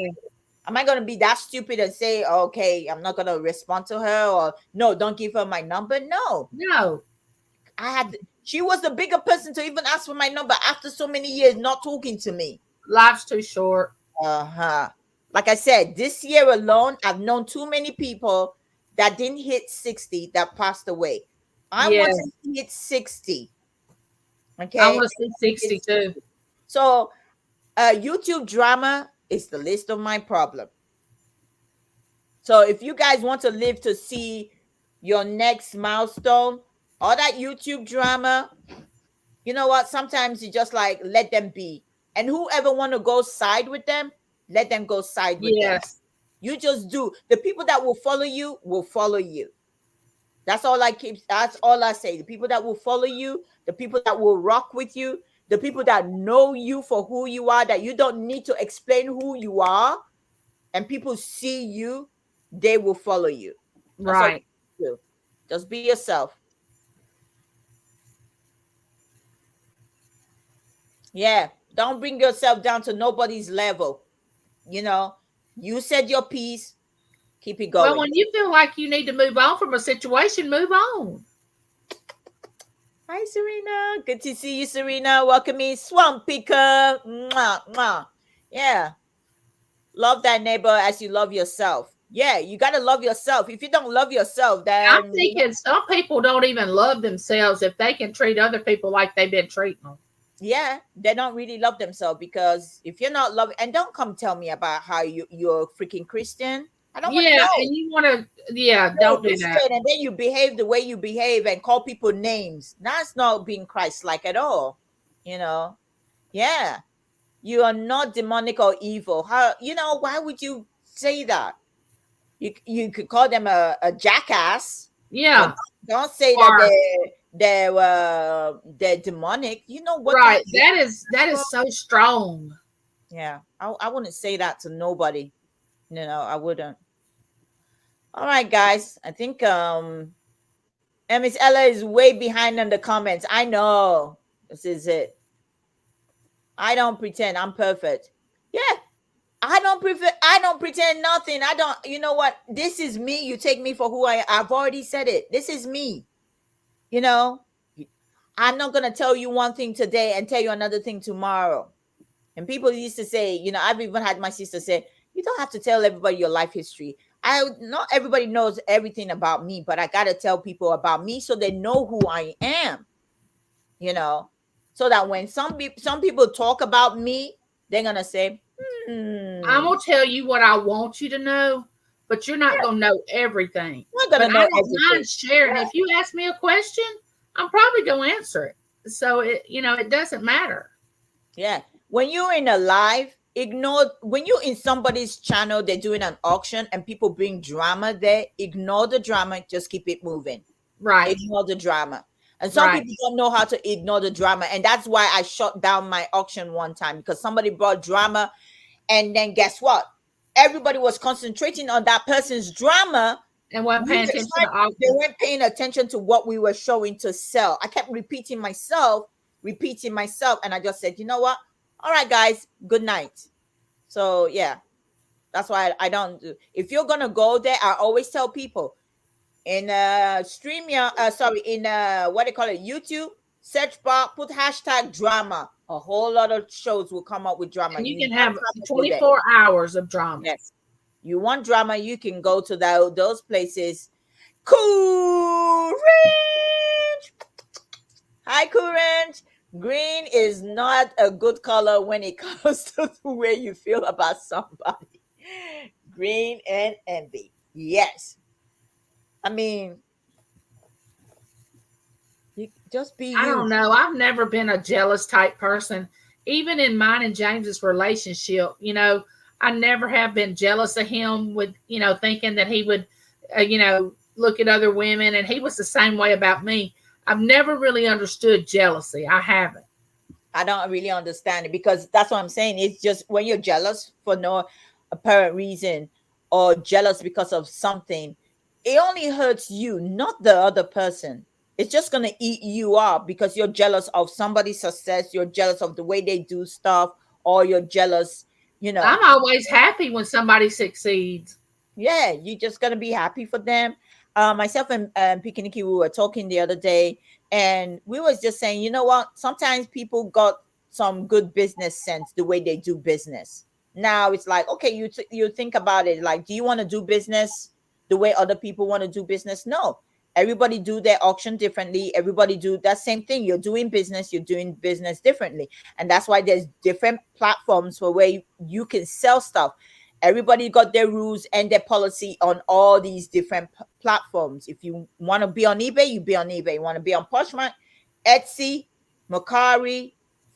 am I going to be that stupid and say, okay, I'm not going to respond to her, or no, don't give her my number? No. No. She was the bigger person to even ask for my number after so many years not talking to me. Life's too short. Uh-huh. Like I said, this year alone, I've known too many people that didn't hit 60 that passed away. I Yeah. want to hit 60. I Okay. want to see 62. So YouTube drama is the least of my problem. So if you guys want to live to see your next milestone, all that YouTube drama, you know what? Sometimes you just like let them be. And whoever want to go side with them, let them go side with them. Yes. You just do. The people that will follow you will follow you. That's all I say. The people that will follow you, the people that will rock with you, the people that know you for who you are, that you don't need to explain who you are, and people see you, they will follow you. That's all Right. you do. Just be yourself. Yeah. Don't bring yourself down to nobody's level. You know, you said your piece, keep it Well, going. when you feel like you need to move on from a situation, move on. Hi, Serena. Good to see you, Serena. Welcome me, Swamp Picker. Mwah, mwah. Yeah. Love that neighbor as you love yourself. Yeah, you got to love yourself. If you don't love yourself, I'm then thinking some people don't even love themselves if they can treat other people like they've been treating them. yeah, they don't really love themselves, because if you're not loving, and don't come tell me about how you're freaking Christian. I don't want to Yeah, know. and you want to, yeah, You're a don't do that. Christian, and then you behave the way you behave and call people names. That's not being Christ-like at all. You know? Yeah. You are not demonic or evil. How, why would you say that? You could call them a jackass, but Yeah, don't say that or they're demonic. You know what that right. is? That is so strong. Yeah, I wouldn't say that to nobody. I wouldn't. All right, guys. I think and Miss Ella is way behind in the comments. I know. This is it. I don't pretend I'm perfect. Yeah, I don't pretend nothing. I don't, you know what? This is me. You take me for who I've already said it. This is me. You know, I'm not gonna tell you one thing today and tell you another thing tomorrow. And people used to say, I've even had my sister say, you don't have to tell everybody your life history. I Not everybody knows everything about me, but I gotta tell people about me so they know who I am, so that when some people talk about me, they're gonna say, I'm hmm, gonna tell you what I want you to know, but you're not gonna know everything. I'm not But gonna I know don't everything. mind sharing. If you ask me a question, I'm probably gonna answer it. So it doesn't matter. Yeah. When you're in a live, ignore when you're in somebody's channel, they're doing an auction and people bring drama there, ignore the drama, just keep it moving. Right, Ignore the drama. And some right. people don't know how to ignore the drama. And that's why I shut down my auction one time, because somebody brought drama. And then guess what? Everybody was concentrating on that person's drama. And wasn't paying attention to the They auction. weren't paying attention to what we were showing to sell. I kept repeating myself, and I just said, you know what? All right, guys, good night. So yeah, that's why I don't do. If you're gonna go there, I always tell people in what they call it, YouTube search bar, put hashtag drama. A whole lot of shows will come up with drama. And you You can want have drama, go there. 24 hours of drama. Yes. You want drama, you can go to those places. Cool Ranch. Hi, Cool Ranch. Green is not a good color when it comes to the way you feel about somebody. Green and envy. Yes. I mean, you just be I you. don't know. I've never been a jealous type person. Even in mine and James's relationship, I never have been jealous of him with, thinking that he would, look at other women. And he was the same way about me. I've never really understood jealousy. I haven't. I don't really understand it, because that's what I'm saying. It's just when you're jealous for no apparent reason, or jealous because of something, it only hurts you, not the other person. It's just going to eat you up because you're jealous of somebody's success. You're jealous of the way they do stuff, or you're jealous, you know. I'm always happy when somebody succeeds. Yeah, you're just gonna be happy for them. Myself and Pikiniki, we were talking the other day, and we was just saying, you know what? Sometimes people got some good business sense the way they do business. Now it's like, okay, you think about it. Like, do you want to do business the way other people want to do business? No. Everybody do their auction differently. Everybody do that same thing. You're doing business. You're doing business differently, and that's why there's different platforms for where you can sell stuff. Everybody got their rules and their policy on all these different platforms. If you want to be on eBay, you be on eBay. You want to be on Poshmark, Etsy, Mercari,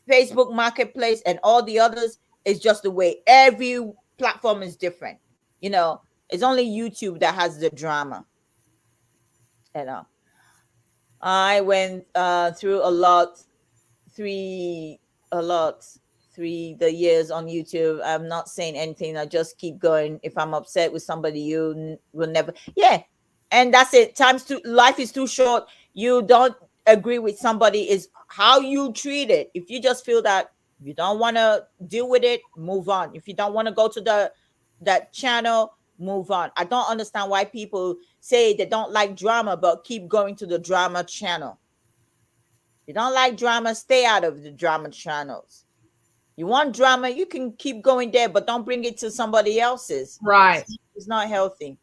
Facebook Marketplace, and all the others. It's just the way every platform is different. It's only YouTube that has the drama. I went through a lot, three a lot the years on YouTube. I'm not saying anything. I just keep going. If I'm upset with somebody, you will never. Yeah, and that's it. Life is too short. You don't agree with somebody, is how you treat it. If you just feel that If you don't want to deal with it, move on. If you don't want to go to that channel, move on. I don't understand why people say they don't like drama but keep going to the drama channel. If you don't like drama, stay out of the drama channels. You want drama, you can keep going there, but don't bring it to somebody else's. Right. It's not healthy.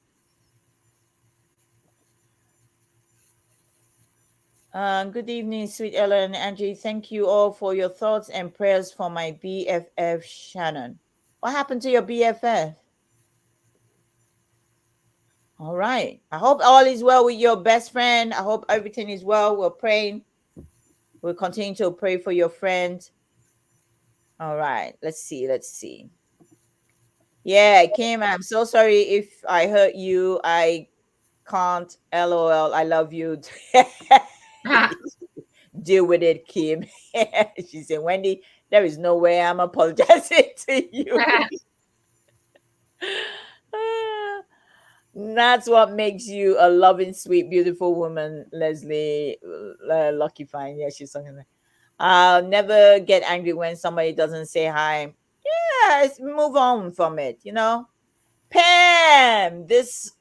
Good evening, sweet Ella and Angie. Thank you all for your thoughts and prayers for my BFF, Shannon. What happened to your BFF? All right. I hope all is well with your best friend. I hope everything is well. We're praying. We'll continue to pray for your friend. All right. Let's see. Yeah, Kim, I'm so sorry if I hurt you. I can't. LOL. I love you. Deal with it, Kim. She said, Wendy, there is no way I'm apologizing to you. That's what makes you a loving, sweet, beautiful woman, Leslie. Lucky Fine. Yeah, she's talking like, I'll never get angry when somebody doesn't say hi. Yeah, move on from it, you know. Pam, this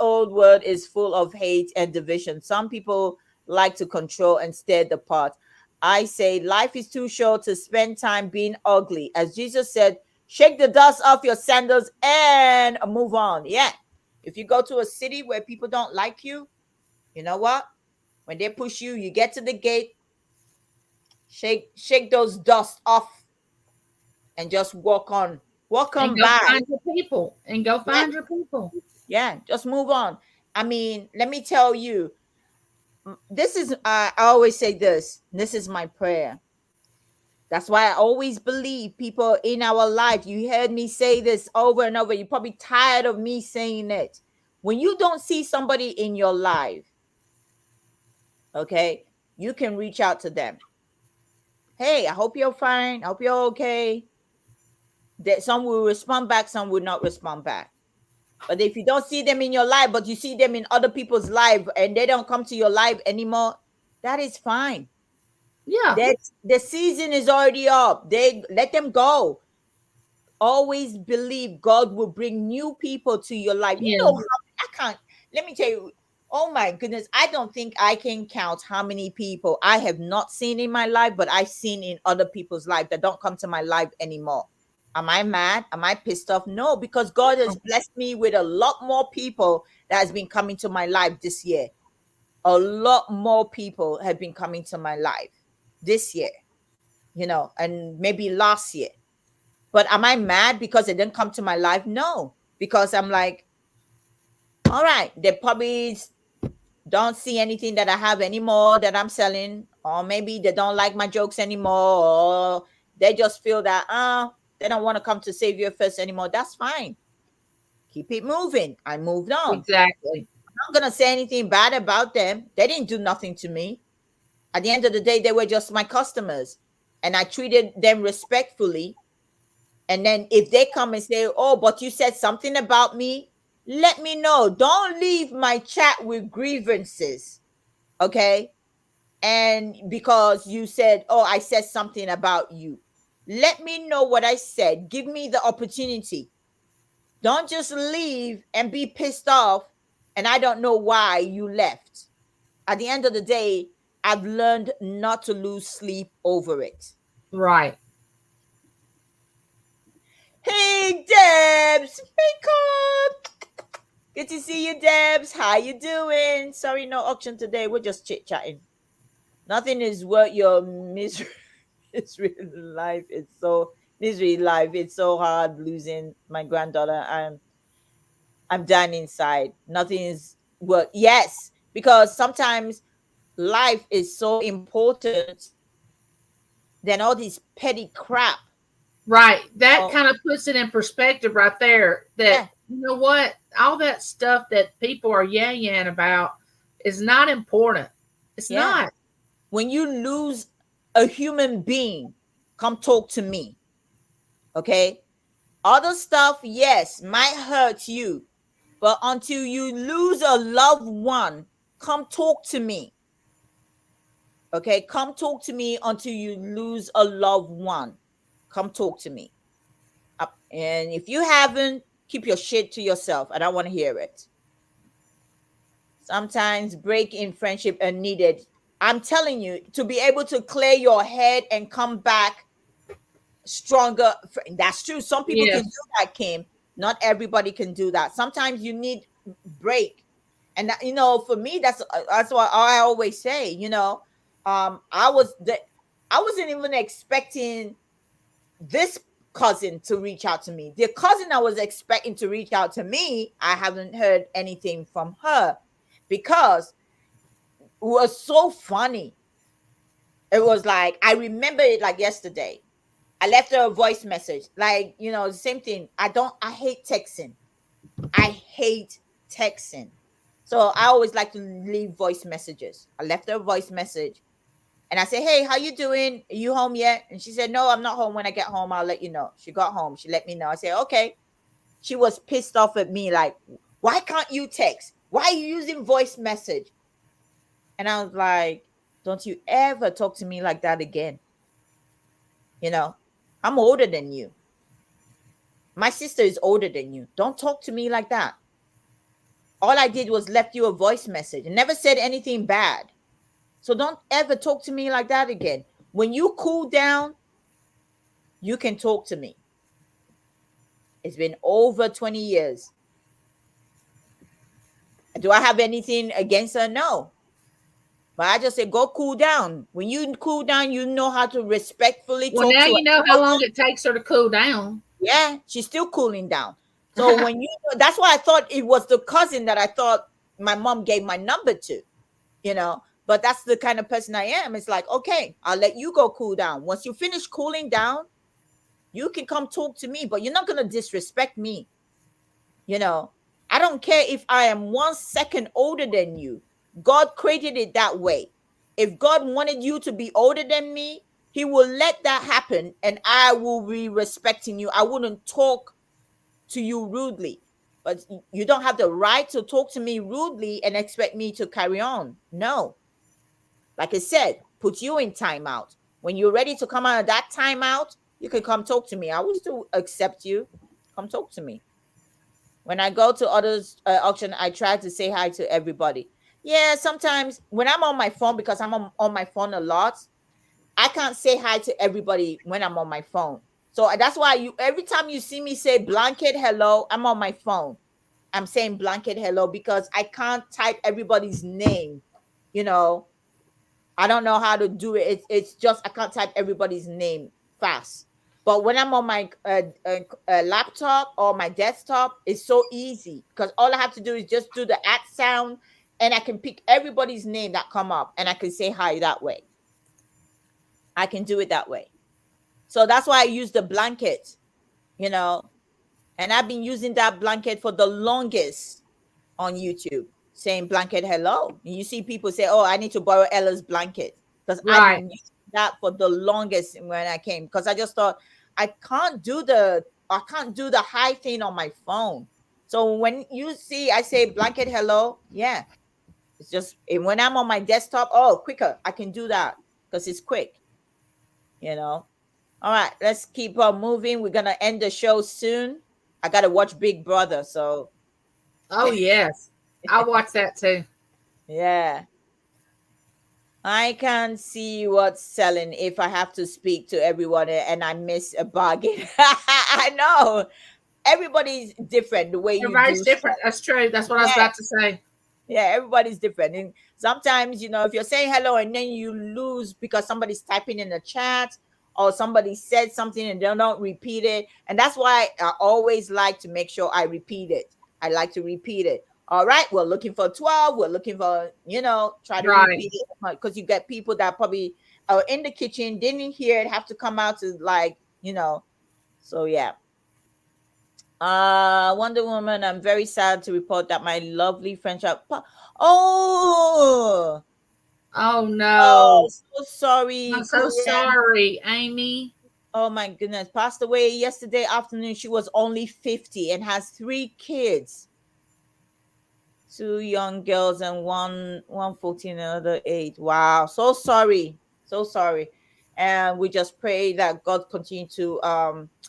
old word is full of hate and division. Some people like to control and stir the pot. I say life is too short to spend time being ugly. As Jesus said, shake the dust off your sandals and move on. Yeah. If you go to a city where people don't like you, you know what? When they push you, you get to the gate, shake those dust off and just walk on. Walk on by. Find your people. And go find your people. Yeah, just move on. I mean, let me tell you, this is, I always say this is my prayer. That's why I always believe people in our life. You heard me say this over and over. You're probably tired of me saying it. When you don't see somebody in your life, okay, you can reach out to them. Hey, I hope you're fine. I hope you're okay. That some will respond back, some will not respond back. But if you don't see them in your life, but you see them in other people's life and they don't come to your life anymore, that is fine. Yeah. The season is already up. They let them go. Always believe God will bring new people to your life. You know, I can't, let me tell you, oh my goodness, I don't think I can count how many people I have not seen in my life, but I've seen in other people's life that don't come to my life anymore. Am I mad? Am I pissed off? No, because God has blessed me with a lot more people that has been coming to my life this year. A lot more people have been coming to my life this year, you know, and maybe last year. But am I mad because they didn't come to my life? No, because I'm like, all right, they probably don't see anything that I have anymore that I'm selling, or maybe they don't like my jokes anymore, or they just feel that, they don't want to come to Saveherfirst anymore. That's fine. Keep it moving. I moved on. Exactly. I'm not going to say anything bad about them. They didn't do nothing to me. At the end of the day, they were just my customers. And I treated them respectfully. And then if they come and say, oh, but you said something about me, let me know. Don't leave my chat with grievances. Okay? And because you said, oh, I said something about you. Let me know what I said. Give me the opportunity. Don't just leave and be pissed off and I don't know why you left. At the end of the day, I've learned not to lose sleep over it. Right. Hey, Debs. Makeup. Good to see you, Debs. How you doing? Sorry, no auction today. We're just chit-chatting. Nothing is worth your misery. It's really life. It's so misery life. It's so hard losing my granddaughter. I'm dying inside. Nothing is worth. Yes, because sometimes life is so important than all this petty crap. Right. That kind of puts it in perspective right there. That you know what, all that stuff that people are yaying about is not important. It's not. When you lose a human being, come talk to me. Okay? Other stuff, yes, might hurt you. But until you lose a loved one, come talk to me. Okay? Come talk to me until you lose a loved one. come talk to me. And if you haven't, keep your shit to yourself. I don't want to hear it. Sometimes break in friendship are needed. I'm telling you, to be able to clear your head and come back stronger. That's true. Some people can do Yes. that, Kim. Not everybody can do that. Sometimes you need break. And you know, for me, that's what I always say. You know, I wasn't even expecting this cousin to reach out to me. The cousin I was expecting to reach out to me, I haven't heard anything from her because it was so funny. It was like, I remember it like yesterday. I left her a voice message. Like, you know, the same thing. I hate texting. I hate texting. So I always like to leave voice messages. I left her a voice message and I said, hey, how you doing? Are you home yet? And she said, no, I'm not home. When I get home, I'll let you know. She got home. She let me know. I said, okay. She was pissed off at me. Like, why can't you text? Why are you using voice message? And I was like, don't you ever talk to me like that again. You know, I'm older than you. My sister is older than you. Don't talk to me like that. All I did was left you a voice message and never said anything bad. So don't ever talk to me like that again. When you cool down, you can talk to me. It's been over 20 years. Do I have anything against her? No. But I just say, go cool down. When you cool down, you know how to respectfully Well, talk now to you know her. how long it takes her to cool down. Yeah, she's still cooling down. So when that's why I thought it was the cousin that I thought my mom gave my number to, you know. But that's the kind of person I am. It's like, okay, I'll let you go cool down. Once you finish cooling down, you can come talk to me, but you're not gonna disrespect me. You know, I don't care if I am 1 second older than you. God created it that way. If God wanted you to be older than me, he will let that happen and I will be respecting you. I wouldn't talk to you rudely. But you don't have the right to talk to me rudely and expect me to carry on. No. Like I said, put you in timeout. When you're ready to come out of that timeout, you can come talk to me. I will still accept you. Come talk to me. When I go to others auction, I try to say hi to everybody. Yeah, sometimes when I'm on my phone, because I'm on my phone a lot, I can't say hi to everybody when I'm on my phone. So that's why every time you see me say blanket hello, I'm on my phone. I'm saying blanket hello because I can't type everybody's name. You know, I don't know how to do it. It's just I can't type everybody's name fast. But when I'm on my laptop or my desktop, it's so easy because all I have to do is just do the at sound, and I can pick everybody's name that come up, and I can say hi that way. I can do it that way. So that's why I use the blanket, you know, and I've been using that blanket for the longest on YouTube, saying blanket hello. And you see people say, oh, I need to borrow Ella's blanket because I've Right. been using that for the longest when I came because I just thought I can't do the high thing on my phone. So when you see I say blanket hello, yeah, it's just when I'm on my desktop, oh, quicker, I can do that because it's quick, you know. All right, let's keep on moving. We're gonna end the show soon. I gotta watch Big Brother, so Oh, yes. I watch that too. yeah. I can't see what's selling if I have to speak to everyone and I miss a bargain. I know everybody's different the way you Everybody's do different. stuff. That's true. That's what I was Yeah, about to say. yeah, everybody's different. And sometimes, if you're saying hello and then you lose because somebody's typing in the chat or somebody said something and they don't repeat it. And that's why I always like to make sure I repeat it. I like to repeat it. All right, we're looking for 12. We're looking for, try to Right. repeat it because you get people that probably are in the kitchen, didn't hear it, have to come out to so yeah. Wonder Woman, I'm very sad to report that my lovely friendship. Oh, Oh, oh, no. so sorry, I'm so Korean. sorry, Amy. Oh my goodness, passed away yesterday afternoon. She was only 50 and has 3 kids. 2 young girls and one 14, another 8. Wow, so sorry, so sorry. And we just pray that God continue to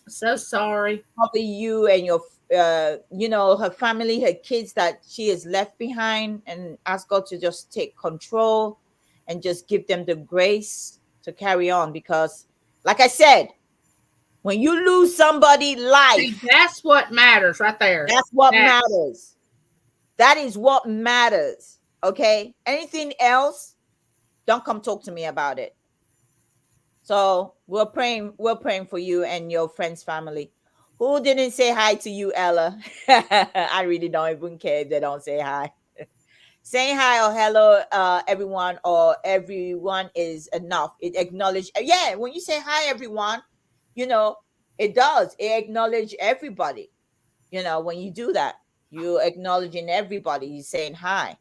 So sorry. cover you and your her family, her kids that she has left behind, and ask God to just take control and just give them the grace to carry on, because like I said, when you lose somebody See, life, that's what matters right there. that's what That matters. That is what matters. Okay, anything else, don't come talk to me about it. So we're praying for you and your friend's family. Who didn't say hi to you, Ella? I really don't even care if they don't say hi. Saying hi or hello, everyone, or everyone is enough. It acknowledge, yeah, when you say hi, everyone, you know, it does. It acknowledge everybody. When you do that, you acknowledging everybody. You saying hi.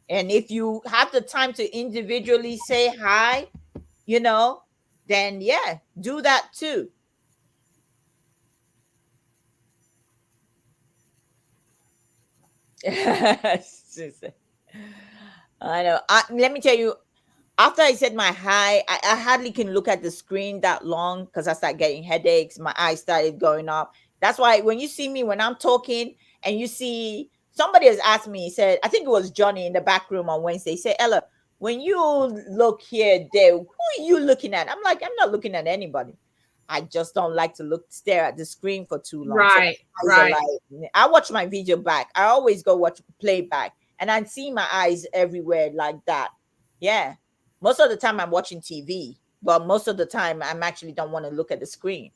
And if you have the time to individually say hi, you know, then yeah, do that too. I know. Let me tell you, after I said my hi, I hardly can look at the screen that long because I start getting headaches. My eyes started going up. That's why when you see me when I'm talking and you see somebody has asked me, he said, I think it was Johnny in the back room on Wednesday, say, Ella, when you look here, there, who are you looking at? I'm like, I'm not looking at anybody. I just don't like to stare at the screen for too long. So right, my eyes are right. like, I watch my video back. I always go watch playback, and I see my eyes everywhere like that. Yeah, most of the time I'm watching TV, but most of the time I'm actually don't want to look at the screen.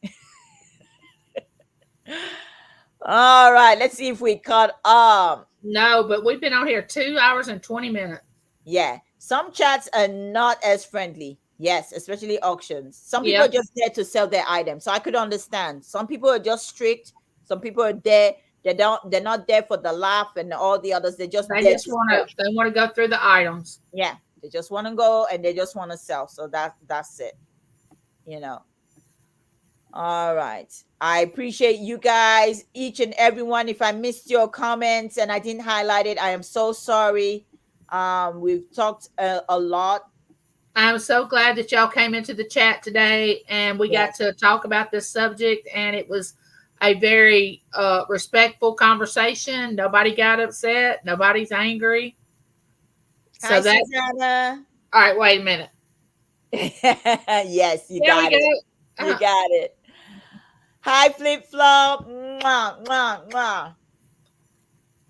All right, let's see if we caught up. No, but we've been on here 2 hours and 20 minutes. Yeah, some chats are not as friendly. Yes, especially auctions. Some people are Yep. just there to sell their items. So I could understand. Some people are just strict. Some people are there. They're not there for the laugh and all the others. They're just They there just to want sell. to. They want to go through the items. Yeah. They just want to go and they just want to sell. So that's it. You know. All right. I appreciate you guys, each and every one. If I missed your comments and I didn't highlight it, I am so sorry. We've talked a lot. I'm so glad that y'all came into the chat today and we Yeah. got to talk about this subject. And it was a very respectful conversation. Nobody got upset. Nobody's angry. Hi, So that. Susanna. All right. Wait a minute. Yes, you There we got go. it. You got it. Hi, Flip Flop. Mwah, mwah, mwah.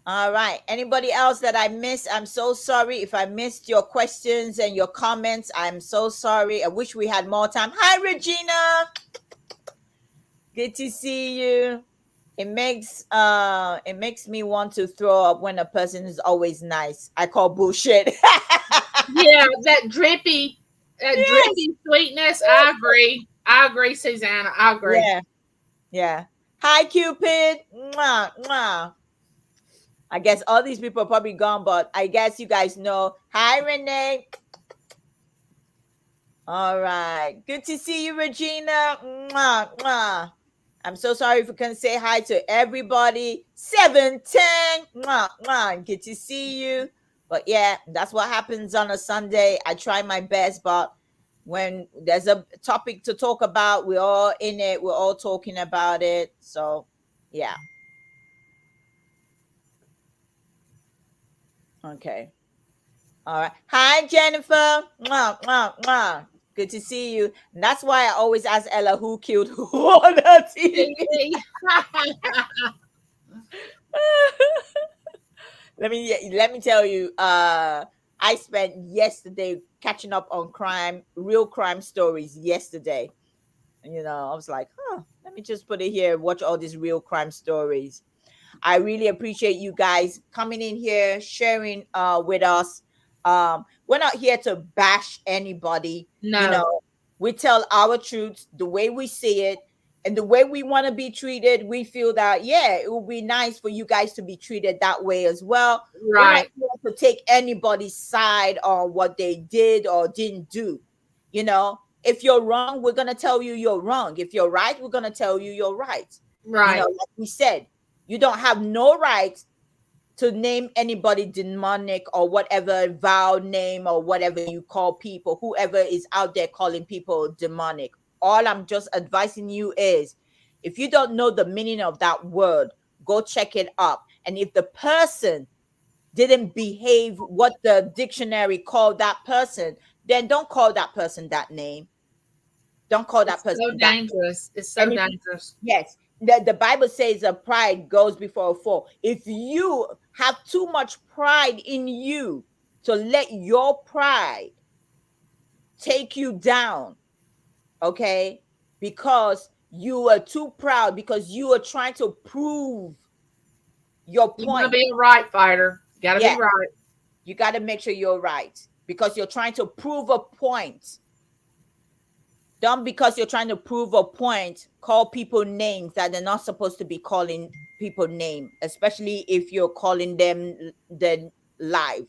All right. Anybody else that I missed? I'm so sorry if I missed your questions and your comments. I'm so sorry. I wish we had more time. Hi, Regina. Good to see you. It makes me want to throw up when a person is always nice. I call bullshit. Yeah, that Yes. drippy sweetness. I agree. I agree, Susanna. I agree. Yeah. Yeah. Hi, Cupid. Mwah, mwah. I guess all these people are probably gone, but I guess you guys know. Hi, Renee. All right. Good to see you, Regina. Mwah, mwah. I'm so sorry if we can say hi to everybody. 710. Mwah, mwah. Good to see you. But yeah, that's what happens on a Sunday. I try my best, but when there's a topic to talk about, we're all in it. We're all talking about it. So yeah. Okay. All right. Hi, Jennifer. Mwah, mwah, mwah. Good to see you. And that's why I always ask Ella who killed who on her TV. let me tell you. I spent yesterday catching up on real crime stories yesterday. I was like, let me just put it here, watch all these real crime stories. I really appreciate you guys coming in here, sharing with us. We're not here to bash anybody. No. We tell our truths the way we see it and the way we want to be treated. We feel that, yeah, it would be nice for you guys to be treated that way as well. We're not Right. here to take anybody's side on what they did or didn't do. If you're wrong, we're going to tell you you're wrong. If you're right, we're going to tell you you're right. Right. Like we said, you don't have no right to name anybody demonic or whatever vile name or whatever you call people, whoever is out there calling people demonic. All I'm just advising you is, if you don't know the meaning of that word, go check it up. And if the person didn't behave what the dictionary called that person, then don't call that person that name. Don't call that It's person so that. dangerous. It's so And if, dangerous. yes, the Bible says a pride goes before a fall. If you have too much pride in you to let your pride take you down, okay, because you are too proud, because you are trying to prove your You want to point. be a right fighter. Got to be Yeah, right. you got to make sure you're right because you're trying to prove a point. Don't, because you're trying to prove a point, call people names that they're not supposed to be calling people name, especially if you're calling them the live.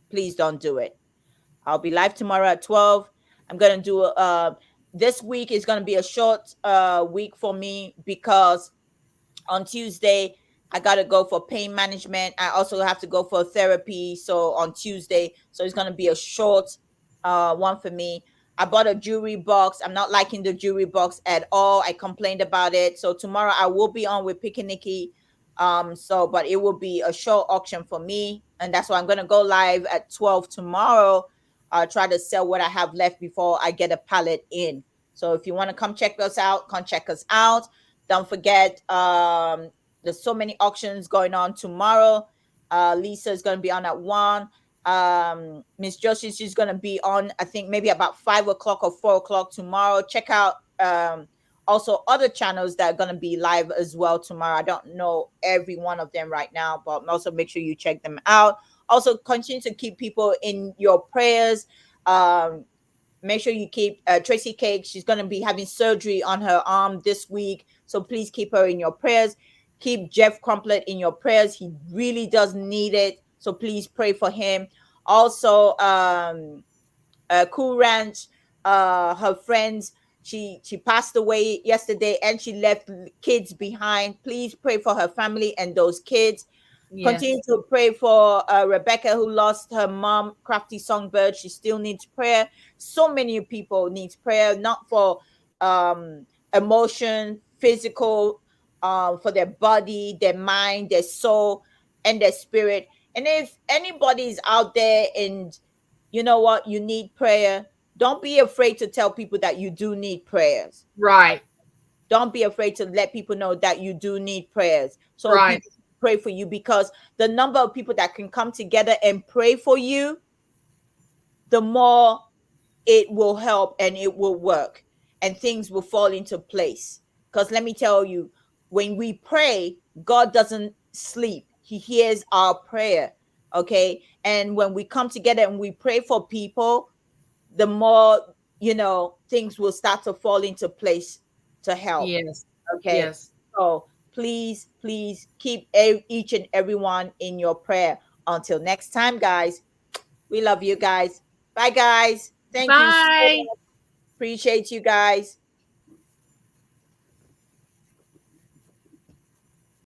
Please don't do it. I'll be live tomorrow at 12. I'm gonna do this week is gonna be a short week for me because on Tuesday, I got to go for pain management. I also have to go for therapy. So on Tuesday, so it's going to be a short one for me. I bought a jewelry box. I'm not liking the jewelry box at all. I complained about it. So tomorrow I will be on with Pick Nikki. But it will be a short auction for me. And that's why I'm going to go live at 12 tomorrow. Try to sell what I have left before I get a pallet in. So if you want to come check us out, come check us out. Don't forget, there's so many auctions going on tomorrow. Lisa is going to be on at 1. Miss Josie, she's going to be on, I think, maybe about 5 o'clock or 4 o'clock tomorrow. Check out also other channels that are going to be live as well tomorrow. I don't know every one of them right now, but also make sure you check them out. Also, continue to keep people in your prayers. Make sure you keep Tracy Cake. She's going to be having surgery on her arm this week. So please keep her in your prayers. Keep Jeff Crumplet in your prayers. He really does need it. So please pray for him. Also, Cool Ranch, her friends, she passed away yesterday and she left kids behind. Please pray for her family and those kids. Continue Yes. to pray for Rebecca, who lost her mom, Crafty Songbird. She still needs prayer. So many people needs prayer, not for emotion, physical, for their body, their mind, their soul, and their spirit. And if anybody is out there and you know what, you need prayer, don't be afraid to tell people that you do need prayers. Right. Don't be afraid to let people know that you do need prayers. So Right. people pray for you, because the number of people that can come together and pray for you, the more it will help and it will work and things will fall into place. Because let me tell you, when we pray, God doesn't sleep. He hears our prayer. Okay. And when we come together and we pray for people, the more, things will start to fall into place to help. Yes. Okay. Yes. So please, please keep each and everyone in your prayer. Until next time, guys, we love you guys. Bye, guys. Thank you so Bye. much. Appreciate you guys.